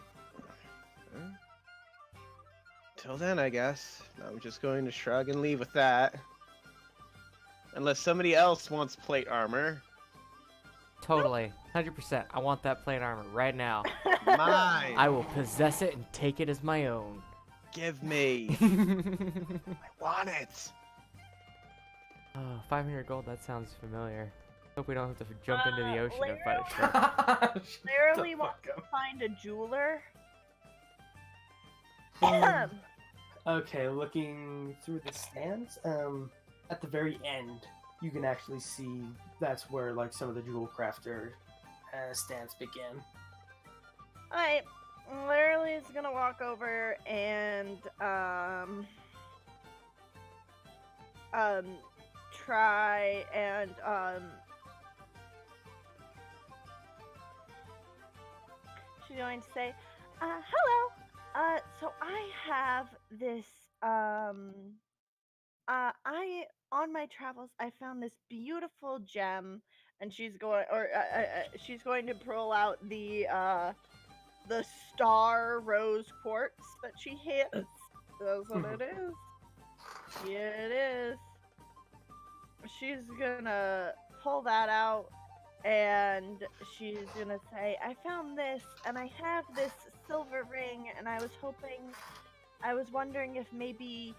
Speaker 3: Till then, I guess. I'm just going to shrug and leave with that. Unless somebody else wants plate armor.
Speaker 2: Totally. 100%. I want that plate armor right now.
Speaker 3: Mine!
Speaker 2: I will possess it and take it as my own.
Speaker 3: Give me! I want it!
Speaker 2: Oh, 500 gold, that sounds familiar. Hope we don't have to jump into the ocean and fight a shark.
Speaker 1: Literally wants to find a jeweler.
Speaker 4: Okay, looking through the stands, at the very end, you can actually see that's where like some of the jewel crafter stands begin.
Speaker 1: Alright, literally is gonna walk over and try and she's going to say, hello. So I have this on my travels I found this beautiful gem, and she's going to pull out the star rose quartz that she hits. That's what it is. Yeah, it is. She's gonna pull that out, and she's gonna say, I found this, and I have this silver ring, and I was wondering if maybe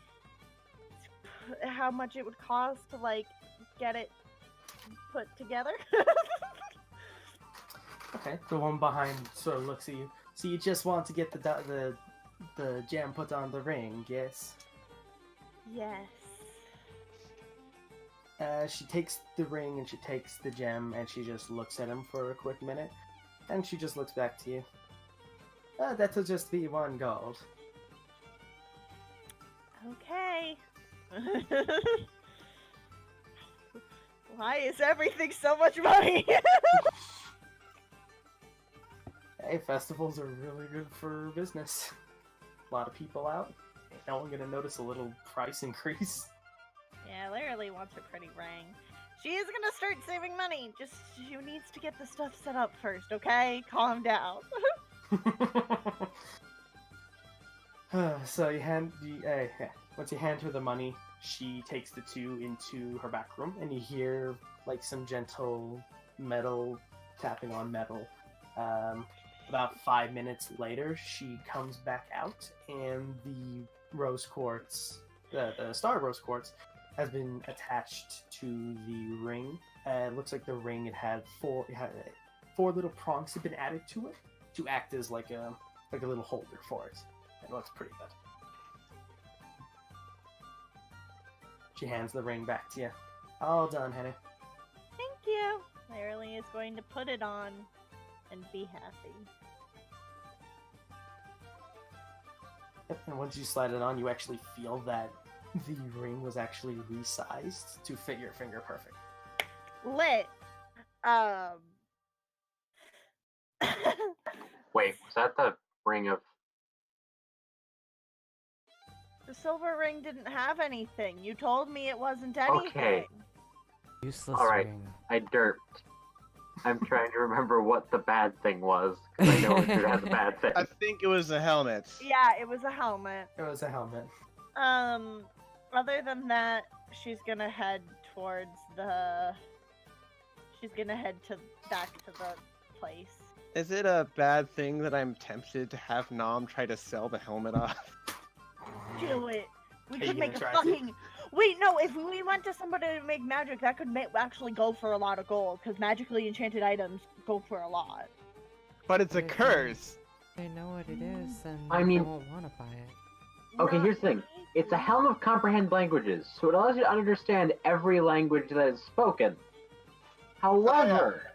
Speaker 1: how much it would cost to like get it put together.
Speaker 4: Okay, the one behind sort of looks at you. So you just want to get the gem put on the ring, yes?
Speaker 1: Yes.
Speaker 4: She takes the ring and she takes the gem and she just looks at him for a quick minute, and she just looks back to you. That'll just be 1 gold.
Speaker 1: Okay. Why is everything so much money?
Speaker 4: Hey, festivals are really good for business. A lot of people out. Ain't no one gonna notice a little price increase.
Speaker 1: Yeah, literally wants her pretty ring. She is gonna start saving money. Just she needs to get the stuff set up first, okay? Calm down.
Speaker 4: So once you hand her the money, she takes the 2 into her back room, and you hear like some gentle metal tapping on metal. About 5 minutes later, she comes back out, and the rose quartz, the star rose quartz, has been attached to the ring. It looks like the ring had 4 little prongs have been added to it to act as like a little holder for it. It looks pretty good. She hands the ring back to you. All done, honey.
Speaker 1: Thank you. Literally is going to put it on and be happy.
Speaker 4: Yep, and once you slide it on, you actually feel that the ring was actually resized to fit your finger perfect.
Speaker 1: Lit.
Speaker 5: Wait, was that the ring of...
Speaker 1: The silver ring didn't have anything. You told me it wasn't anything.
Speaker 5: Okay.
Speaker 2: Useless
Speaker 5: Alright.
Speaker 2: ring.
Speaker 5: I derped. I'm trying to remember what the bad thing was, because I know it has a bad thing.
Speaker 3: I think it was a helmet.
Speaker 1: Yeah, it was a helmet.
Speaker 4: It was a helmet.
Speaker 1: Other than that, she's gonna head towards the... She's gonna head back to the place.
Speaker 3: Is it a bad thing that I'm tempted to have Nom try to sell the helmet off?
Speaker 1: Do it. We
Speaker 4: Are
Speaker 1: could
Speaker 4: you
Speaker 1: make a
Speaker 4: gonna try to?
Speaker 1: fucking... Wait, no, if we went to somebody to make magic, that could actually go for a lot of gold, because magically enchanted items go for a lot.
Speaker 3: But it's a
Speaker 2: Wait,
Speaker 3: curse!
Speaker 2: They know what it is, and
Speaker 5: I mean-
Speaker 2: they won't want to buy it.
Speaker 5: Okay, here's the thing. It's a helm of comprehend languages, so it allows you to understand every language that is spoken. However,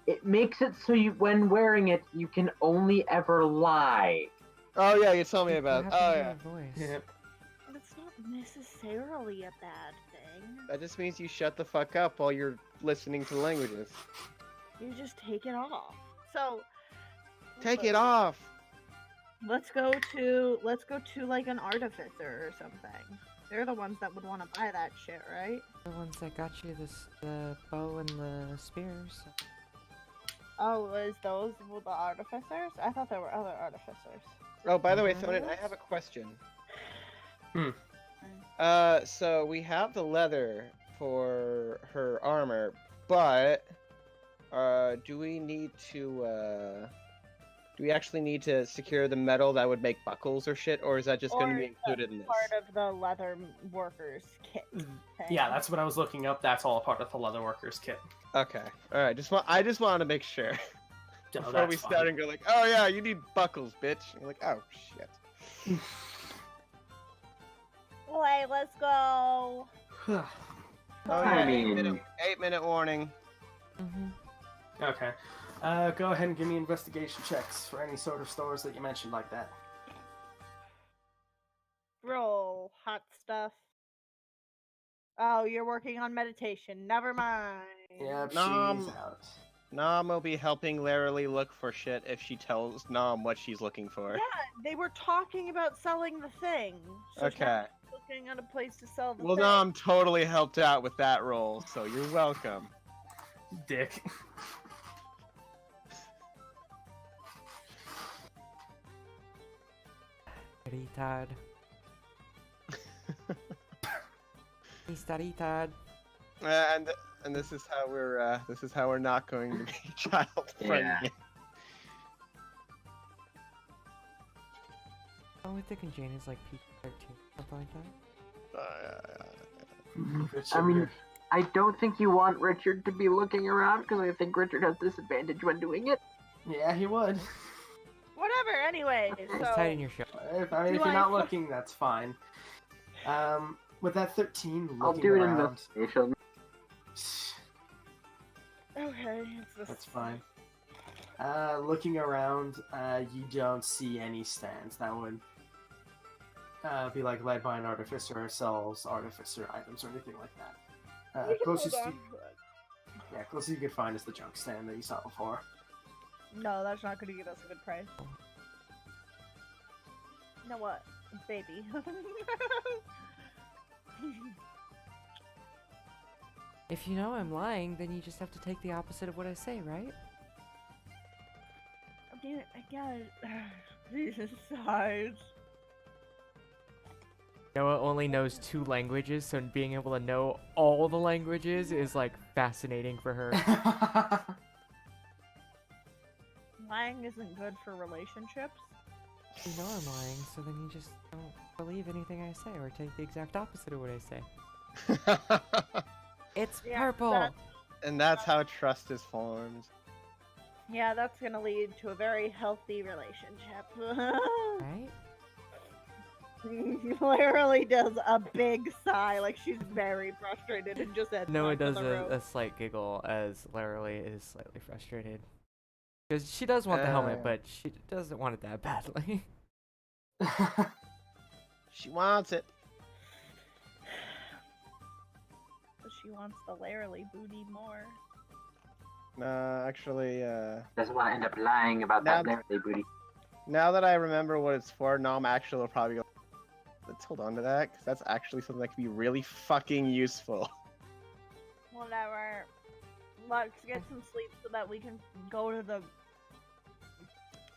Speaker 5: it makes it so you, when wearing it, you can only ever lie.
Speaker 3: Oh yeah, you told me
Speaker 2: What
Speaker 3: about.
Speaker 2: happened
Speaker 3: Oh
Speaker 2: to
Speaker 3: yeah.
Speaker 2: your voice?
Speaker 4: Yep.
Speaker 1: But it's not necessarily a bad thing.
Speaker 3: That just means you shut the fuck up while you're listening to languages.
Speaker 1: You just take it off. So
Speaker 3: Take it off.
Speaker 1: let's go to like an artificer or something. They're the ones that would want to buy that shit, right?
Speaker 2: The ones that got you the bow and the spears.
Speaker 1: Oh, is those the artificers? I thought there were other artificers.
Speaker 3: Oh, by the way,
Speaker 2: Uh-huh.
Speaker 3: Thonin, I have a question.
Speaker 4: Hmm.
Speaker 3: So we have the leather for her armor, but do we actually need to secure the metal that would make buckles or shit, or is that just going to be included in this?
Speaker 1: Part of the leather workers kit.
Speaker 4: Yeah, that's what I was looking up. That's all a part of the leatherworkers kit.
Speaker 3: Okay, all right. I just wanted to make sure
Speaker 4: No,
Speaker 3: before
Speaker 4: that's
Speaker 3: we
Speaker 4: fine.
Speaker 3: start and go like, oh yeah, you need buckles, bitch. And you're like, oh shit.
Speaker 1: Wait, let's go.
Speaker 3: Oh
Speaker 5: I
Speaker 3: yeah,
Speaker 5: mean-
Speaker 3: 8-minute warning.
Speaker 2: Mm-hmm.
Speaker 4: Okay. Go ahead and give me investigation checks for any sort of stores that you mentioned like that.
Speaker 1: Roll hot stuff. Oh, you're working on meditation. Never mind.
Speaker 4: Yep,
Speaker 3: Nom.
Speaker 4: she's out.
Speaker 3: Nom will be helping Larily look for shit if she tells Nom what she's looking for.
Speaker 1: Yeah, they were talking about selling the thing. So she's
Speaker 3: Okay.
Speaker 1: looking at a place to sell the
Speaker 3: Well,
Speaker 1: thing.
Speaker 3: Nom totally helped out with that role, so you're welcome.
Speaker 4: Dick.
Speaker 2: Retard. Retard.
Speaker 3: And this is how we're not going to be child friendly.
Speaker 5: Yeah.
Speaker 2: Only thinking Jane is like PG-13, something like that.
Speaker 5: I mean, I don't think you want Richard to be looking around because I think Richard has disadvantage when doing it.
Speaker 4: Yeah, he would.
Speaker 1: Whatever. Anyway,
Speaker 2: Just
Speaker 1: so
Speaker 2: tighten your show.
Speaker 4: If
Speaker 1: Do
Speaker 4: you're
Speaker 1: I-
Speaker 4: not looking, that's fine. With that 13,
Speaker 5: I'll
Speaker 4: looking
Speaker 5: do an
Speaker 4: around,
Speaker 5: investigation.
Speaker 1: okay, it's this.
Speaker 4: that's fine. Looking around, you don't see any stands that would be like led by an artificer or sells artificer items or anything like that.
Speaker 1: We can
Speaker 4: Closest
Speaker 1: hold
Speaker 4: you,
Speaker 1: on to it.
Speaker 4: yeah, closest you could find is the junk stand that you saw before.
Speaker 1: No, that's not going to give us a good price. You know what, baby?
Speaker 2: If you know I'm lying, then you just have to take the opposite of what I say, right?
Speaker 1: Dude, I got it. Jesus size.
Speaker 2: Noah only knows 2 languages, so being able to know all the languages is like fascinating for her.
Speaker 1: Lying isn't good for relationships.
Speaker 2: You know I'm lying, so then you just don't believe anything I say or take the exact opposite of what I say. It's
Speaker 1: Yeah,
Speaker 2: purple!
Speaker 1: that-
Speaker 3: And that's how trust is formed.
Speaker 1: Yeah, that's gonna lead to a very healthy relationship.
Speaker 2: Right?
Speaker 1: Literally does a big sigh, like she's very frustrated and just heads
Speaker 2: Noah
Speaker 1: back to
Speaker 2: does
Speaker 1: the room.
Speaker 2: a slight giggle as Larily is slightly frustrated. Because she does want the helmet,
Speaker 3: Yeah.
Speaker 2: but she doesn't want it that badly.
Speaker 3: She wants it.
Speaker 1: But she wants the Larily booty more.
Speaker 3: Actually,
Speaker 5: Doesn't want to end up lying about that
Speaker 3: Now-
Speaker 5: Larry booty.
Speaker 3: now that I remember what it's for, Nom actually will probably go, let's hold on to that, because that's actually something that could be really fucking useful.
Speaker 1: Whatever. Let's get some sleep so that we can go to the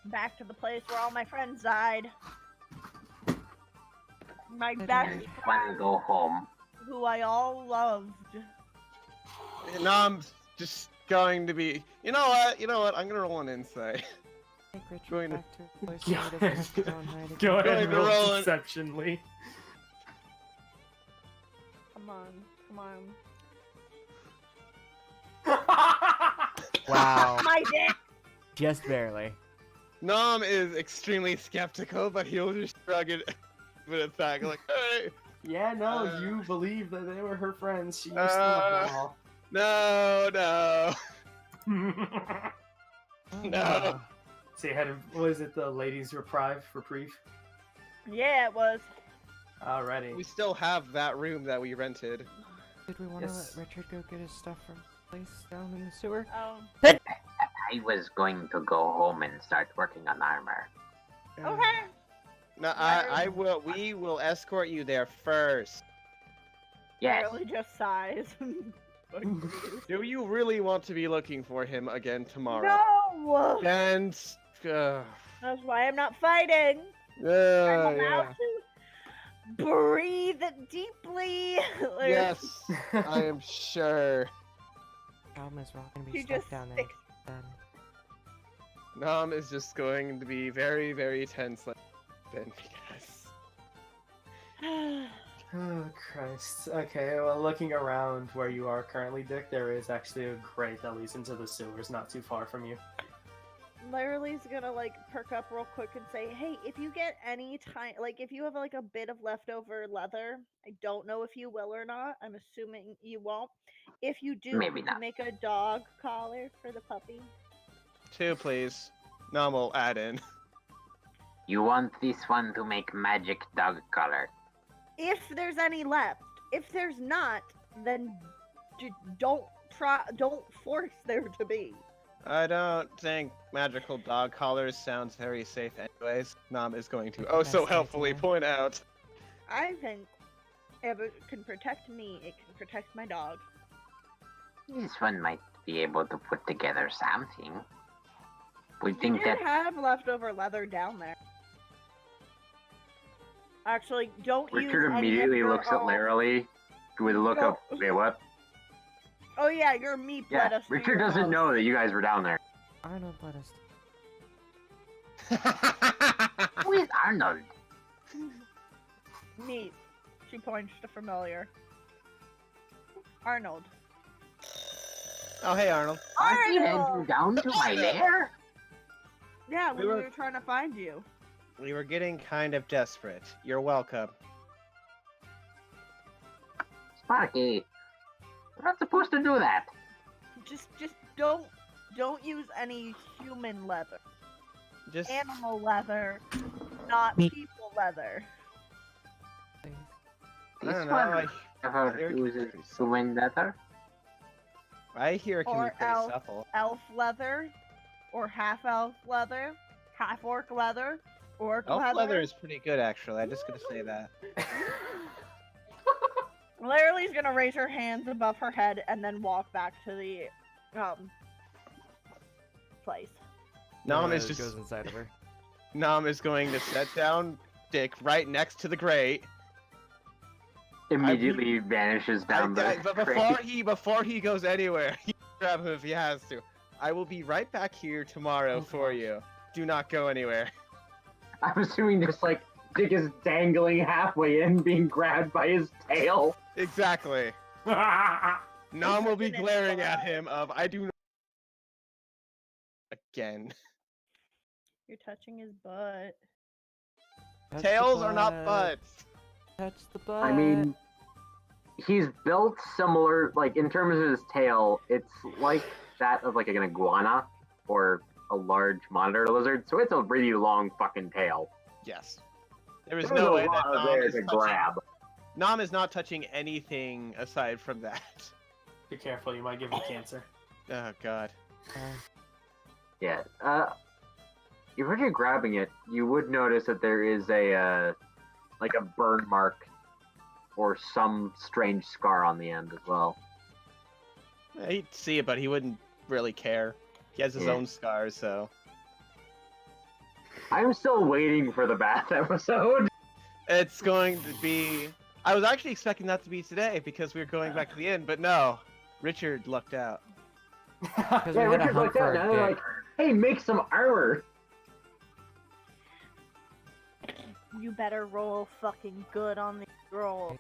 Speaker 1: back to the place where all my friends died. My best
Speaker 5: Want to
Speaker 1: friend,
Speaker 5: go home.
Speaker 1: who I all loved.
Speaker 3: Nom's just going to be, you know what, I'm gonna roll an insight.
Speaker 2: Take Richard
Speaker 3: Going to-
Speaker 2: back to a place
Speaker 4: Go
Speaker 2: where he
Speaker 4: ahead.
Speaker 2: doesn't go and hide
Speaker 4: Go
Speaker 2: again.
Speaker 4: ahead and
Speaker 3: Going to roll
Speaker 4: roll
Speaker 3: it.
Speaker 4: deception, Lee.
Speaker 1: Come on, come on.
Speaker 2: Wow.
Speaker 1: My dick!
Speaker 2: Just barely.
Speaker 3: Nom is extremely skeptical, but he'll just shrug it with a back like, hey,
Speaker 4: Yeah, no,
Speaker 3: Uh,
Speaker 4: you believe that they were her friends. She used to love them all.
Speaker 3: no. No.
Speaker 4: So you had, what is it, the ladies' reprieve?
Speaker 1: Yeah, it was.
Speaker 4: Alrighty.
Speaker 3: We still have that room that we rented.
Speaker 2: Did we want to
Speaker 4: Yes.
Speaker 2: let Richard go get his stuff from? place down in the sewer.
Speaker 1: Oh,
Speaker 5: I was going to go home and start working on armor.
Speaker 1: okay.
Speaker 3: No, we will escort you there first.
Speaker 5: Yes.
Speaker 1: Really just sighs.
Speaker 3: Do you really want to be looking for him again tomorrow?
Speaker 1: No!
Speaker 3: And
Speaker 1: That's why I'm not fighting. I'm about
Speaker 3: yeah.
Speaker 1: to breathe deeply. Like,
Speaker 3: Yes, I am sure.
Speaker 2: Problem is, we're all gonna
Speaker 1: She
Speaker 2: be stuck
Speaker 1: just
Speaker 2: down there.
Speaker 1: sticks.
Speaker 3: Nam is just going to be very, very tense then because
Speaker 4: Oh, Christ. Okay, well, looking around where you are currently, Dick, there is actually a grate that leads into the sewers not too far from you.
Speaker 1: Larry's gonna like perk up real quick and say, "Hey, if you get any time, like if you have like a bit of leftover leather, I don't know if you will or not. I'm assuming you won't. If you do,
Speaker 5: Maybe
Speaker 1: we can
Speaker 5: not.
Speaker 1: make a dog collar for the puppy."
Speaker 3: 2, please. Nam will add in.
Speaker 5: You want this one to make magic dog collar.
Speaker 1: If there's any left. If there's not, then don't force there to be.
Speaker 3: I don't think magical dog collars sounds very safe anyways. Nam is going to so
Speaker 2: Best
Speaker 3: helpfully
Speaker 2: idea.
Speaker 3: point out.
Speaker 1: I think if it can protect me, it can protect my dog.
Speaker 5: This one might be able to put together something. We
Speaker 1: You
Speaker 5: think
Speaker 1: did
Speaker 5: that
Speaker 1: have leftover leather down there. Actually, don't use
Speaker 5: Richard
Speaker 1: any of
Speaker 5: immediately
Speaker 1: your
Speaker 5: looks at
Speaker 1: own-
Speaker 5: Larry with a look of, wait, what?
Speaker 1: Oh yeah, your meat
Speaker 5: Yeah,
Speaker 1: let us to
Speaker 5: Richard
Speaker 1: your
Speaker 5: doesn't
Speaker 1: house.
Speaker 5: know that you guys were down there.
Speaker 2: Arnold let us.
Speaker 5: Who is Arnold?
Speaker 1: Meat. She points to familiar. Arnold.
Speaker 3: Oh, hey, Arnold.
Speaker 5: Aren't you
Speaker 1: Arnold!
Speaker 5: heading down to my lair?
Speaker 1: Yeah, when
Speaker 3: We
Speaker 1: we
Speaker 3: were-
Speaker 1: were trying to find you.
Speaker 3: We were getting kind of desperate. You're welcome.
Speaker 5: Sparky, we're not supposed to do that.
Speaker 1: Just don't use any human leather.
Speaker 3: Just
Speaker 1: Animal leather, not
Speaker 6: Me-
Speaker 1: people leather.
Speaker 2: Please.
Speaker 3: I
Speaker 5: This
Speaker 3: don't know.
Speaker 5: one ever
Speaker 3: They're
Speaker 5: uses
Speaker 3: pretty supple.
Speaker 5: human leather.
Speaker 3: I hear it can be
Speaker 1: Or
Speaker 3: pretty
Speaker 1: elf.
Speaker 3: supple.
Speaker 1: Elf leather, or half elf leather, half orc leather, orc
Speaker 3: Elf
Speaker 1: leather.
Speaker 3: leather is pretty good, actually. I'm just gonna say that.
Speaker 1: Larry's gonna raise her hands above her head and then walk back to the place.
Speaker 3: Nam
Speaker 2: It
Speaker 3: is just
Speaker 2: goes inside of her.
Speaker 3: Nam is going to set down Dick right next to the grate.
Speaker 5: Immediately vanishes down the
Speaker 3: But before he goes anywhere, he can grab him if he has to. I will be right back here tomorrow
Speaker 4: Oh,
Speaker 3: for
Speaker 4: gosh.
Speaker 3: you. Do not go anywhere.
Speaker 5: I'm assuming just like Dick is dangling halfway in, being grabbed by his tail.
Speaker 3: Exactly. Nam will be
Speaker 1: Isn't it
Speaker 3: glaring at
Speaker 1: fun?
Speaker 3: him of I do not again.
Speaker 1: You're touching his butt.
Speaker 2: Touch the
Speaker 3: Tails are not
Speaker 2: butt.
Speaker 3: butts.
Speaker 2: Touch the butt.
Speaker 5: I mean, he's built similar, like in terms of his tail, it's like that of like an iguana or a large monitor lizard. So it's a really long fucking tail.
Speaker 3: Yes. There is
Speaker 5: There's
Speaker 3: no
Speaker 5: a
Speaker 3: way that
Speaker 5: lot
Speaker 3: Nam
Speaker 5: there
Speaker 3: is
Speaker 5: to
Speaker 3: touching.
Speaker 5: grab.
Speaker 3: Nam is not touching anything aside from that.
Speaker 4: Be careful, you might give him cancer.
Speaker 3: Oh god.
Speaker 5: Yeah. If you're grabbing it, you would notice that there is a like a burn mark or some strange scar on the end as well.
Speaker 3: He'd see it, but he wouldn't really care. He has his
Speaker 5: Yeah.
Speaker 3: own scars, so.
Speaker 5: I'm still waiting for the bath episode.
Speaker 3: It's going to be. I was actually expecting that to be today because we were going back to the inn, but no. Richard lucked out.
Speaker 2: Because
Speaker 5: Yeah,
Speaker 2: we had a
Speaker 5: Richard
Speaker 2: hunt
Speaker 5: looked
Speaker 2: for
Speaker 5: at it
Speaker 2: our
Speaker 5: and they're
Speaker 2: dick.
Speaker 5: like, "Hey, make some armor."
Speaker 1: You better roll fucking good on the roll.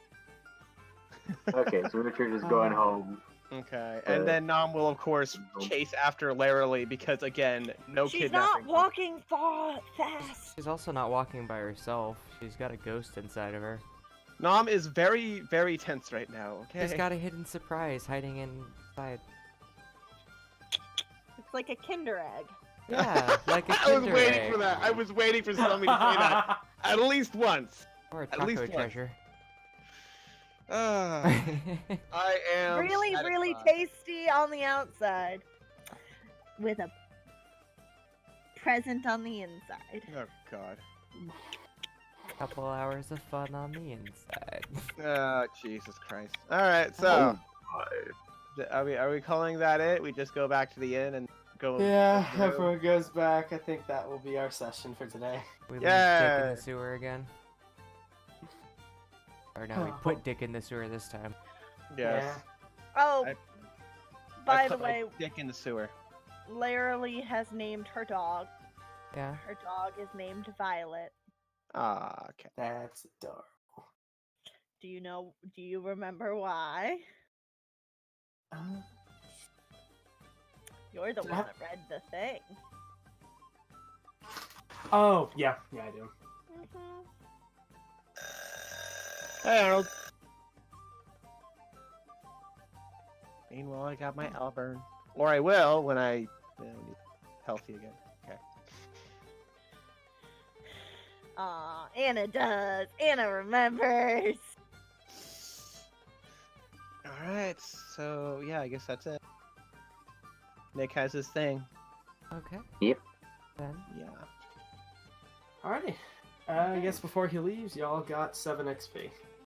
Speaker 5: Okay, so Richard is going home.
Speaker 3: Okay. And then Nam will, of course, chase after Larily because, again, no
Speaker 1: She's
Speaker 3: kidnapping.
Speaker 1: not walking fast.
Speaker 2: She's also not walking by herself. She's got a ghost inside of her.
Speaker 3: Nam is very, very tense right now, okay?
Speaker 2: She's got a hidden surprise hiding inside.
Speaker 1: It's like a Kinder egg.
Speaker 2: Yeah, like a
Speaker 3: I was
Speaker 2: Kinder
Speaker 3: waiting
Speaker 2: egg.
Speaker 3: for that. I was waiting for somebody to say that at least once.
Speaker 2: Or a
Speaker 3: At least
Speaker 2: taco
Speaker 3: one.
Speaker 2: treasure.
Speaker 3: I am
Speaker 1: Really, really
Speaker 3: satisfied.
Speaker 1: tasty on the outside, with a present on the inside.
Speaker 3: Oh God.
Speaker 2: Couple hours of fun on the inside.
Speaker 3: Oh Jesus Christ! All right, so
Speaker 5: Oh,
Speaker 3: are we calling that it? We just go back to the inn and go.
Speaker 4: Yeah,
Speaker 3: go through?
Speaker 4: everyone goes back. I think that will be our session for today.
Speaker 2: We leave Dick in
Speaker 3: Yay!
Speaker 2: the sewer again. Or no, we put Dick in the sewer this time.
Speaker 3: Yes.
Speaker 1: Oh,
Speaker 3: I
Speaker 1: by
Speaker 3: put
Speaker 1: the
Speaker 3: my
Speaker 1: way,
Speaker 3: dick in the sewer.
Speaker 1: Larily has named her dog.
Speaker 2: Yeah.
Speaker 1: Her dog is named Violet.
Speaker 3: Ah, okay.
Speaker 4: That's dark.
Speaker 1: Do you remember why? You're the one that read the thing.
Speaker 4: Oh, yeah, I do.
Speaker 1: Mhm.
Speaker 3: Hey, Arnold. Meanwhile, I got my Alburn. Or I will when I get healthy again. Okay.
Speaker 1: Aw, Anna does. Anna remembers.
Speaker 3: Alright, so yeah, I guess that's it. Nick has his thing.
Speaker 2: Okay.
Speaker 5: Yep.
Speaker 2: Then.
Speaker 3: Yeah.
Speaker 4: Alrighty. I guess before he leaves, y'all got 7 XP.